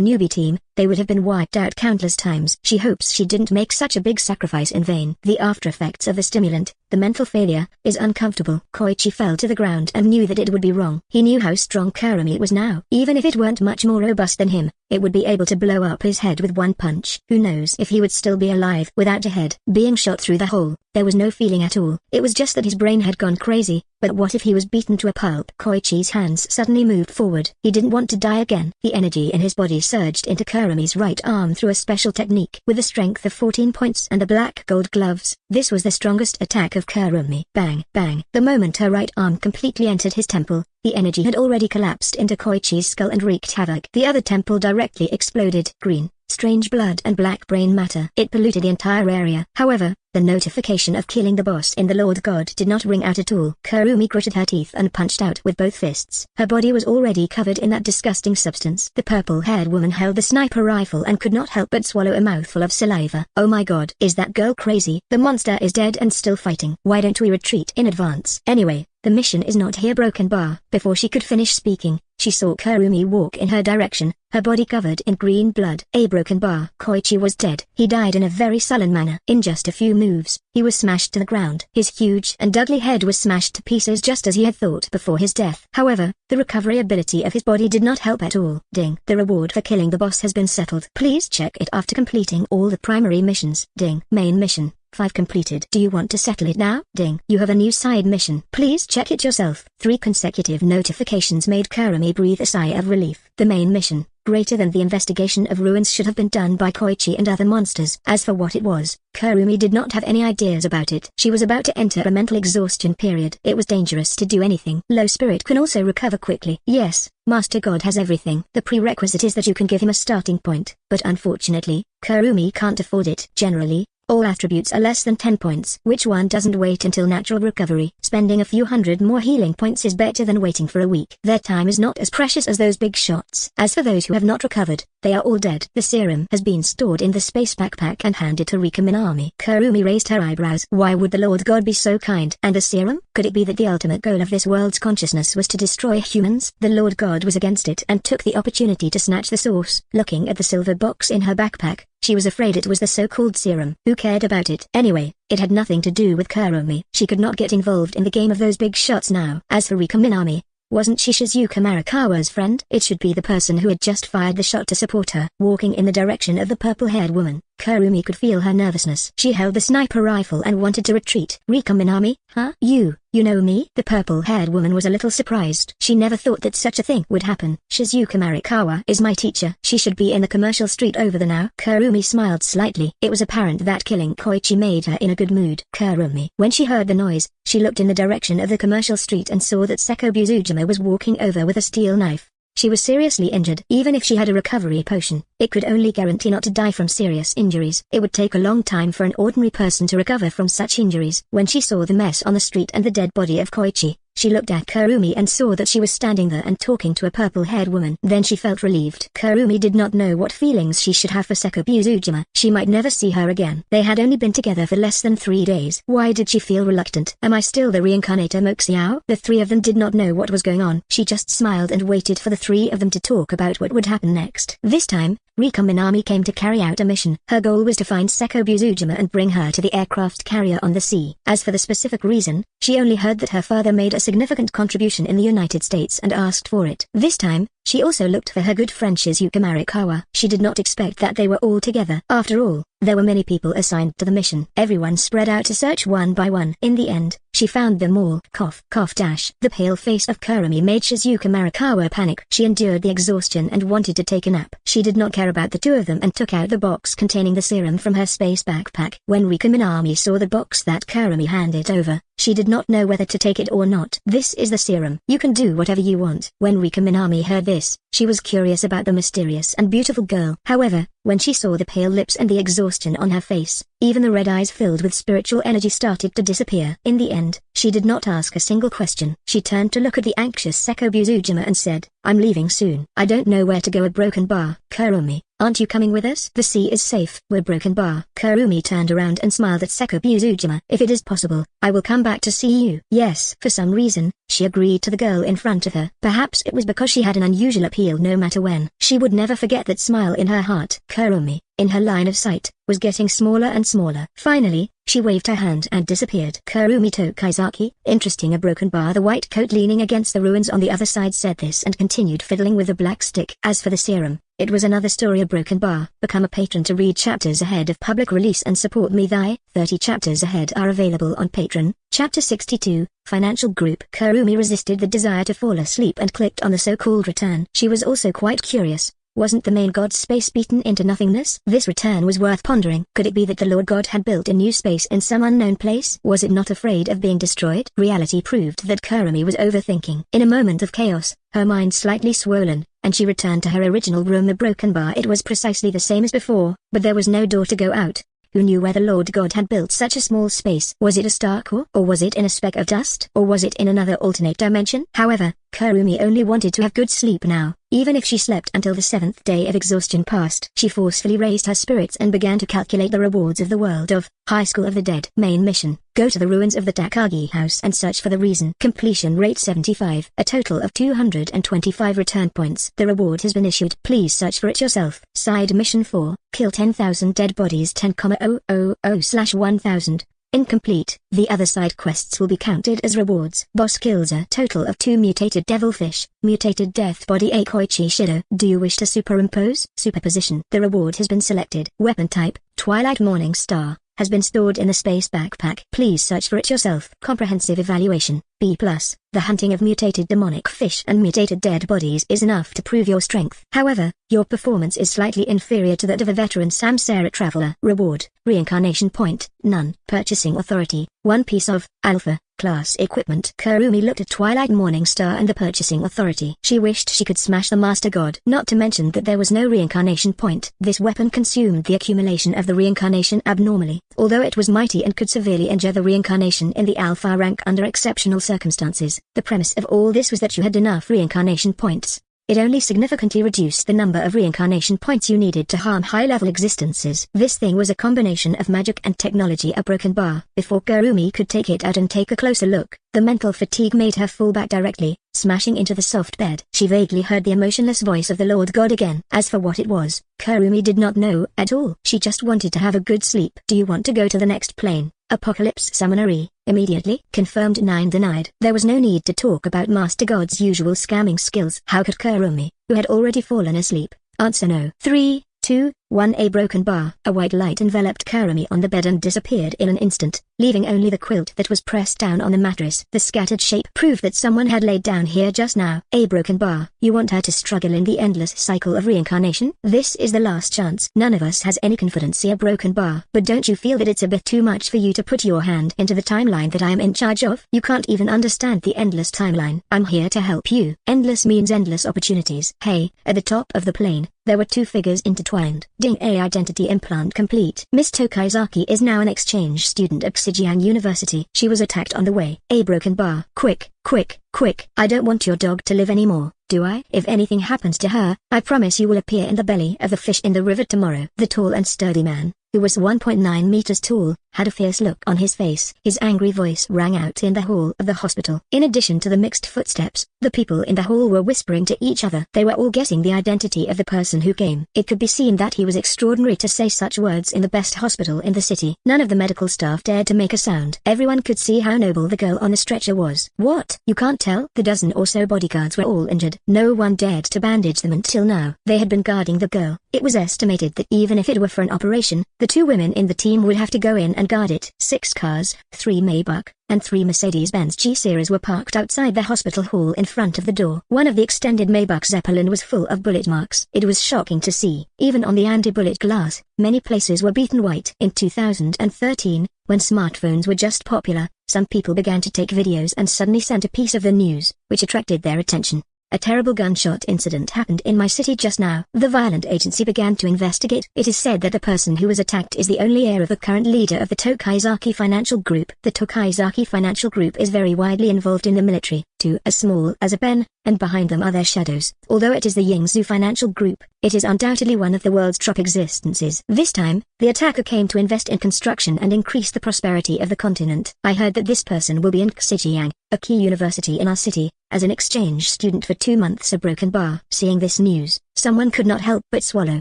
newbie team, they would have been wiped out countless times. She hopes she didn't make such a big sacrifice in vain. The after effects of the stimulant, the mental failure, is uncomfortable. Koichi fell to the ground and knew that it would be wrong. He knew how strong Kurumi was now. Even if it weren't much more robust than him, it would be able to blow up his head with one punch. Who knows if he would still be alive without a head being shot through the hole. There was no feeling at all. It was just that his brain had gone crazy. But what if he was beaten to a pulp? Koichi's hands suddenly moved forward. He didn't want to die again. The energy in his body surged into Kurumi's right arm through a special technique. With the strength of 14 points and the black gold gloves, this was the strongest attack of Kurumi. Bang, bang. The moment her right arm completely entered his temple, the energy had already collapsed into Koichi's skull and wreaked havoc. The other temple directly exploded. Green, strange blood and black brain matter. It polluted the entire area. However, the notification of killing the boss in the Lord God did not ring out at all. Kurumi gritted her teeth and punched out with both fists. Her body was already covered in that disgusting substance. The purple-haired woman held the sniper rifle and could not help but swallow a mouthful of saliva. Oh my God, is that girl crazy? The monster is dead and still fighting. Why don't we retreat in advance? Anyway, the mission is not here. Broken bar. Before she could finish speaking, she saw Kurumi walk in her direction, her body covered in green blood. A broken bar. Koichi was dead. He died in a very sullen manner. In just a few moves, he was smashed to the ground. His huge and ugly head was smashed to pieces just as he had thought before his death. However, the recovery ability of his body did not help at all. Ding. The reward for killing the boss has been settled. Please check it after completing all the primary missions. Ding. Main mission 5 completed. Do you want to settle it now? Ding. You have a new side mission. Please check it yourself. 3 consecutive notifications made Kurumi breathe a sigh of relief. The main mission, greater than the investigation of ruins, should have been done by Koichi and other monsters. As for what it was, Kurumi did not have any ideas about it. She was about to enter a mental exhaustion period. It was dangerous to do anything. Low spirit can also recover quickly. Yes, Master God has everything. The prerequisite is that you can give him a starting point. But unfortunately, Kurumi can't afford it. Generally, All attributes are less than 10 points. Which one doesn't wait until natural recovery? Spending a few hundred more healing points is better than waiting for a week. Their time is not as precious as those big shots. As for those who have not recovered, they are all dead. The serum has been stored in the space backpack and handed to Rika Minami. Kurumi raised her eyebrows. Why would the Lord God be so kind? And the serum? Could it be that the ultimate goal of this world's consciousness was to destroy humans? The Lord God was against it and took the opportunity to snatch the source. Looking at the silver box in her backpack, she was afraid it was the so-called serum. Who cared about it? Anyway, it had nothing to do with Kurumi. She could not get involved in the game of those big shots now. As for Rika Minami, wasn't she Shizuka Marikawa's friend? It should be the person who had just fired the shot to support her. Walking in the direction of the purple-haired woman, Kurumi could feel her nervousness. She held the sniper rifle and wanted to retreat. Rika Minami? Huh? You know me? The purple-haired woman was a little surprised. She never thought that such a thing would happen. Shizuka Marikawa is my teacher. She should be in the commercial street over there now. Kurumi smiled slightly. It was apparent that killing Koichi made her in a good mood. Kurumi. When she heard the noise, she looked in the direction of the commercial street and saw that Seko Buzujima was walking over with a steel knife. She was seriously injured. Even if she had a recovery potion, it could only guarantee not to die from serious injuries. It would take a long time for an ordinary person to recover from such injuries. When she saw the mess on the street and the dead body of Koichi, she looked at Kurumi and saw that she was standing there and talking to a purple-haired woman. Then she felt relieved. Kurumi did not know what feelings she should have for Seko Buzujima. She might never see her again. They had only been together for less than 3 days. Why did she feel reluctant? Am I still the reincarnator Moxiao? The three of them did not know what was going on. She just smiled and waited for the three of them to talk about what would happen next. This time, Rika Minami came to carry out a mission. Her goal was to find Seko Buzujima and bring her to the aircraft carrier on the sea. As for the specific reason, she only heard that her father made a significant contribution in the United States and asked for it. This time, she also looked for her good friend Shizuka Marikawa. She did not expect that they were all together. After all, there were many people assigned to the mission. Everyone spread out to search one by one. In the end, she found them all. Cough, cough dash. The pale face of Kurumi made Shizuka Marikawa panic. She endured the exhaustion and wanted to take a nap. She did not care about the two of them and took out the box containing the serum from her space backpack. When Rika Minami saw the box that Kurumi handed over, she did not know whether to take it or not. This is the serum. You can do whatever you want. When Rika Minami heard this, she was curious about the mysterious and beautiful girl. However, when she saw the pale lips and the exhaustion on her face, even the red eyes filled with spiritual energy started to disappear. In the end, she did not ask a single question. She turned to look at the anxious Seko Buzujima and said, "I'm leaving soon. I don't know where to go at Broken Bar." "Kurumi, aren't you coming with us? The sea is safe. We're Broken Bar." Kurumi turned around and smiled at Seko Buzujima. "If it is possible, I will come back to see you." Yes. For some reason, she agreed to the girl in front of her. Perhaps it was because she had an unusual appeal no matter when. She would never forget that smile in her heart. Kurumi, in her line of sight, was getting smaller and smaller. Finally, she waved her hand and disappeared. Kurumi Tokisakis, interesting. A broken bar. The white coat leaning against the ruins on the other side said this and continued fiddling with the black stick. As for the serum, it was another story. A broken bar. Become a patron to read chapters ahead of public release and support me. Thy 30 chapters ahead are available on Patreon. Chapter 62, Financial Group. Kurumi resisted the desire to fall asleep and clicked on the so-called return. She was also quite curious. Wasn't the main god's space beaten into nothingness? This return was worth pondering. Could it be that the Lord God had built a new space in some unknown place? Was it not afraid of being destroyed? Reality proved that Kurumi was overthinking. In a moment of chaos, her mind slightly swollen, and she returned to her original room. The broken bar. It was precisely the same as before, but there was no door to go out. Who knew where the Lord God had built such a small space? Was it a star core? Or was it in a speck of dust? Or was it in another alternate dimension? However, Kurumi only wanted to have good sleep now. Even if she slept until the 7th day of exhaustion passed, she forcefully raised her spirits and began to calculate the rewards of the world of High School of the Dead. Main mission: go to the ruins of the Takagi house and search for the reason. Completion rate 75. A total of 225 return points. The reward has been issued. Please search for it yourself. Side mission 4. Kill 10,000 dead bodies. 10,000/1000. Incomplete. The other side quests will be counted as rewards. Boss kills a total of 2 mutated devilfish. Mutated death body A Koichi Shido. Do you wish to superimpose? Superposition. The reward has been selected. Weapon type: Twilight Morning Star. Has been stored in the space backpack. Please search for it yourself. Comprehensive evaluation: B+. The hunting of mutated demonic fish and mutated dead bodies is enough to prove your strength. However, your performance is slightly inferior to that of a veteran Samsara traveler. Reward: reincarnation point: none. Purchasing authority: 1 piece of Alpha. Class equipment. Kurumi looked at Twilight Morning Star and the purchasing authority. She wished she could smash the Master God. Not to mention that there was no reincarnation point. This weapon consumed the accumulation of the reincarnation abnormally, although it was mighty and could severely injure the reincarnation in the alpha rank under exceptional circumstances. The premise of all this was that you had enough reincarnation points. It only significantly reduced the number of reincarnation points you needed to harm high-level existences. This thing was a combination of magic and technology. A broken bar. Before Kurumi could take it out and take a closer look, the mental fatigue made her fall back directly, smashing into the soft bed. She vaguely heard the emotionless voice of the Lord God again. As for what it was, Kurumi did not know at all. She just wanted to have a good sleep. Do you want to go to the next plane? Apocalypse Summonery, immediately. Confirmed. 9 denied. There was no need to talk about Master God's usual scamming skills. How could Kurumi, who had already fallen asleep, answer no? 3, 2, 1. A broken bar. A white light enveloped Kurumi on the bed and disappeared in an instant, leaving only the quilt that was pressed down on the mattress. The scattered shape proved that someone had laid down here just now. A broken bar. You want her to struggle in the endless cycle of reincarnation? This is the last chance. None of us has any confidence in a broken bar. But don't you feel that it's a bit too much for you to put your hand into the timeline that I am in charge of? You can't even understand the endless timeline. I'm here to help you. Endless means endless opportunities. Hey, at the top of the plane, there were two figures intertwined. Ding. A identity implant complete. Miss Tokisakis is now an exchange student at Xijiang University. She was attacked on the way. A broken bar. Quick, quick, quick. I don't want your dog to live anymore, do I? If anything happens to her, I promise you will appear in the belly of the fish in the river tomorrow. The tall and sturdy man, who was 1.9 meters tall, had a fierce look on his face. His angry voice rang out in the hall of the hospital. In addition to the mixed footsteps, the people in the hall were whispering to each other. They were all guessing the identity of the person who came. It could be seen that he was extraordinary to say such words in the best hospital in the city. None of the medical staff dared to make a sound. Everyone could see how noble the girl on the stretcher was. What? You can't tell? The dozen or so bodyguards were all injured. No one dared to bandage them until now. They had been guarding the girl. It was estimated that even if it were for an operation, the two women in the team would have to go in and guard it. 6 cars, 3 Maybach, and 3 Mercedes-Benz G-Series were parked outside the hospital hall in front of the door. One of the extended Maybach Zeppelin was full of bullet marks. It was shocking to see. Even on the anti-bullet glass, many places were beaten white. In 2013, when smartphones were just popular, some people began to take videos and suddenly sent a piece of the news, which attracted their attention. A terrible gunshot incident happened in my city just now. The violent agency began to investigate. It is said that the person who was attacked is the only heir of the current leader of the Tokisakis Financial Group. The Tokisakis Financial Group is very widely involved in the military, to as small as a pen, and behind them are their shadows. Although it is the Yingzhou Financial Group, it is undoubtedly one of the world's top existences. This time, the attacker came to invest in construction and increase the prosperity of the continent. I heard that this person will be in Xijiang, a key university in our city, as an exchange student for 2 months. A broken bar. Seeing this news, someone could not help but swallow.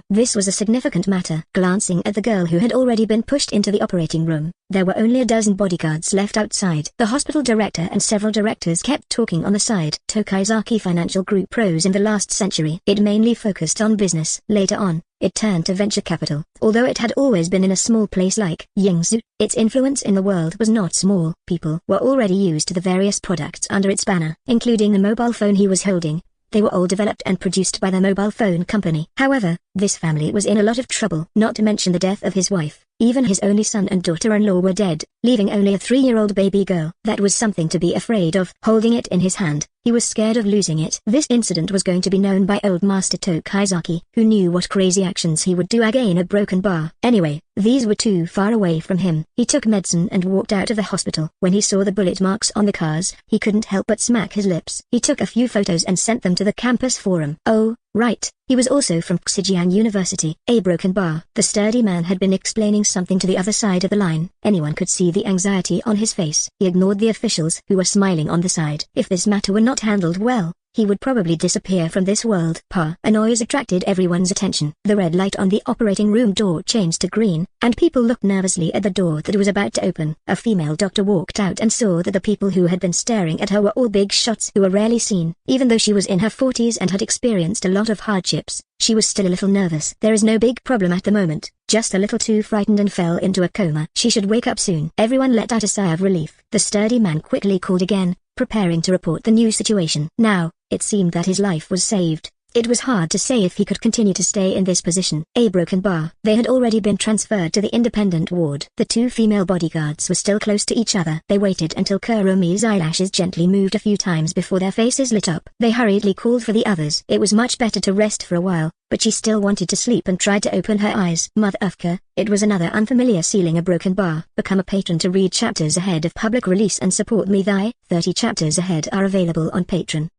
This was a significant matter. Glancing at the girl who had already been pushed into the operating room, there were only a dozen bodyguards left outside. The hospital director and several directors kept talking on the side. Tokisakis Financial Group rose in the last century. It mainly focused on business. Later on, it turned to venture capital. Although it had always been in a small place like Yingzhou, its influence in the world was not small. People were already used to the various products under its banner, including the mobile phone he was holding. They were all developed and produced by the mobile phone company. However, this family was in a lot of trouble, not to mention the death of his wife. Even his only son and daughter-in-law were dead, leaving only a 3-year-old baby girl. That was something to be afraid of. Holding it in his hand, he was scared of losing it. This incident was going to be known by old Master Tokisakis, who knew what crazy actions he would do again. A broken bar. Anyway, these were too far away from him. He took medicine and walked out of the hospital. When he saw the bullet marks on the cars, he couldn't help but smack his lips. He took a few photos and sent them to the campus forum. Oh, right. He was also from Xijiang University. A broken bar. The sturdy man had been explaining something to the other side of the line. Anyone could see the anxiety on his face. He ignored the officials who were smiling on the side. If this matter were not handled well, he would probably disappear from this world. A noise attracted everyone's attention. The red light on the operating room door changed to green, and people looked nervously at the door that was about to open. A female doctor walked out and saw that the people who had been staring at her were all big shots who were rarely seen. Even though she was in her 40s and had experienced a lot of hardships, she was still a little nervous. There is no big problem at the moment, just a little too frightened and fell into a coma. She should wake up soon. Everyone let out a sigh of relief. The sturdy man quickly called again, preparing to report the new situation. Now, it seemed that his life was saved. It was hard to say if he could continue to stay in this position. A broken bar. They had already been transferred to the independent ward. The two female bodyguards were still close to each other. They waited until Kurumi's eyelashes gently moved a few times before their faces lit up. They hurriedly called for the others. It was much better to rest for a while, but she still wanted to sleep and tried to open her eyes. Mother Ufka, it was another unfamiliar ceiling. A broken bar. Become a patron to read chapters ahead of public release and support me. 30 chapters ahead are available on Patreon.